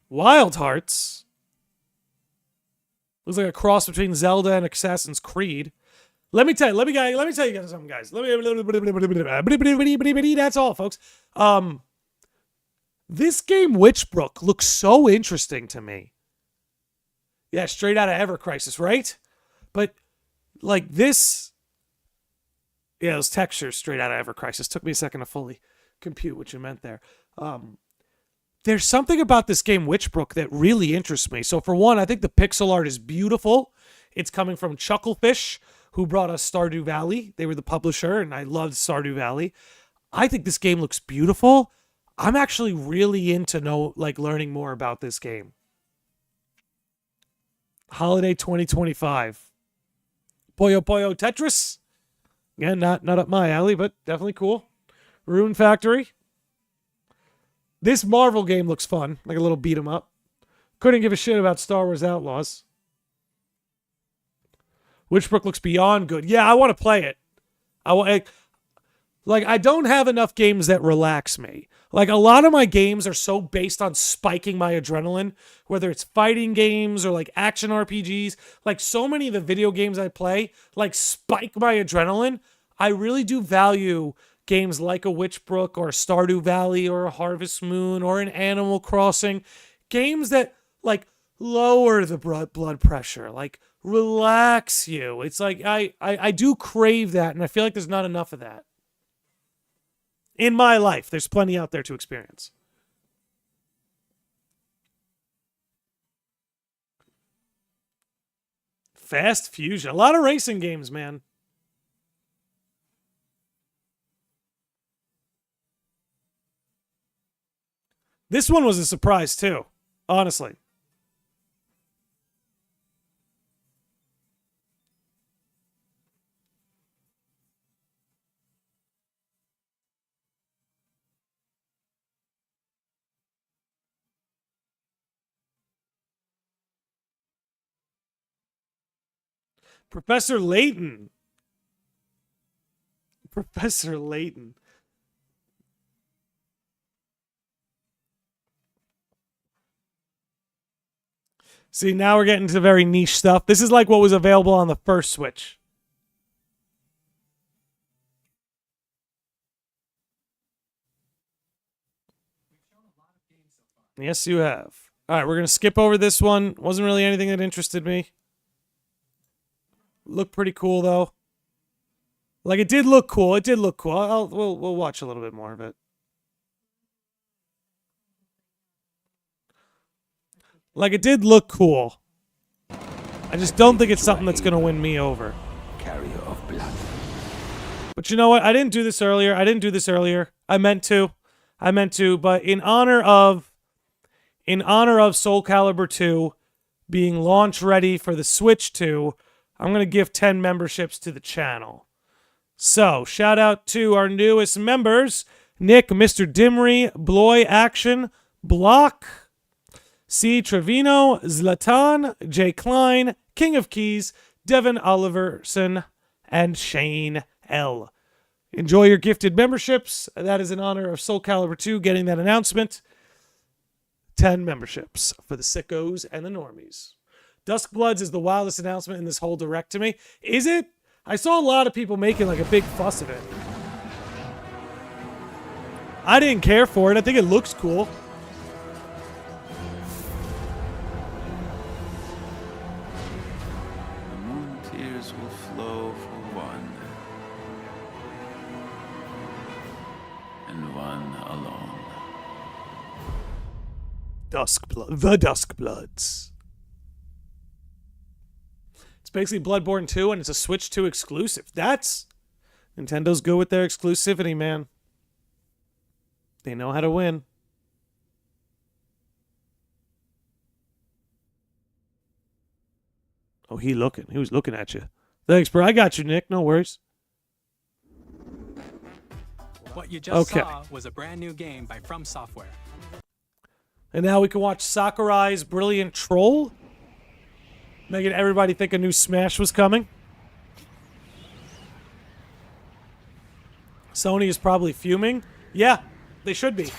Wild Hearts. Looks like a cross between Zelda and Assassin's Creed. Let me tell you guys something, guys. That's all, folks. This game, Witchbrook, looks so interesting to me. Yeah, straight out of Ever Crisis, right? But, like, this... Yeah, those textures straight out of Ever Crisis. Took me a second to fully compute what you meant there. There's something about this game, Witchbrook, that really interests me. So, for one, I think the pixel art is beautiful. It's coming from Chucklefish, who brought us Stardew Valley. They were the publisher, and I loved Stardew Valley. I think this game looks beautiful. I'm actually really into learning more about this game. Holiday 2025. Puyo Puyo Tetris. Again, not up my alley, but definitely cool. Rune Factory. This Marvel game looks fun, like a little beat 'em up. Couldn't give a shit about Star Wars Outlaws. Witchbrook looks beyond good. Yeah, I want to play it. I don't have enough games that relax me. Like, a lot of my games are so based on spiking my adrenaline, whether it's fighting games or, like, action RPGs. Like, so many of the video games I play, like, spike my adrenaline. I really do value games like a Witchbrook or a Stardew Valley or a Harvest Moon or an Animal Crossing. Games that, like, lower the blood pressure, like, relax you. It's like, I do crave that, and I feel like there's not enough of that. In my life, there's plenty out there to experience. Fast Fusion. A lot of racing games, man. This one was a surprise, too. Honestly. Professor Layton. Professor Layton. See, now we're getting to very niche stuff. This is like what was available on the first Switch. Yes, you have. All right, we're going to skip over this one. Wasn't really anything that interested me. Looked pretty cool, though. Like, it did look cool. It did look cool. We'll watch a little bit more of it. Like, it did look cool. I just don't think it's something that's going to win me over. Carrier of blood. But you know what? I didn't do this earlier. I meant to. But in honor of Soul Calibur 2 being launch ready for the Switch 2, I'm going to give 10 memberships to the channel. So, shout out to our newest members, Nick, Mr. Dimry, Bloy Action, Block, C. Trevino, Zlatan, Jay Klein, King of Keys, Devin Oliverson, and Shane L. Enjoy your gifted memberships. That is in honor of Soul Calibur 2 getting that announcement. 10 memberships for the sickos and the normies. Duskbloods is the wildest announcement in this whole direct to me. Is it? I saw a lot of people making like a big fuss of it. I didn't care for it. I think it looks cool. The moon tears will flow for one, and one alone. Duskblood, the Duskbloods. It's basically Bloodborne 2, and it's a Switch 2 exclusive. Nintendo's good with their exclusivity, man. They know how to win. Oh, he was looking at you. Thanks, bro. I got you, Nick. No worries. What you just saw was a brand new game by From Software. And now we can watch Sakurai's Brilliant Troll, making everybody think a new Smash was coming. Sony is probably fuming. Yeah, they should be.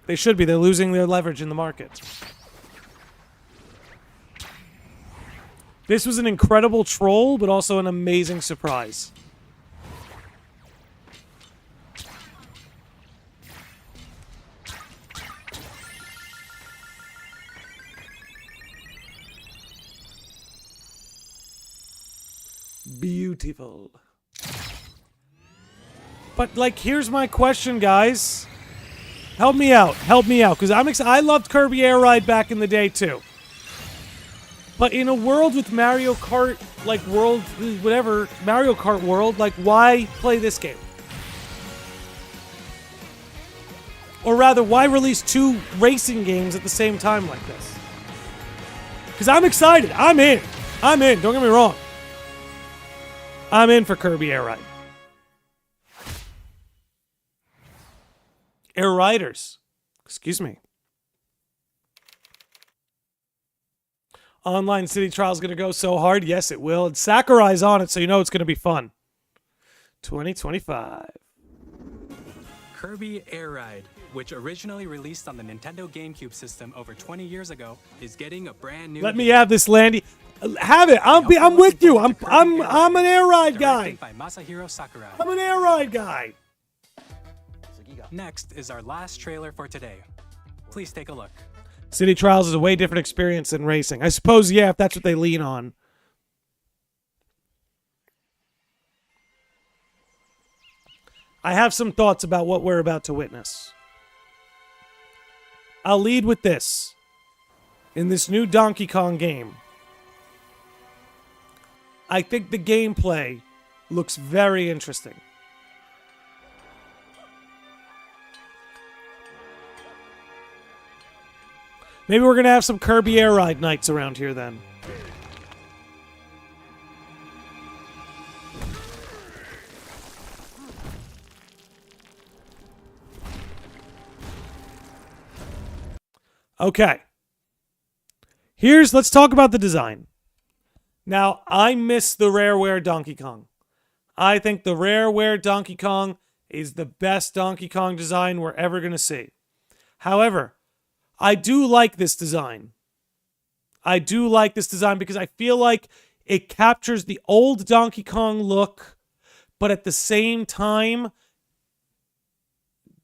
They should be. They're losing their leverage in the market. This was an incredible troll, but also an amazing surprise. Beautiful. But, like, here's my question, guys. Help me out, because I loved Kirby Air Ride back in the day, too. But in a world with Mario Kart, like, Mario Kart World, like, why play this game? Or rather, why release 2 racing games at the same time like this? Because I'm excited. I'm in. Don't get me wrong. I'm in for Kirby Air Ride. Air Riders. Excuse me. Online City Trial is going to go so hard. Yes, it will. And Sakurai's on it, so you know it's going to be fun. 2025. Kirby Air Ride, which originally released on the Nintendo GameCube system over 20 years ago, is getting a brand new. Let me have this, Landy. Have it. I'm with you. I'm an air ride guy. By Masahiro Sakurai. I'm an air ride guy. Next is our last trailer for today. Please take a look. City Trials is a way different experience than racing. I suppose, yeah, if that's what they lean on. I have some thoughts about what we're about to witness. I'll lead with this. In this new Donkey Kong game, I think the gameplay looks very interesting. Maybe we're going to have some Kirby Air Ride nights around here then. Okay. Let's talk about the design. Now, I miss the Rareware Donkey Kong. I think the Rareware Donkey Kong is the best Donkey Kong design we're ever going to see. However, I do like this design. I do like this design because I feel like it captures the old Donkey Kong look, but at the same time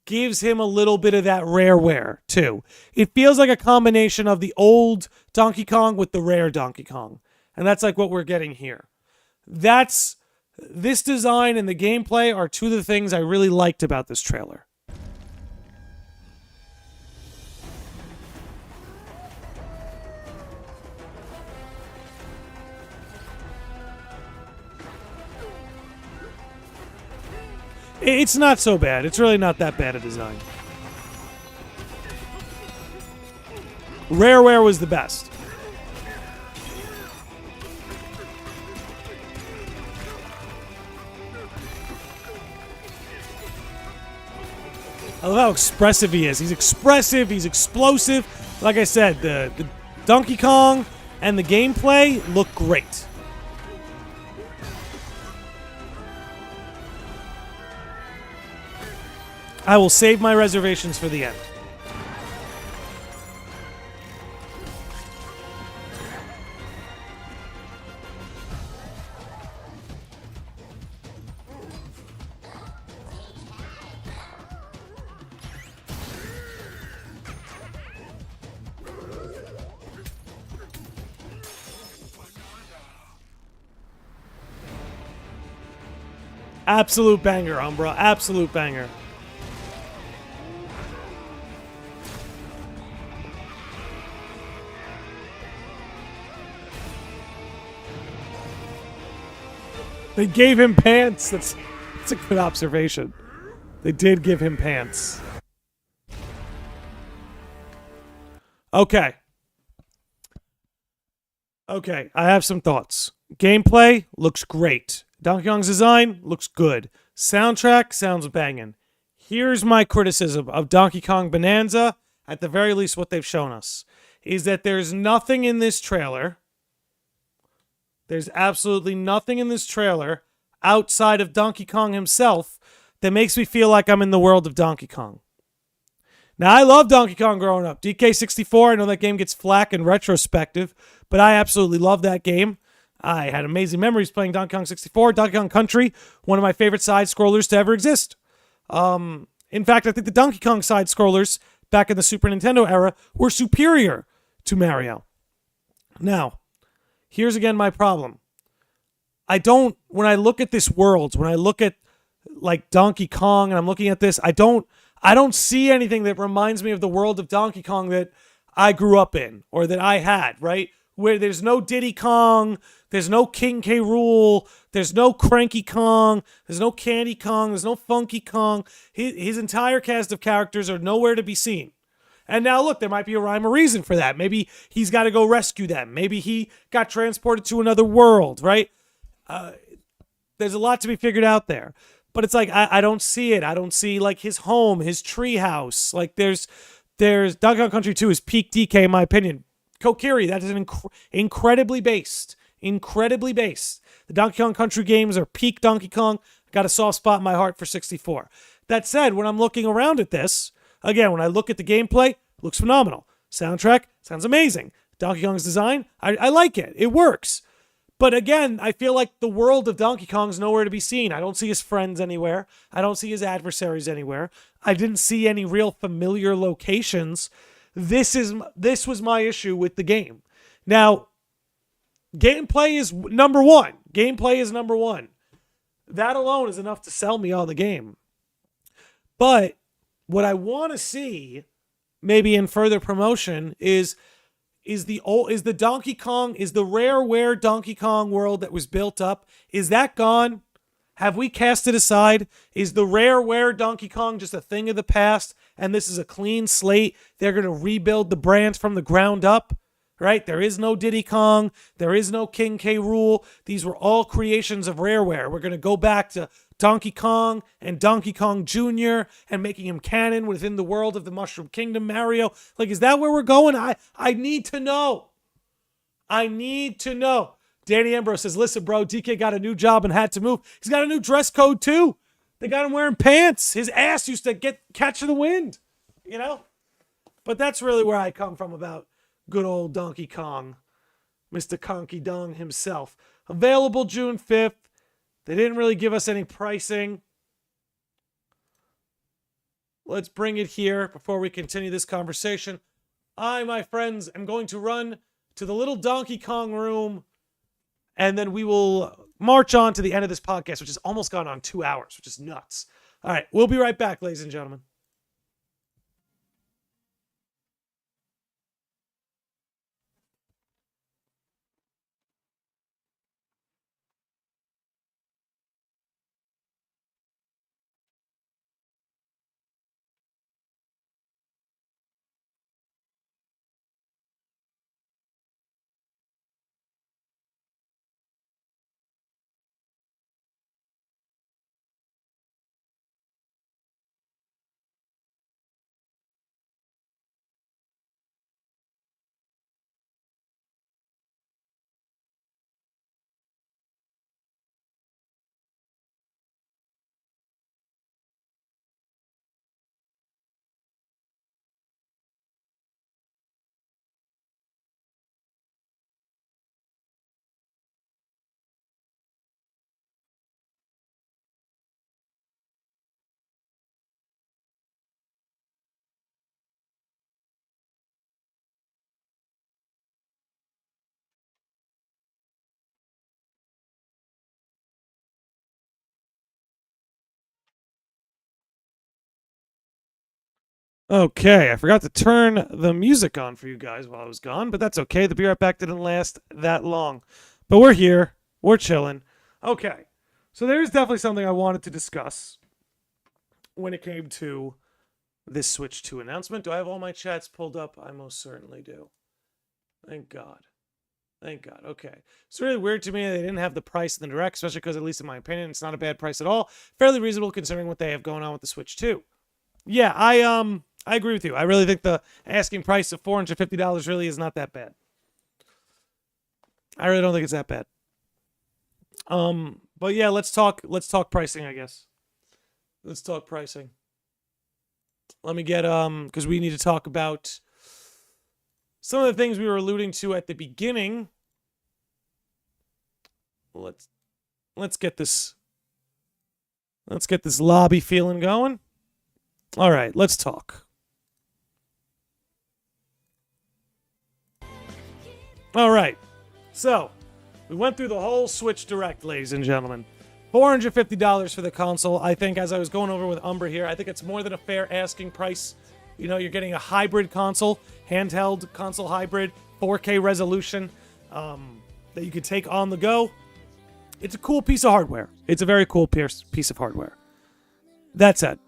gives him a little bit of that Rareware too. It feels like a combination of the old Donkey Kong with the rare Donkey Kong. And that's like what we're getting here. This design and the gameplay are two of the things I really liked about this trailer. It's not so bad. It's really not that bad a design. Rareware was the best. I love how expressive he is. He's expressive. He's explosive. Like I said, the Donkey Kong and the gameplay look great. I will save my reservations for the end. Absolute banger, Umbra. Absolute banger. They gave him pants. That's a good observation. They did give him pants. Okay. Okay, I have some thoughts. Gameplay looks great. Donkey Kong's design looks good. Soundtrack sounds banging. Here's my criticism of Donkey Kong Bonanza, at the very least what they've shown us, is that there's nothing in this trailer. There's absolutely nothing in this trailer outside of Donkey Kong himself that makes me feel like I'm in the world of Donkey Kong. Now, I love Donkey Kong growing up. DK64, I know that game gets flack in retrospective, but I absolutely love that game. I had amazing memories playing Donkey Kong 64. Donkey Kong Country, one of my favorite side-scrollers to ever exist. In fact, I think the Donkey Kong side-scrollers back in the Super Nintendo era were superior to Mario. Now, here's again my problem. When I look at this world, when I look at like Donkey Kong and I'm looking at this, I don't see anything that reminds me of the world of Donkey Kong that I grew up in or that I had, right? Where there's no Diddy Kong, there's no King K. Rool, there's no Cranky Kong, there's no Candy Kong, there's no Funky Kong. His entire cast of characters are nowhere to be seen. And now look, there might be a rhyme or reason for that. Maybe he's got to go rescue them. Maybe he got transported to another world, right? There's a lot to be figured out there. But it's like, I don't see it. I don't see like his home, his tree house. Like there's Donkey Kong Country 2 is peak DK in my opinion. Kokiri, that is an incredibly based. The Donkey Kong Country games are peak Donkey Kong. I got a soft spot in my heart for 64. That said, when I'm looking around at this, again, when I look at the gameplay, it looks phenomenal. Soundtrack sounds amazing. Donkey Kong's design, I like it. It works. But again, I feel like the world of Donkey Kong is nowhere to be seen. I don't see his friends anywhere. I don't see his adversaries anywhere. I didn't see any real familiar locations. This was my issue with the game. Now, gameplay is number one. That alone is enough to sell me on the game. But what I want to see, maybe in further promotion, is is the Donkey Kong, is the Rareware Donkey Kong world that was built up, is that gone? Have we cast it aside? Is the Rareware Donkey Kong just a thing of the past, and this is a clean slate? They're going to rebuild the brand from the ground up, right? There is no Diddy Kong. There is no King K. Rool. These were all creations of Rareware. We're going to go back to Donkey Kong and Donkey Kong Jr. and making him canon within the world of the Mushroom Kingdom Mario. Like, is that where we're going? I need to know. I need to know. Danny Ambrose says, listen, bro, DK got a new job and had to move. He's got a new dress code, too. They got him wearing pants. His ass used to catch the wind, you know? But that's really where I come from about good old Donkey Kong. Mr. Conky Dong himself. Available June 5th. They didn't really give us any pricing. Let's bring it here before we continue this conversation. I, my friends, am going to run to the little Donkey Kong room, and then we will march on to the end of this podcast, which has almost gone on 2 hours, which is nuts. All right, we'll be right back, ladies and gentlemen. Okay, I forgot to turn the music on for you guys while I was gone, but that's okay. The Be Right Back didn't last that long. But we're here. We're chilling. Okay, so there's definitely something I wanted to discuss when it came to this Switch 2 announcement. Do I have all my chats pulled up? I most certainly do. Thank God. Thank God. Okay. It's really weird to me they didn't have the price in the Direct, especially because, at least in my opinion, it's not a bad price at all. Fairly reasonable considering what they have going on with the Switch 2. Yeah, I agree with you. I really think the asking price of $450 really is not that bad. I really don't think it's that bad. But yeah, let's talk pricing, I guess. Let's talk pricing. Let me get because we need to talk about some of the things we were alluding to at the beginning. Let's get this lobby feeling going. All right, let's talk. All right, so we went through the whole Switch Direct, ladies and gentlemen. $450 for the console. I think, as I was going over with Umbra here, I think it's more than a fair asking price. You know, you're getting a hybrid console, handheld console hybrid, 4K resolution that you can take on the go. It's a cool piece of hardware. It's a very cool piece of hardware. That said.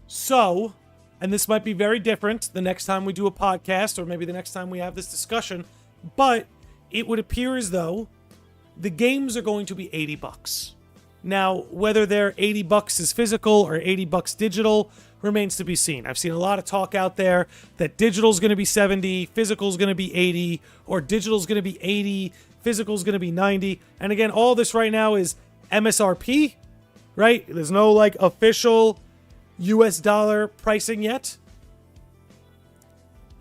So, and this might be very different the next time we do a podcast, or maybe the next time we have this discussion, but it would appear as though the games are going to be $80. Now, whether they're $80 as physical or $80 digital remains to be seen. I've seen a lot of talk out there that digital's going to be $70, physical's going to be $80, or digital's going to be $80, physical's going to be $90. And again, all this right now is MSRP, right? There's no like official US dollar pricing yet.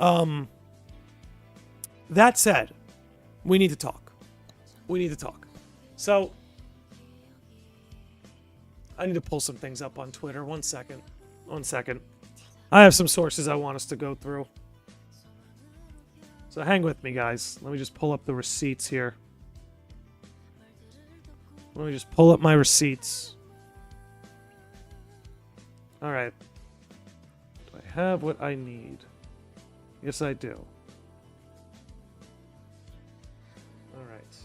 That said, we need to talk. So, I need to pull some things up on Twitter. One second. I have some sources I want us to go through. So hang with me, guys. Let me just pull up the receipts here. Let me just pull up my receipts. All right. Do I have what I need? Yes, I do. All right.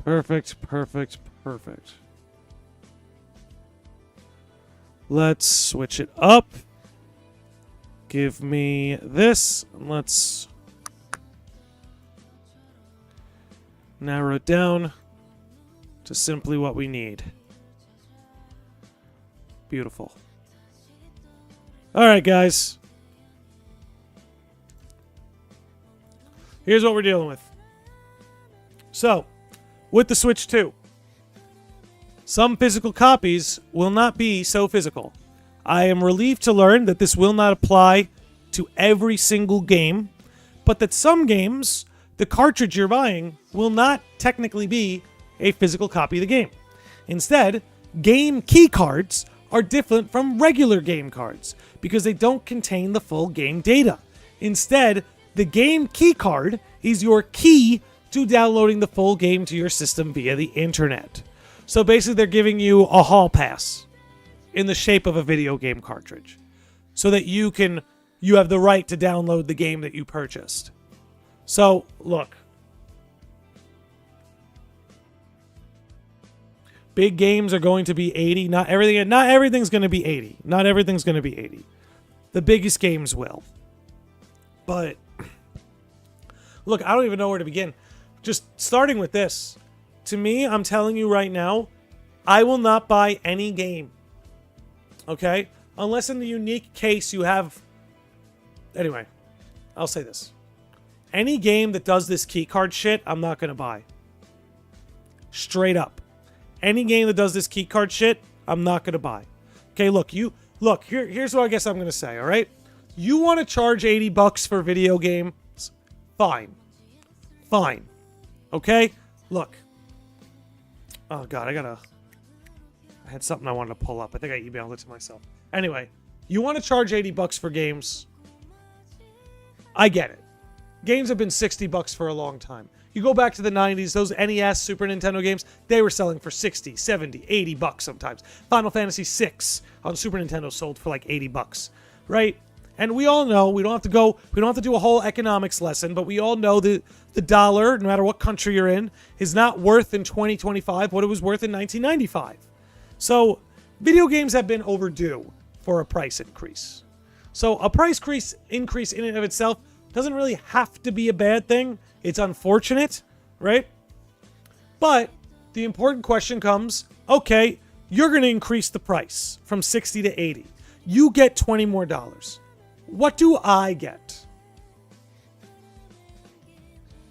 Perfect, perfect, perfect. Let's switch it up. Give me this. Let's narrow it down to simply what we need. Beautiful. All right, guys. Here's what we're dealing with. So, with the Switch 2, some physical copies will not be so physical. I am relieved to learn that this will not apply to every single game, but that some games, the cartridge you're buying will not technically be a physical copy of the game. Instead, game key cards are different from regular game cards because they don't contain the full game data. Instead, the game key card is your key to downloading the full game to your system via the internet. So basically, they're giving you a hall pass in the shape of a video game cartridge so that you have the right to download the game that you purchased. So, look. Big games are going to be 80. Not everything's going to be 80. Not everything's going to be 80. The biggest games will. But look, I don't even know where to begin. Just starting with this. To me, I'm telling you right now, I will not buy any game. Okay? Unless in the unique case you have... Anyway, I'll say this. Any game that does this keycard shit, I'm not going to buy. Straight up. Any game that does this keycard shit, I'm not going to buy. Okay, look, here's what I guess I'm going to say, all right? You want to charge $80 for video games? Fine. Fine. Okay? Look. Oh, God, I had something I wanted to pull up. I think I emailed it to myself. Anyway, you want to charge $80 for games? I get it. Games have been $60 for a long time. You go back to the 90s, those NES, Super Nintendo games, they were selling for $60, $70, $80 sometimes. Final Fantasy VI on Super Nintendo sold for like $80, right? And we all know, we don't have to do a whole economics lesson, but we all know that the dollar, no matter what country you're in, is not worth in 2025 what it was worth in 1995. So, video games have been overdue for a price increase. So, a price increase in and of itself doesn't really have to be a bad thing. It's unfortunate, right? But the important question comes, okay, you're going to increase the price from 60 to 80. You get $20 more. What do I get?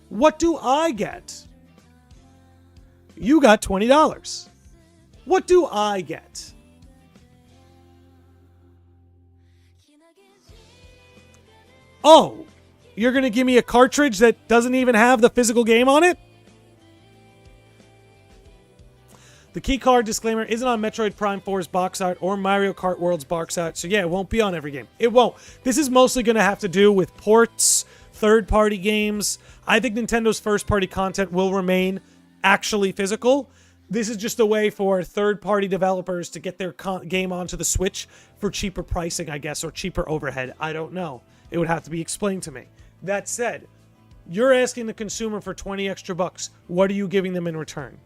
What do I get? You got $20. What do I get? Oh, you're going to give me a cartridge that doesn't even have the physical game on it? The keycard disclaimer isn't on Metroid Prime 4's box art or Mario Kart World's box art, so yeah, it won't be on every game. It won't. This is mostly going to have to do with ports, third-party games. I think Nintendo's first-party content will remain actually physical. This is just a way for third-party developers to get their game onto the Switch for cheaper pricing, I guess, or cheaper overhead. I don't know. It would have to be explained to me. That said, you're asking the consumer for 20 extra bucks. What are you giving them in return?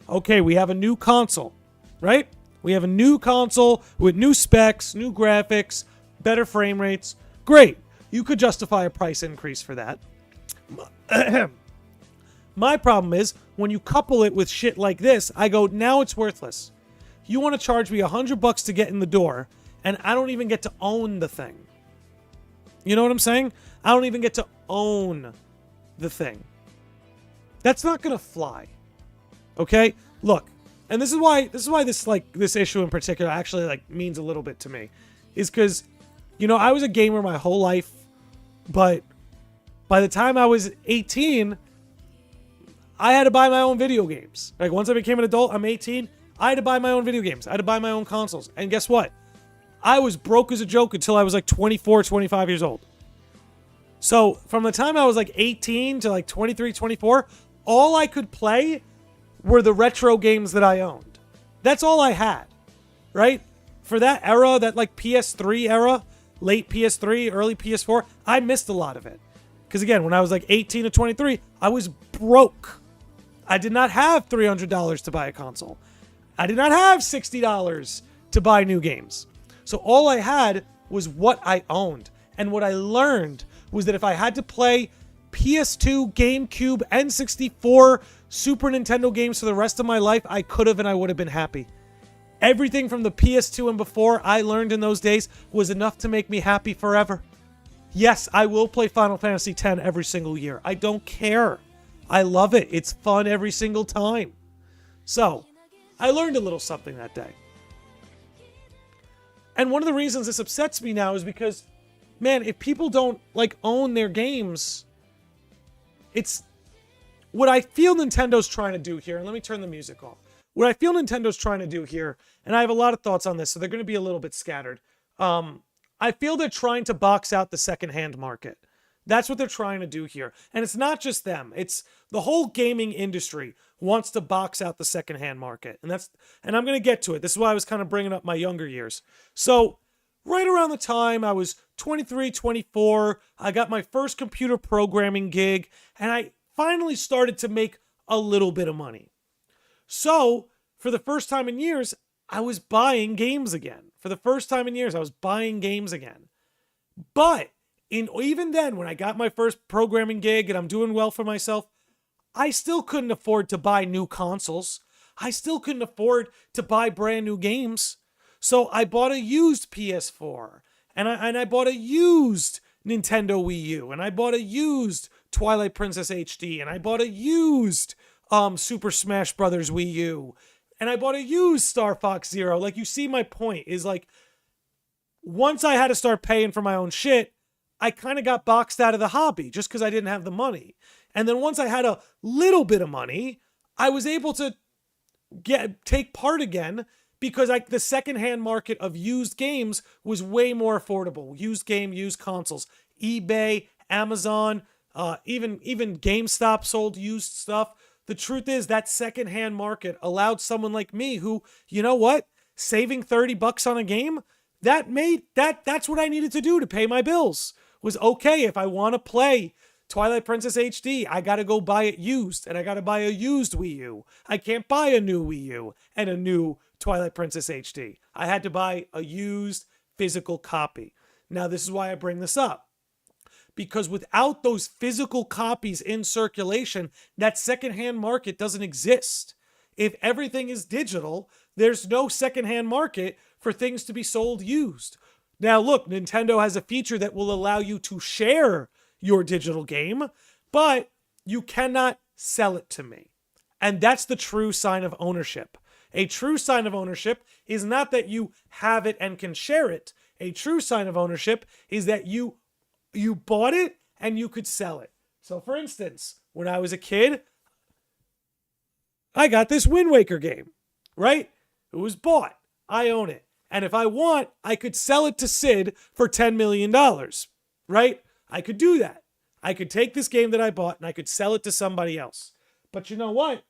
Okay, we have a new console, right? We have a new console with new specs, new graphics, better frame rates. Great. You could justify a price increase for that. My problem is, when you couple it with shit like this, I go, now it's worthless. You want to charge me $100 to get in the door, and I don't even get to own the thing. You know what I'm saying? I don't even get to own the thing. That's not going to fly. Okay? Look, and this is why this issue in particular actually means a little bit to me. Is because, I was a gamer my whole life, but by the time I was 18, I had to buy my own video games. Like, once I became an adult, I'm 18, I had to buy my own video games. I had to buy my own consoles. And guess what? I was broke as a joke until I was 24, 25 years old. So, from the time I was 18 to 23, 24, all I could play were the retro games that I owned. That's all I had, right? for that era, that like PS3 era, late PS3, early PS4, I missed a lot of it. Because again, when I was like 18 to 23, I was broke. I did not have $300 to buy a console. I did not have $60 to buy new games. So all I had was what I owned. And what I learned was that if I had to play PS2, GameCube, N64, Super Nintendo games for the rest of my life, I could have and I would have been happy. Everything from the PS2 and before I learned in those days was enough to make me happy forever. Yes, I will play Final Fantasy X every single year. I don't care. I love it. It's fun every single time. So, I learned a little something that day. And one of the reasons this upsets me now is because, man, if people don't, like, own their games, it's... What I feel Nintendo's trying to do here, and let me turn the music off. What I feel Nintendo's trying to do here, and I have a lot of thoughts on this, so they're going to be a little bit scattered. I feel they're trying to box out the secondhand market. That's what they're trying to do here. And it's not just them. It's the whole gaming industry wants to box out the secondhand market. And I'm going to get to it. This is why I was kind of bringing up my younger years. So right around the time I was 23, 24, I got my first computer programming gig, and I finally started to make a little bit of money. So for the first time in years, I was buying games again. For the first time in years, I was buying games again. But even then, when I got my first programming gig and I'm doing well for myself, I still couldn't afford to buy new consoles. I still couldn't afford to buy brand new games. So I bought a used PS4, and I bought a used Nintendo Wii U, and I bought a used Twilight Princess HD, and I bought a used Super Smash Bros. Wii U, and I bought a used Star Fox Zero. Like, you see my point is, like, once I had to start paying for my own shit, I kind of got boxed out of the hobby just because I didn't have the money. And then once I had a little bit of money, I was able to take part again because the secondhand market of used games was way more affordable. Used consoles, eBay, Amazon, even GameStop sold used stuff. The truth is that secondhand market allowed someone like me who, you know what, saving $30 on a game, that's what I needed to do to pay my bills. Was okay, if I want to play Twilight Princess HD, I got to go buy it used, and I got to buy a used Wii U. I can't buy a new Wii U and a new Twilight Princess HD. I had to buy a used physical copy. Now, this is why I bring this up. Because without those physical copies in circulation, that secondhand market doesn't exist. If everything is digital, there's no secondhand market for things to be sold used. Now, look, Nintendo has a feature that will allow you to share your digital game, but you cannot sell it to me. And that's the true sign of ownership. A true sign of ownership is not that you have it and can share it. A true sign of ownership is that you bought it and you could sell it. So, for instance, when I was a kid, I got this Wind Waker game, right? It was bought. I own it. And if I want, I could sell it to Sid for $10 million, right? I could do that. I could take this game that I bought and I could sell it to somebody else. But you know what?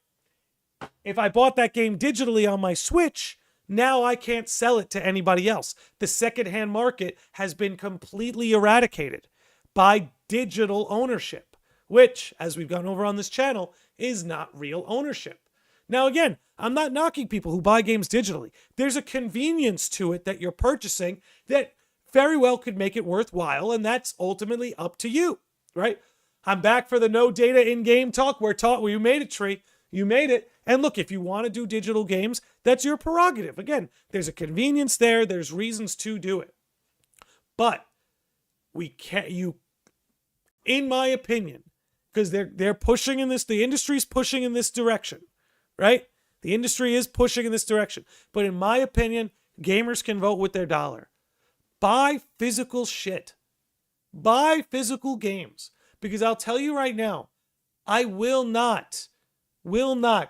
If I bought that game digitally on my Switch, now I can't sell it to anybody else. The secondhand market has been completely eradicated by digital ownership, which, as we've gone over on this channel, is not real ownership. Now, again, I'm not knocking people who buy games digitally. There's a convenience to it that you're purchasing that very well could make it worthwhile, and that's ultimately up to you, right? I'm back for the no data in-game talk. Well, you made it, Tree. You made it. And look, if you want to do digital games, that's your prerogative. Again, there's a convenience there. There's reasons to do it. But we can't, in my opinion, because they're pushing in this, the industry's pushing in this direction, right? The industry is pushing in this direction. But in my opinion, gamers can vote with their dollar. Buy physical shit. Buy physical games. Because I'll tell you right now, I will not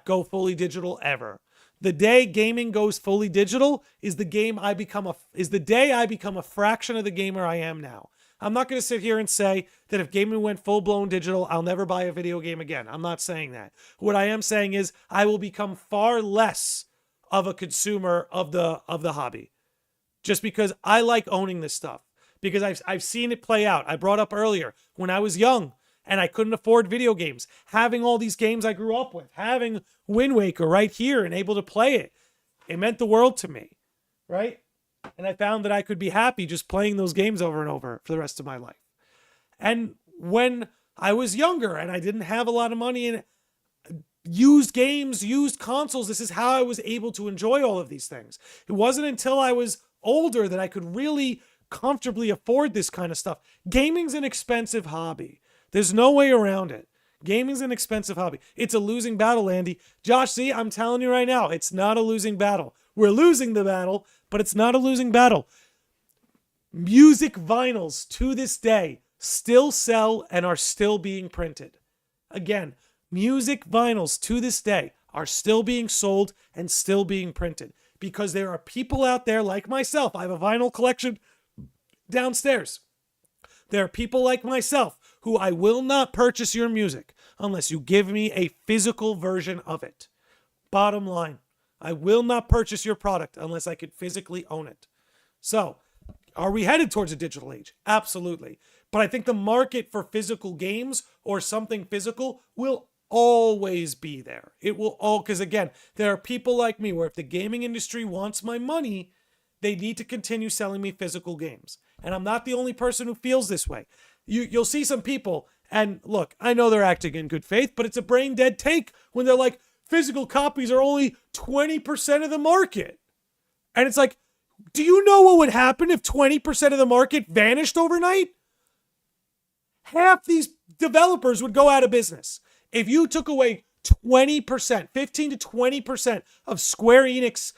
go fully digital ever. The day gaming goes fully digital is the day I become a fraction of the gamer I am now. I'm not going to sit here and say that if gaming went full-blown digital, I'll never buy a video game again. I'm not saying that. What I am saying is I will become far less of a consumer of the hobby. just because I like owning this stuff, because I've seen it play out. I brought up earlier when I was young and I couldn't afford video games, having all these games I grew up with, having Wind Waker right here and able to play it, it meant the world to me, right? And I found that I could be happy just playing those games over and over for the rest of my life. And when I was younger and I didn't have a lot of money and used games, used consoles, this is how I was able to enjoy all of these things. It wasn't until I was older that I could really comfortably afford this kind of stuff. Gaming's an expensive hobby. There's no way around it. Gaming's an expensive hobby. It's a losing battle, Andy. Josh, see, I'm telling you right now, it's not a losing battle. We're losing the battle, but it's not a losing battle. Music vinyls to this day still sell and are still being printed. Again, music vinyls to this day are still being sold and still being printed because there are people out there like myself. I have a vinyl collection downstairs. There are people like myself who I will not purchase your music unless you give me a physical version of it. Bottom line, I will not purchase your product unless I could physically own it. So, are we headed towards a digital age? Absolutely. But I think the market for physical games or something physical will always be there. It will all, because again, there are people like me where if the gaming industry wants my money, they need to continue selling me physical games. And I'm not the only person who feels this way. You'll see some people, and look, I know they're acting in good faith, but it's a brain dead take when they're like, physical copies are only 20% of the market. And it's like, do you know what would happen if 20% of the market vanished overnight? Half these developers would go out of business. If you took away 20%, 15 to 20% of Square Enix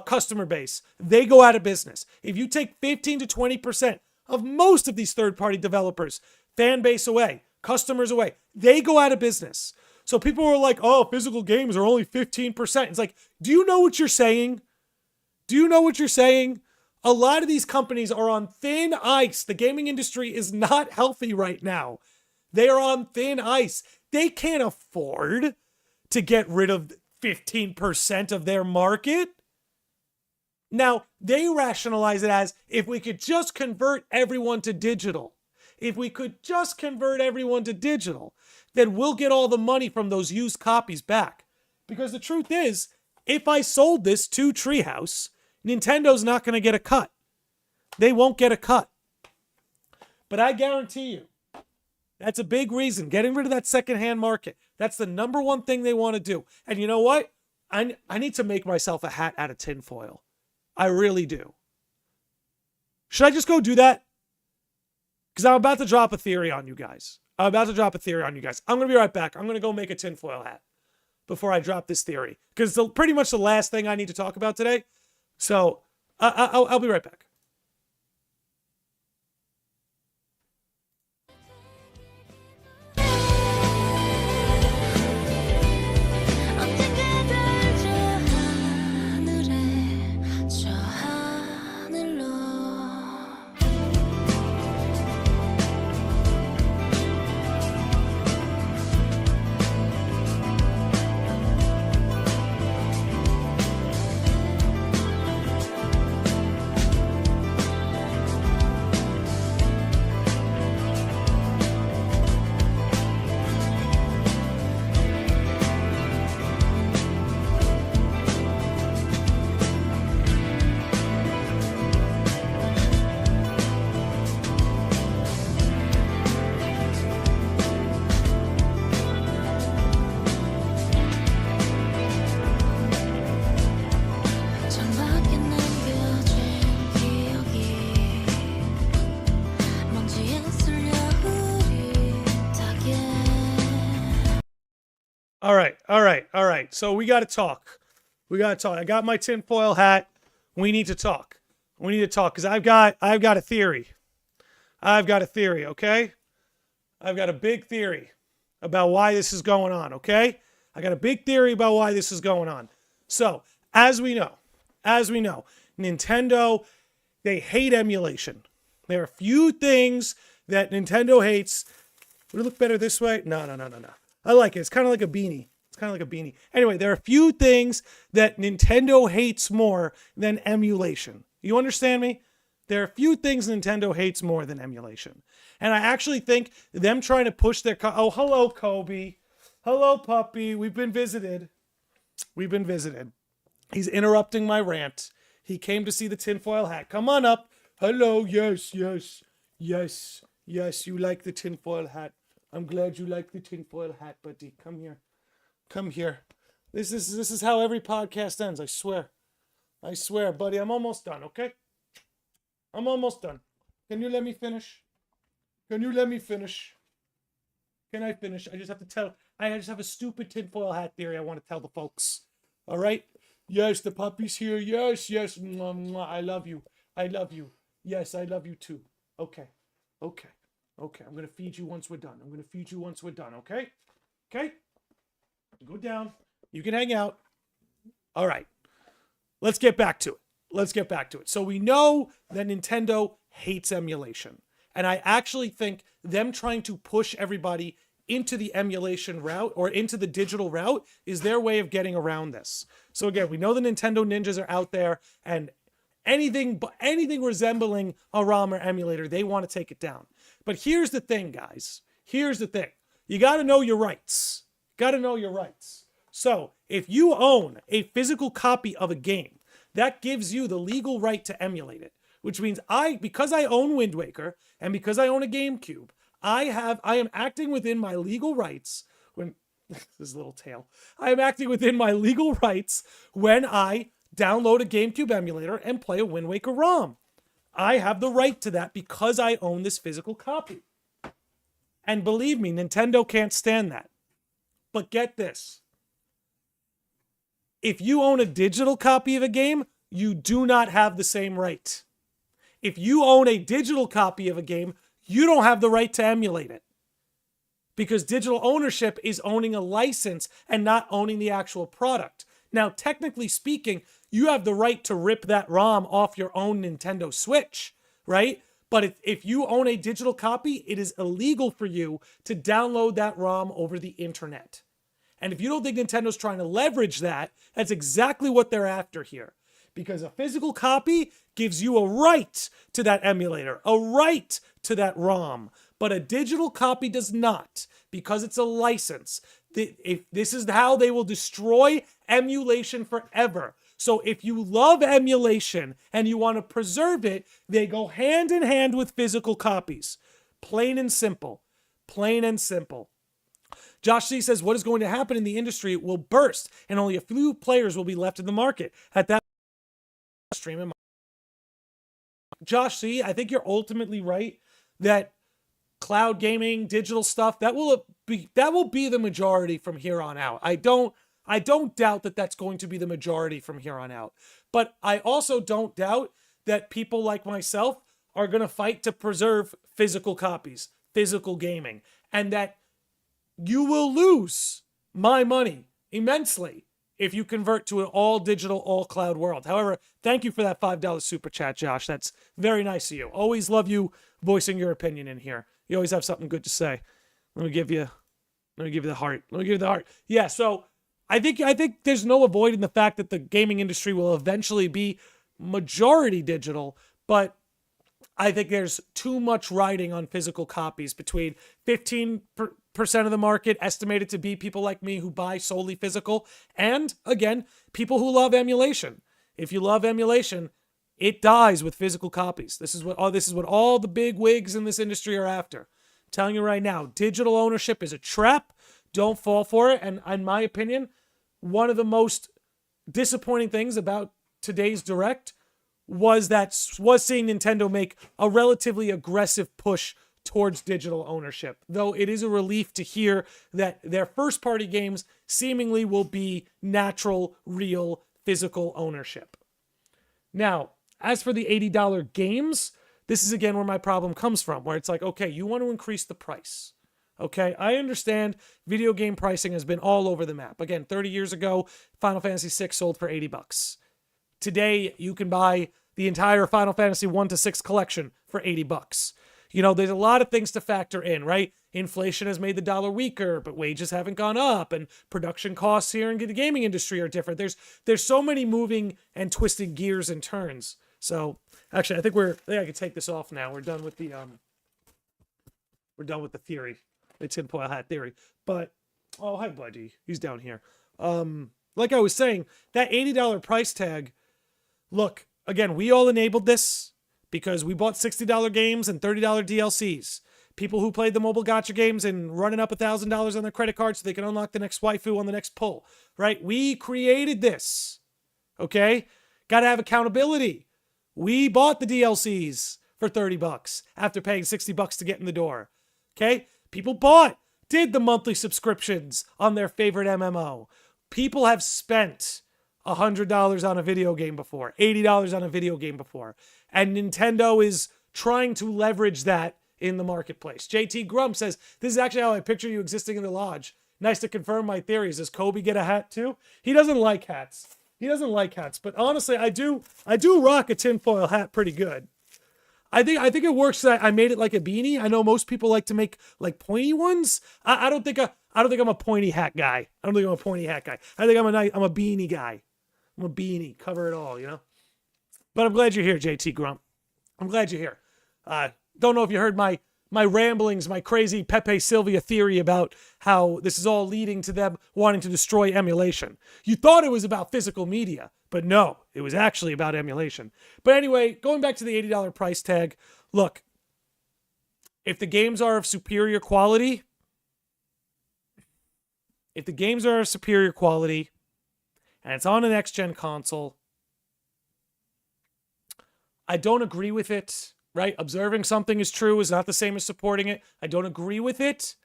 customer base, they go out of business. If you take 15 to 20% of most of these third-party developers, fan base away, customers away, they go out of business. So people are like, oh, physical games are only 15%. It's like, do you know what you're saying? Do you know what you're saying? A lot of these companies are on thin ice. The gaming industry is not healthy right now. They are on thin ice. They can't afford to get rid of 15% of their market. Now, they rationalize it as if we could just convert everyone to digital. If we could just convert everyone to digital, then we'll get all the money from those used copies back. Because the truth is, if I sold this to Treehouse, Nintendo's not going to get a cut. They won't get a cut. But I guarantee you, that's a big reason. Getting rid of that secondhand market. That's the number one thing they want to do. And you know what? I need to make myself a hat out of tinfoil. I really do. Should I just go do that? Because I'm about to drop a theory on you guys. I'm going to be right back. I'm going to go make a tinfoil hat before I drop this theory. Because it's pretty much the last thing I need to talk about today. So, I'll be right back. All right. So we got to talk. I got my tinfoil hat. We need to talk because I've got a theory. Okay? I've got a big theory about why this is going on, okay? I got a big theory about why this is going on. So, as we know, Nintendo, they hate emulation. There are a few things that Nintendo hates. Would it look better this way? No. I like it. It's kind of like a beanie. Anyway, there are a few things that Nintendo hates more than emulation. You understand me? There are few things Nintendo hates more than emulation. And I actually think them trying to push their... Oh, hello, Kobe. Hello, puppy. We've been visited. He's interrupting my rant. He came to see the tinfoil hat. Come on up. Hello. Yes. You like the tinfoil hat. I'm glad you like the tinfoil hat, buddy. Come here. This is how every podcast ends. I swear, buddy. I'm almost done. Okay. I'm almost done. Can you let me finish? Can I finish? I just have a stupid tinfoil hat theory I want to tell the folks. All right? Yes, the puppy's here. Yes. Mwah, mwah. I love you. Yes, I love you too. Okay. I'm going to feed you once we're done. Okay? Okay? Go down. You can hang out. All right. Let's get back to it. So we know that Nintendo hates emulation. And I actually think them trying to push everybody into the emulation route or into the digital route is their way of getting around this. So again, we know the Nintendo ninjas are out there, and anything resembling a ROM or emulator, they want to take it down. But here's the thing, guys. You got to know your rights. So if you own a physical copy of a game, that gives you the legal right to emulate it, which means because I own Wind Waker and because I own a GameCube, I am acting within my legal rights when I am acting within my legal rights when I download a GameCube emulator and play a Wind Waker ROM. I have the right to that because I own this physical copy. And believe me, Nintendo can't stand that. But get this. If you own a digital copy of a game, you do not have the same right. If you own a digital copy of a game, you don't have the right to emulate it. Because digital ownership is owning a license and not owning the actual product. Now, technically speaking, you have the right to rip that ROM off your own Nintendo Switch, right? But if you own a digital copy, it is illegal for you to download that ROM over the internet. And if you don't think Nintendo's trying to leverage that, that's exactly what they're after here. Because a physical copy gives you a right to that emulator, a right to that ROM. But a digital copy does not, because it's a license. This is how they will destroy emulation forever. So if you love emulation and you want to preserve it, they go hand in hand with physical copies. Plain and simple. Josh C says, what is going to happen in the industry? It will burst, and only a few players will be left in the market. At that stream, Josh C, I think you're ultimately right that cloud gaming, digital stuff, that will be the majority from here on out. I don't doubt that that's going to be the majority from here on out. But I also don't doubt that people like myself are going to fight to preserve physical copies, physical gaming, and that you will lose my money immensely if you convert to an all digital, all cloud world. However, thank you for that $5 super chat, Josh. That's very nice of you. Always love you voicing your opinion in here. You always have something good to say. Let me give you the heart. Yeah, so I think there's no avoiding the fact that the gaming industry will eventually be majority digital, but I think there's too much riding on physical copies. Between 15% of the market estimated to be people like me who buy solely physical, and again, people who love emulation. If you love emulation, it dies with physical copies. This is what all the big wigs in this industry are after. I'm telling you right now, digital ownership is a trap. Don't fall for it. And in my opinion, one of the most disappointing things about today's Direct was seeing Nintendo make a relatively aggressive push towards digital ownership. Though it is a relief to hear that their first-party games seemingly will be natural, real, physical ownership. Now, as for the $80 games, this is again where my problem comes from, where it's like, okay, you want to increase the price. Okay, I understand video game pricing has been all over the map. Again, 30 years ago, Final Fantasy VI sold for $80. Today, you can buy the entire Final Fantasy 1 to 6 collection for $80. You know, there's a lot of things to factor in, right? Inflation has made the dollar weaker, but wages haven't gone up, and production costs here in the gaming industry are different. There's so many moving and twisting gears and turns. So actually, I think I can take this off now. We're done with the theory, the tinfoil hat theory. But oh, hi, buddy, he's down here. Like I was saying, that $80 price tag. Look, again, we all enabled this because we bought $60 games and $30 DLCs. People who played the mobile gacha games and running up $1,000 on their credit card so they can unlock the next waifu on the next pull, right? We created this, okay? Got to have accountability. We bought the DLCs for $30 after paying $60 to get in the door, okay? People did the monthly subscriptions on their favorite MMO. People have spent $100 on a video game before, $80 on a video game before, and Nintendo is trying to leverage that in the marketplace. JT Grump says, this is actually how I picture you existing in the lodge. Nice to confirm my theories. Does Kobe get a hat too? He doesn't like hats. He doesn't like hats, but honestly, I do rock a tinfoil hat pretty good. I think it works that I made it like a beanie. I know most people like to make like pointy ones. I don't think I'm a pointy hat guy. I don't think I'm a pointy hat guy. I think I'm a beanie guy. I'm a beanie, cover it all, you know? But I'm glad you're here, JT Grump. I'm glad you're here. Don't know if you heard my ramblings, my crazy Pepe Sylvia theory about how this is all leading to them wanting to destroy emulation. You thought it was about physical media, but no, it was actually about emulation. But anyway, going back to the $80 price tag, look, if the games are of superior quality, and it's on an next-gen console, I don't agree with it. Right? Observing something is true is not the same as supporting it. I don't agree with it,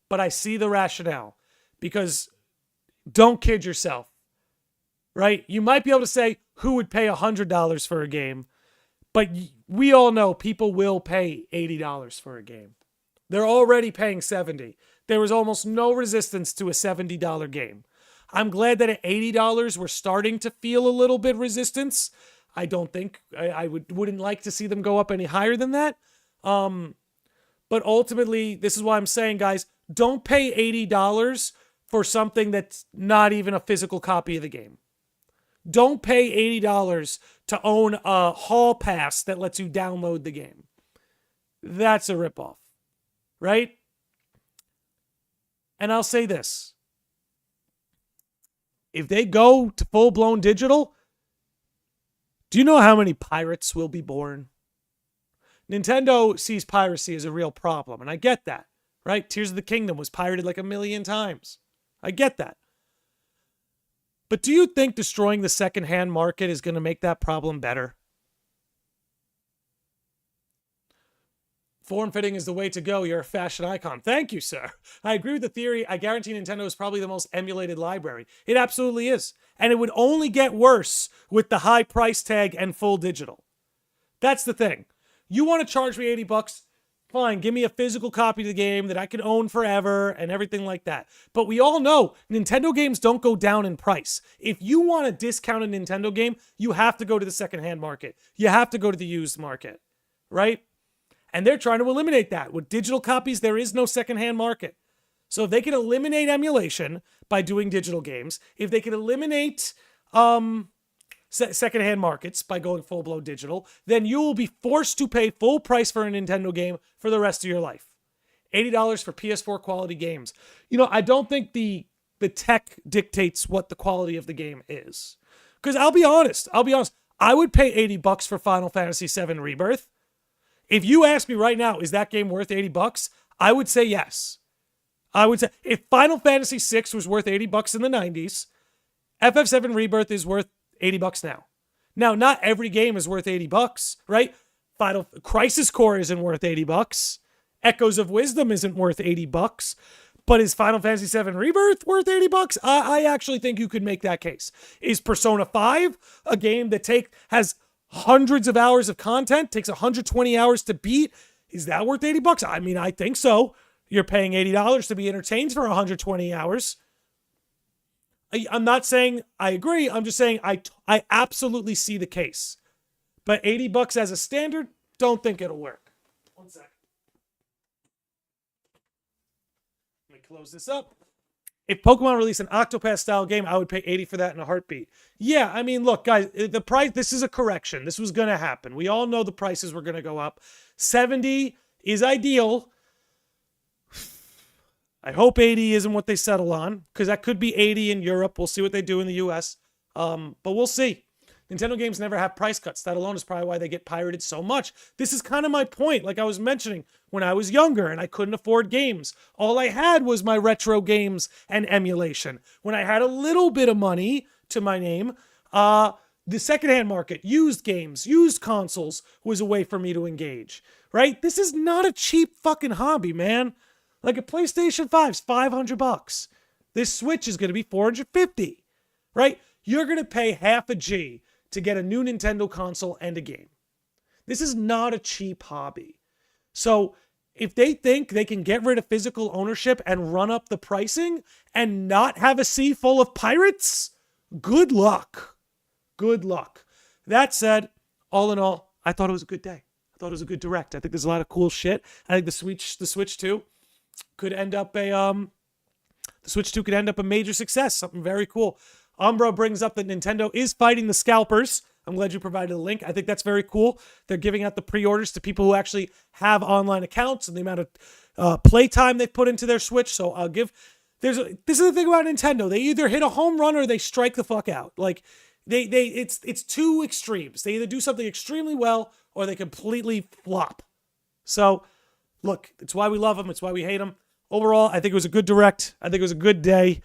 but I see the rationale. Because don't kid yourself. Right? You might be able to say who would pay $100 for a game, but we all know people will pay $80 for a game. They're already paying $70. There was almost no resistance to a $70 game. I'm glad that at $80 we're starting to feel a little bit resistance. I don't think I wouldn't like to see them go up any higher than that. But ultimately, this is why I'm saying, guys, don't pay $80 for something that's not even a physical copy of the game. Don't pay $80 to own a hall pass that lets you download the game. That's a ripoff, right? And I'll say this. If they go to full-blown digital, do you know how many pirates will be born? Nintendo sees piracy as a real problem, and I get that, right? Tears of the Kingdom was pirated like 1,000,000 times. I get that. But do you think destroying the secondhand market is going to make that problem better? Form fitting is the way to go. You're a fashion icon. Thank you, sir. I agree with the theory. I guarantee Nintendo is probably the most emulated library. It absolutely is. And it would only get worse with the high price tag and full digital. That's the thing. You want to charge me $80? Fine, give me a physical copy of the game that I can own forever and everything like that. But we all know Nintendo games don't go down in price. If you want a discounted Nintendo game, you have to go to the secondhand market. You have to go to the used market, right? And they're trying to eliminate that. With digital copies, there is no secondhand market. So if they can eliminate emulation by doing digital games, if they can eliminate secondhand markets by going full-blown digital, then you will be forced to pay full price for a Nintendo game for the rest of your life. $80 for PS4 quality games. You know, I don't think the tech dictates what the quality of the game is. Because I'll be honest. I would pay $80 for Final Fantasy VII Rebirth. If you ask me right now, is that game worth $80? I would say yes. I would say if Final Fantasy VI was worth $80 in the 90s, FF7 Rebirth is worth $80 now. Now, not every game is worth $80, right? Final Crisis Core isn't worth $80. Echoes of Wisdom isn't worth $80. But is Final Fantasy VII Rebirth worth $80? I actually think you could make that case. Is Persona 5 a game that has hundreds of hours of content, takes 120 hours to beat? Is that worth $80? I mean, I think so. You're paying $80 to be entertained for 120 hours. I'm not saying I agree. I'm just saying I absolutely see the case. But $80 as a standard, don't think it'll work. One sec. Let me close this up. If Pokemon released an Octopath style game, I would pay $80 for that in a heartbeat. Yeah, I mean, look, guys, the price, this is a correction. This was going to happen. We all know the prices were going to go up. $70 is ideal. I hope $80 isn't what they settle on, because that could be $80 in Europe. We'll see what they do in the US. But we'll see. Nintendo games never have price cuts. That alone is probably why they get pirated so much. This is kind of my point. Like I was mentioning, when I was younger and I couldn't afford games, all I had was my retro games and emulation. When I had a little bit of money to my name, the secondhand market, used games, used consoles was a way for me to engage, right? This is not a cheap fucking hobby, man. Like a PlayStation 5's $500. This Switch is going to be $450, right? You're going to pay half a G to get a new Nintendo console and a game. This is not a cheap hobby. So if they think they can get rid of physical ownership and run up the pricing and not have a sea full of pirates, good luck. Good luck. That said, all in all, I thought it was a good day. I thought it was a good direct. I think there's a lot of cool shit. I think the Switch 2 could end up a major success, something very cool. Umbra brings up that Nintendo is fighting the scalpers. I'm glad you provided a link. I think that's very cool. They're giving out the pre-orders to people who actually have online accounts and the amount of playtime they've put into their Switch. So I'll give... This is the thing about Nintendo. They either hit a home run or they strike the fuck out. Like, it's two extremes. They either do something extremely well or they completely flop. So, look, it's why we love them. It's why we hate them. Overall, I think it was a good direct. I think it was a good day.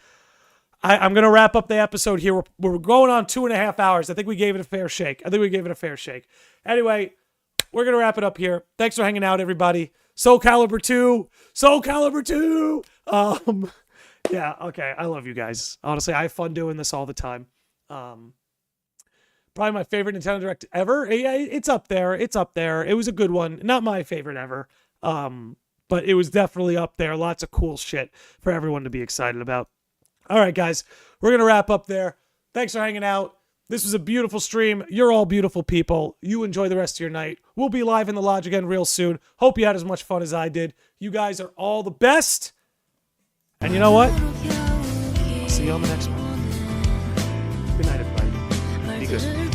I'm going to wrap up the episode here. We're going on 2.5 hours. I think we gave it a fair shake. Anyway, we're going to wrap it up here. Thanks for hanging out, everybody. Soul Calibur 2. Yeah, okay. I love you guys. Honestly, I have fun doing this all the time. Probably my favorite Nintendo Direct ever. Yeah, it's up there. It was a good one. Not my favorite ever. But it was definitely up there. Lots of cool shit for everyone to be excited about. All right, guys, we're going to wrap up there. Thanks for hanging out. This was a beautiful stream. You're all beautiful people. You enjoy the rest of your night. We'll be live in the lodge again real soon. Hope you had as much fun as I did. You guys are all the best. And you know what? I'll see you on the next one. Good night, everybody. Be good.